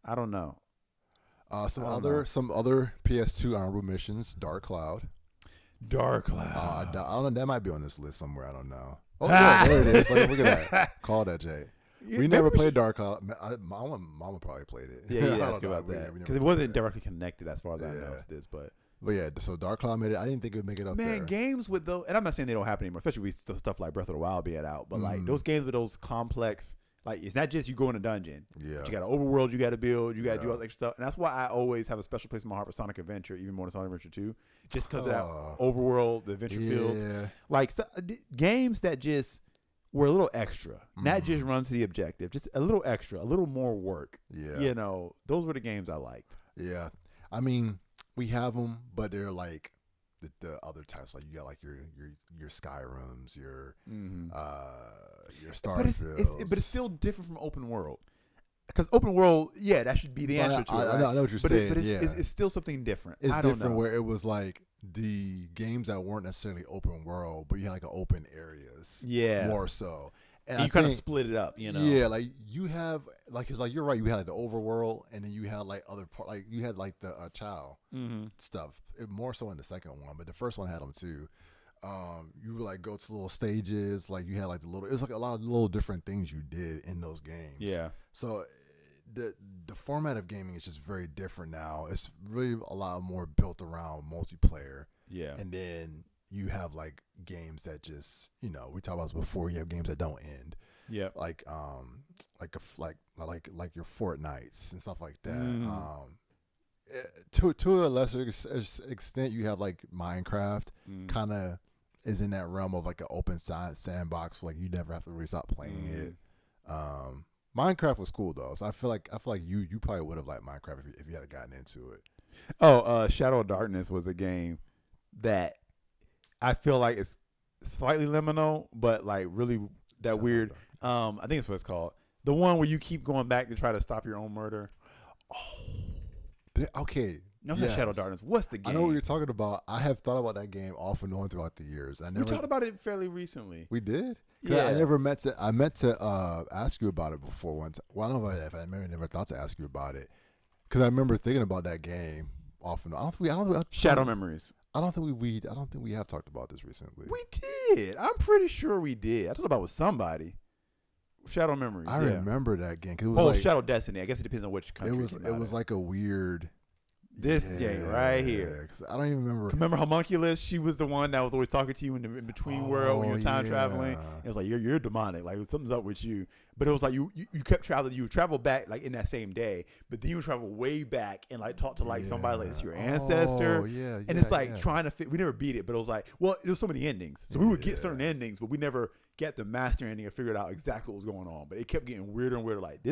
I don't know. Some I don't other PS2 honorable mentions. Dark Cloud. Dark Cloud. I don't know. That might be on this list somewhere. I don't know. Oh, yeah, there it is. Look at that. Call that, Jay. Yeah, We never maybe played Dark Cloud. Mama probably played it. Yeah, you I asked don't about know. that We because never it wasn't played that. directly connected as far as I know Yeah. to this, but But yeah, so Dark Cloud made it. I didn't think it would make it up there. man, games with those, and I'm not saying they don't happen anymore, especially with stuff like Breath of the Wild being out, but like those games with those complex, like it's not just you go in a dungeon. Yeah. But you got an overworld you got to build, you got to do Yeah. all that extra stuff, and that's why I always have a special place in my heart for Sonic Adventure, even more than Sonic Adventure 2, just because of that overworld, the adventure fields, Yeah. like games that just were a little extra, not just run to the objective, just a little extra, a little more work. Yeah. You know, those were the games I liked. Yeah. I mean, we have them, but they're like the other types. Like you got like your Skyrims, your Starfields. But it's still different from open world. Because open world, yeah, that should be the But answer to it. I know what you're saying, But yeah. it's still something different. It's I don't different know. where it was like the games that weren't necessarily open world, but you had like an open areas. Yeah. More so. And And I you kind of think- split it up, you know? Yeah, like you have like it's like you're right. You had like the overworld, and then you had like other part. Like you had like the child stuff. More so in the second one, but the first one had them too. You would like go to little stages. Like you had like the little. It was like a lot of little different things you did in those games. Yeah. So the format of gaming is just very different now. It's really a lot more built around multiplayer. Yeah. And then you have like games that just, we talked about this before. You have games that don't end. Yeah. Like your Fortnites and stuff like that. To a lesser extent, you have like Minecraft, kind of is in that realm of like an open sandbox. Like you never have to really stop playing it. Minecraft was cool though, so I feel like you probably would have liked Minecraft if you had gotten into it. Oh, Shadow of Darkness was a game that I feel like it's slightly liminal, but like really that weird. I think it's what it's called. The one where you keep going back to try to stop your own murder. Okay. No, it's not Shadow of Darkness. What's the game? I know what you're talking about. I have thought about that game off and on throughout the years. We talked about it fairly recently. We did? Yeah. I meant to ask you about it before once. Well, I don't know if I never thought to ask you about it. Because I remember thinking about that game off and on. I don't think Shadow Memories. I don't think we have talked about this recently. We did. I'm pretty sure we did. I talked about it with somebody. Shadow Memories. I yeah. remember that game. 'Cause it was Shadow Destiny. I guess it depends on which country. it was like a weird. This game right here. 'Cause I don't even remember. Remember Homunculus? She was the one that was always talking to you in the in between world when you're time traveling. yeah. It was like you're demonic, like something's up with you. But it was like you kept traveling. You would travel back like in that same day, but then you would travel way back and like talk to like somebody like it's your ancestor. Oh, yeah, and it's yeah, like yeah. trying to fit. We never beat it, but it was like there's so many endings, so we would get certain endings, but we never get the master ending and figured out exactly what was going on. But it kept getting weirder and weirder. Like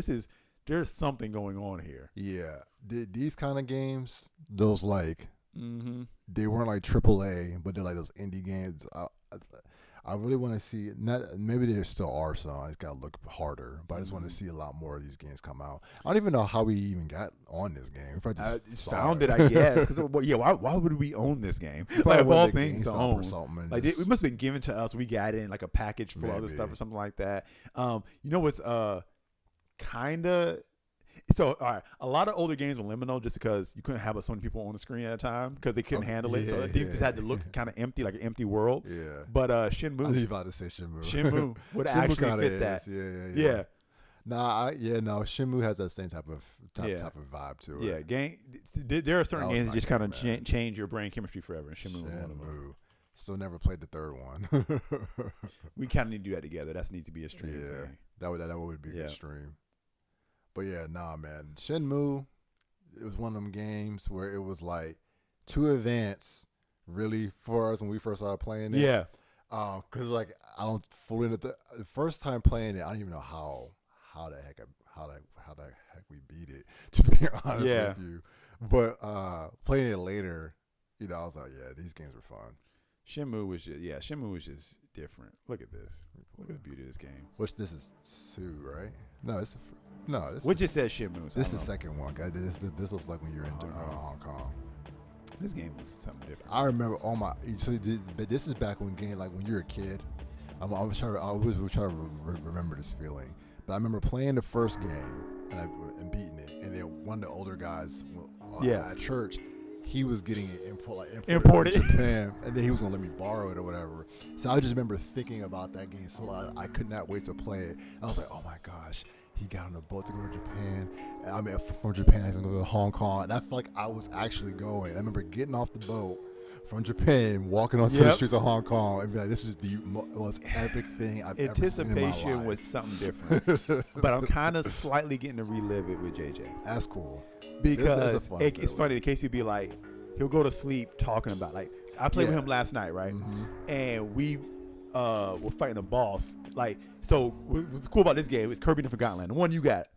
there's something going on here. Yeah, these kind of games, those like they weren't like AAA, but they're like those indie games. I really want to see. Maybe there still are some. I just gotta look harder, but I just want to see a lot more of these games come out. I don't even know how we even got on this game. We probably just Found it, I guess. Because why would we own this game? Like of all things to own, or something. like it must have been given to us. We got it in like a package full of other Maybe. stuff or something like that. You know what's kind of. So, all right, a lot of older games were liminal just because you couldn't have so many people on the screen at a time because they couldn't handle it. So yeah, they just had to look kind of empty, like an empty world. Yeah. But I knew Shenmue, you about to say Shenmue. Shenmue would Shenmue actually kinda fit that. is. Yeah. No. Shenmue has that same type of Yeah. type of vibe to it. Yeah, there are certain That was games my that just kind of game, man. change your brain chemistry forever, and Shenmue was one of them. Shenmue. Still never played the third one. We kind of need to do that together. That needs to be a stream Yeah, thing. that would be a Yeah. good stream. But yeah, man. Shenmue, it was one of them games where it was like too advanced really for us when we first started playing it. Yeah. Because like I don't fully know the first time playing it, I don't even know how the heck we beat it. To be honest with you, but playing it later, you know, I was like, yeah, these games were fun. Shenmue was just different. Look at this. Look at the beauty of this game. Which this is 2, right? No, it's this. What just says Shenmue? So this is the second one. Guys, this looks like when you're in Hong Kong. This game was something different. I remember all my. But this is back when when you're a kid. I was trying to remember this feeling. But I remember playing the first game and beating it, and then one of the older guys at church, he was getting it imported from Japan, and then he was gonna let me borrow it or whatever. So I just remember thinking about that game, so I could not wait to play it. I was like, oh my gosh, he got on a boat to go to Japan. I mean, from Japan, he's gonna go to Hong Kong, and I felt like I was actually going. I remember getting off the boat from Japan, walking onto the streets of Hong Kong, and be like, "This is the most epic thing I've ever seen in my life." Anticipation was something different, but I'm kind of slightly getting to relive it with JJ. That's cool because it's funny. The case he'd be like, he'll go to sleep talking about like I played with him last night, right? Mm-hmm. And we were fighting a boss. Like, so what's cool about this game is Kirby and the Forgotten Land. The one you got.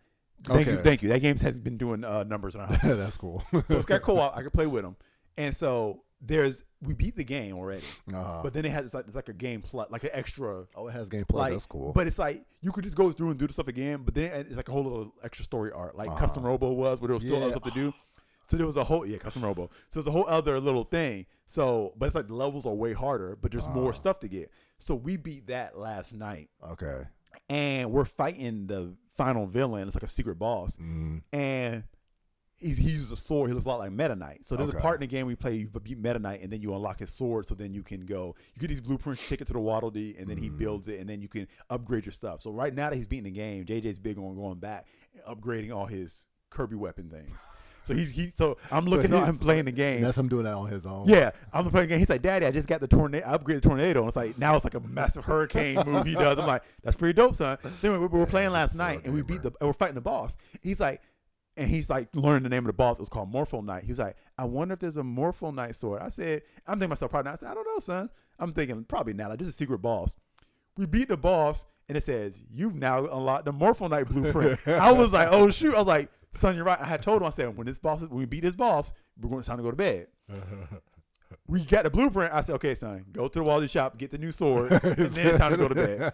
Thank you. That game has been doing numbers on our house. That's cool. So it's got co-op. I can play with him, and so. We beat the game already, but then it's like a game plus, like an extra. Oh, it has game plus. That's cool. But it's like you could just go through and do the stuff again, but then it's like a whole little extra story art, like Custom Robo was, where there was still other stuff to do. So there was a whole Custom Robo. So there's a whole other little thing. So, but it's like the levels are way harder, but there's more stuff to get. So we beat that last night. Okay. And we're fighting the final villain. It's like a secret boss, and. He uses a sword. He looks a lot like Meta Knight. So there's a part in the game where you play, you beat Meta Knight, and then you unlock his sword. So then you can go, you get these blueprints, you take it to the Waddle Dee, and then he builds it, and then you can upgrade your stuff. So right now that he's beating the game, JJ's big on going back and upgrading all his Kirby weapon things. So so I'm looking at him playing the game. That's him doing that on his own. Yeah, I'm playing the game. He's like, Daddy, I just got the tornado. I upgraded the tornado. And it's like, now it's like a massive hurricane move he does. I'm like, that's pretty dope, son. So anyway, we were playing last night, and we're fighting the boss. He's like learning the name of the boss. It was called Morpho Knight. He was like, I wonder if there's a Morpho Knight sword. I'm thinking to myself, probably not. I said, I don't know, son. I'm thinking probably not. Like, this is a secret boss. We beat the boss, and it says, you've now unlocked the Morpho Knight blueprint. I was like, oh shoot. I was like, son, you're right. I had told him, I said, when we beat this boss, it's time to go to bed. We got the blueprint. I said, okay, son, go to the Wally shop, get the new sword, and then it's time to go to bed.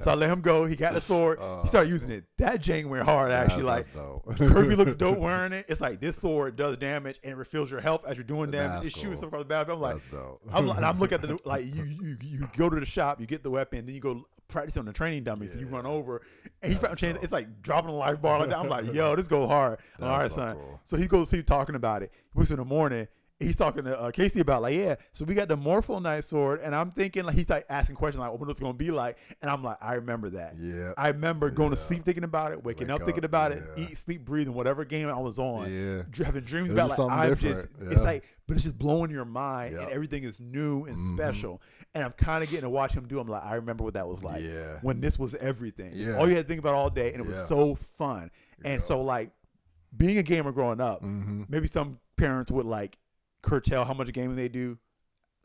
So I let him go. He got the sword. He started using it. That jank went hard, actually. Like, Kirby looks dope wearing it. It's like, this sword does damage and refills your health as you're doing damage. It's shooting stuff across the battlefield. I'm like, I'm looking at you go to the shop, you get the weapon, then you go practice on the training dummy. So you run over, and he's practicing. It's like dropping a life bar like that. I'm like, yo, this go hard. All right, son. Cool. So he goes to sleep talking about it. He wakes up in the morning. He's talking to Casey about like, yeah, so we got the Morpho Knight sword, and I'm thinking like he's like asking questions like, what it's gonna be like, and I'm like, I remember that. Yeah, I remember going to sleep thinking about it, waking up thinking about it, eat, sleep, breathe, and whatever game I was on, having dreams about like I'm just, it's like, but it's just blowing your mind, and everything is new and special, and I'm kind of getting to watch him do. I'm like, I remember what that was like when this was everything. Yeah. All you had to think about all day, and it was so fun, and so like being a gamer growing up, maybe some parents would like curtail how much gaming they do.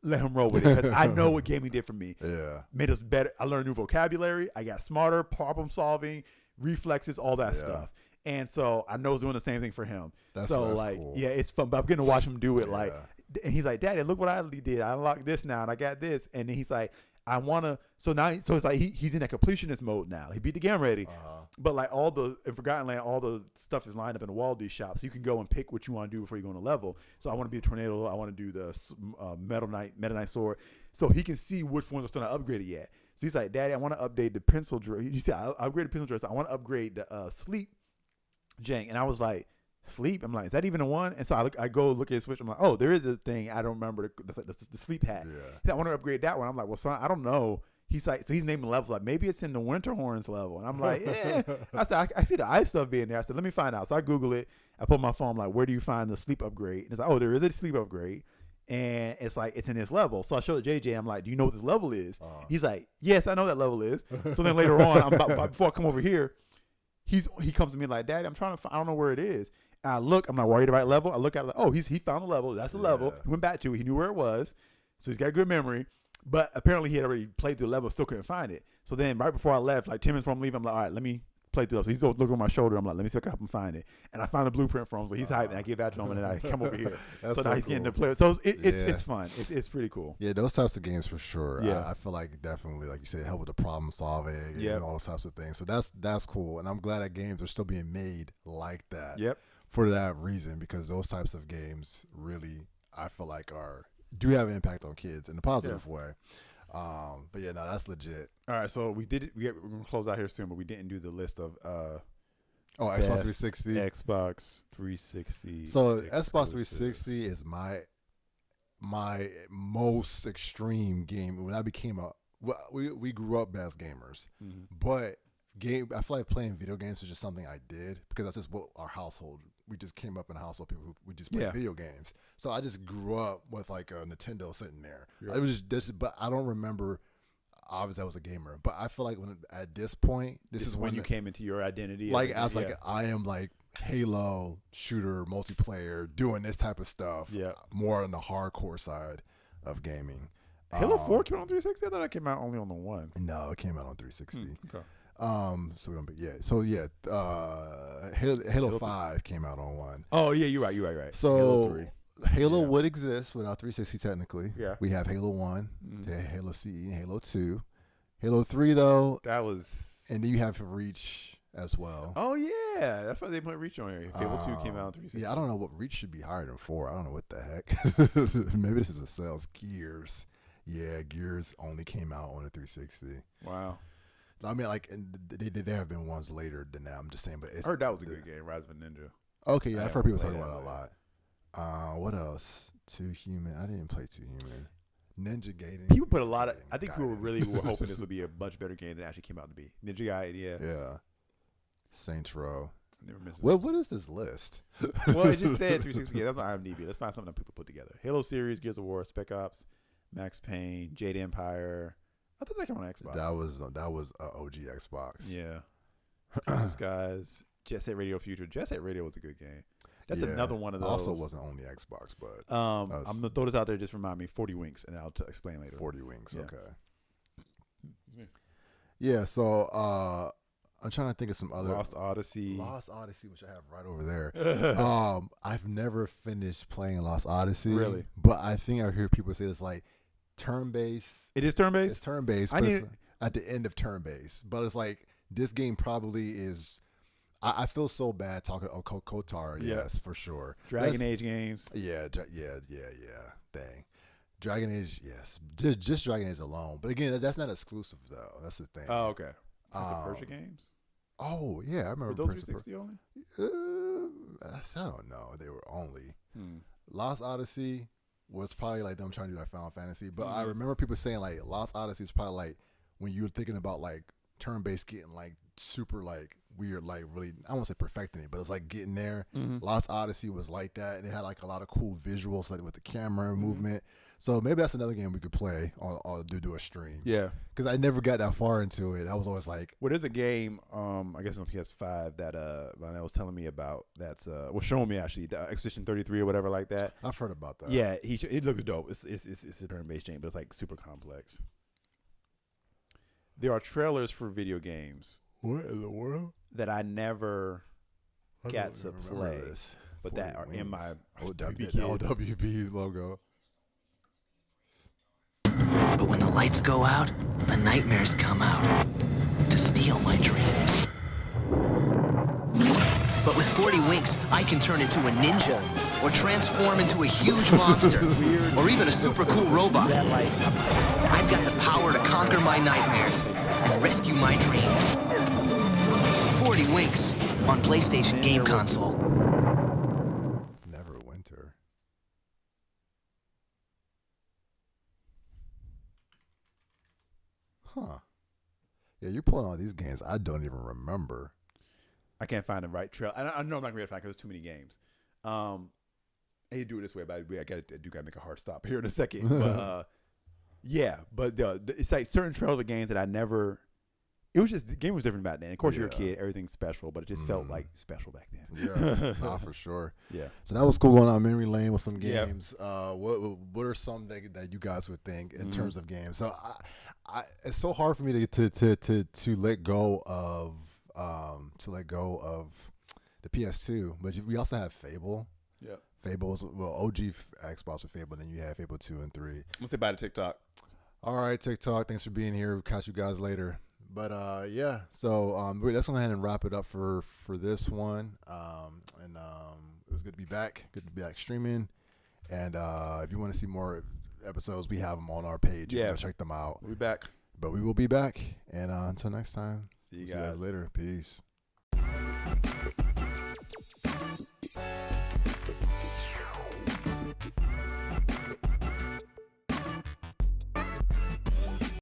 Let him roll with it, because I know what gaming did for me. Yeah, made us better. I learned new vocabulary. I got smarter, problem solving, reflexes, all that stuff. And so I know it's doing the same thing for him. That's like cool. Yeah, it's fun. But I'm getting to watch him do it. Like, and he's like, Daddy, look what I did. I unlocked this now, and I got this. And then he's like, I want to. So now, so it's like he's in that completionist mode now. He beat the game already, but like all the in Forgotten Land, all the stuff is lined up in the Wall D shop, so you can go and pick what you want to do before you go on a level. So I want to be a tornado. I want to do the Meta Knight sword, so he can see which ones are still not upgraded yet. So he's like, Daddy, I want to update the pencil drill. You see, I upgraded pencil drill. So I want to upgrade the sleep jank, and I was like, sleep. I'm like, is that even a one? And so I go look at his Switch. I'm like, oh, there is a thing. I don't remember the sleep hat. Yeah. I want to upgrade that one. I'm like, well, son, I don't know. He's like, so he's naming levels like maybe it's in the Winterhorns level, and I'm like, yeah. I said, I see the ice stuff being there. I said, let me find out. So I Google it. I put my phone. I'm like, where do you find the sleep upgrade? And it's like, oh, there is a sleep upgrade, and it's like it's in this level. So I showed JJ. I'm like, do you know what this level is? He's like, yes, I know that level is. So then later on, before I come over here, he comes to me like, Daddy, I'm trying to find, I don't know where it is. I look, I'm like, "Why are you the right level?" I look at it, like, oh, he found the level. That's the level. Yeah. He went back to it. He knew where it was, so he's got good memory. But apparently, he had already played through the level, still couldn't find it. So then, right before I left, like 10 minutes before I'm leaving, I'm like, "All right, let me play through it." So he's looking over my shoulder. I'm like, "Let me see if I can help him find it." And I found the blueprint for him, so he's hyped. And I give that to him, and then I come over here. So now he's getting to play. So it's fun. It's pretty cool. Yeah, those types of games for sure. Yeah. I feel like definitely, like you said, help with the problem solving and all those types of things. So that's cool, and I'm glad that games are still being made like that. Yep. For that reason, because those types of games really, I feel like do have an impact on kids in a positive way. But yeah, no, that's legit. All right, so we did it. We're gonna close out here soon, but we didn't do the list of Xbox 360. Xbox 360. So Xbox 360 is my most extreme game. When I became we grew up as gamers, but I feel like playing video games was just something I did because that's just what our household. We just came up in a household people who we just play video games. So I just grew up with like a Nintendo sitting there. It was just, but I don't remember. Obviously, I was a gamer, but I feel like at this point, this is when you came into your identity. Like I am like Halo shooter multiplayer doing this type of stuff. Yeah, more on the hardcore side of gaming. Halo 4 came out on 360. I thought it came out only on the one. No, it came out on 360. Okay. Halo 5 came out on one. Oh yeah, you're right. So Halo would exist without 360 technically. Yeah. We have Halo 1, Halo CE, and Halo 2. Halo 3 though. And then you have Reach as well. Oh yeah, that's why they put Reach on here. Halo 2 came out on 360. Yeah, I don't know what Reach should be higher than 4. I don't know what the heck. Maybe this is a sales. Gears. Yeah, Gears only came out on the 360. Wow. I mean, like, and there have been ones later than that. I'm just saying, but I heard that was a good game, Rise of a Ninja. Okay, yeah, I've heard people talk about it a lot. What else? Too Human. I didn't play Too Human. Ninja Gaiden. People put a lot of. I think people really were hoping this would be a much better game than it actually came out to be. Ninja Gaiden, yeah. Saints Row. Never misses. What is this list? Well, it just said 360 games. That's on IMDb. Let's find something that people put together. Halo series, Gears of War, Spec Ops, Max Payne, Jade Empire. I thought that came on Xbox. That was OG Xbox. Yeah. Those guys. Jet Set Radio Future. Jet Set Radio was a good game. That's another one of those. Also wasn't only Xbox, but I'm gonna throw this out there. Just remind me. 40 Winks, and I'll explain later. 40 Winks. Yeah. Okay. Yeah. So I'm trying to think of some other Lost Odyssey, which I have right over there. I've never finished playing Lost Odyssey. Really? But I think I hear people say it's like turn-based. It is turn-based? It's turn-based, but it's at the end of turn-based. But it's like this game probably is. I feel so bad talking to KOTOR. Yes, for sure. Dragon Age games. Yeah. Dang. Dragon Age, yes. Just Dragon Age alone. But again, that's not exclusive though. That's the thing. Oh, okay. Prince of Persia games? Oh, yeah. I remember. Were those 360 only? I don't know. They were only. Lost Odyssey was probably like them trying to do like Final Fantasy. But I remember people saying like Lost Odyssey is probably like when you were thinking about like turn-based getting like super like weird, like really, I won't say perfecting it, but it's like getting there. Lost Odyssey was like that, and it had like a lot of cool visuals like with the camera movement. So maybe that's another game we could play or do a stream. Yeah, because I never got that far into it. I was always like, well, there's a game I guess on PS5 that Lionel was telling me about that's showing me actually, the Expedition 33 or whatever like that. I've heard about that. Yeah, it looks dope. It's a turn-based game, but it's like super complex. There are trailers for video games. What in the world? That I never got to play, but that are in my OWB logo. But when the lights go out, the nightmares come out to steal my dreams. But with 40 winks, I can turn into a ninja, or transform into a huge monster, or even a super cool robot. I've got the power to conquer my nightmares and rescue my dreams. 40 winks on PlayStation Game Console. Neverwinter. Huh. Yeah, you're pulling all these games I don't even remember. I can't find the right trail. I know I'm not going to be able to find because there's too many games. I hate to do it this way, but I do got to make a hard stop here in a second. But yeah, but it's like certain trailer games that I never It was just the game was different back then. Of course, you're a Yeah. kid, everything's special, but it just felt like special back then. Yeah, nah, for sure. Yeah. So that was cool going on memory lane with some Yeah. games. What are some that you guys would think in terms of games? So it's so hard for me to let go of the PS2, but we also have Fable. Yeah. Fable's OG Xbox with Fable, then you have Fable 2 and 3. I'm gonna say bye to TikTok. All right, TikTok. Thanks for being here. We'll catch you guys later. But yeah, so let's go ahead and wrap it up for this one. It was good to be back. Good to be back streaming. And if you want to see more episodes, we have them on our page. Yeah. Go check them out. We'll be back. But we will be back. And until next time, See you we'll guys later. Peace.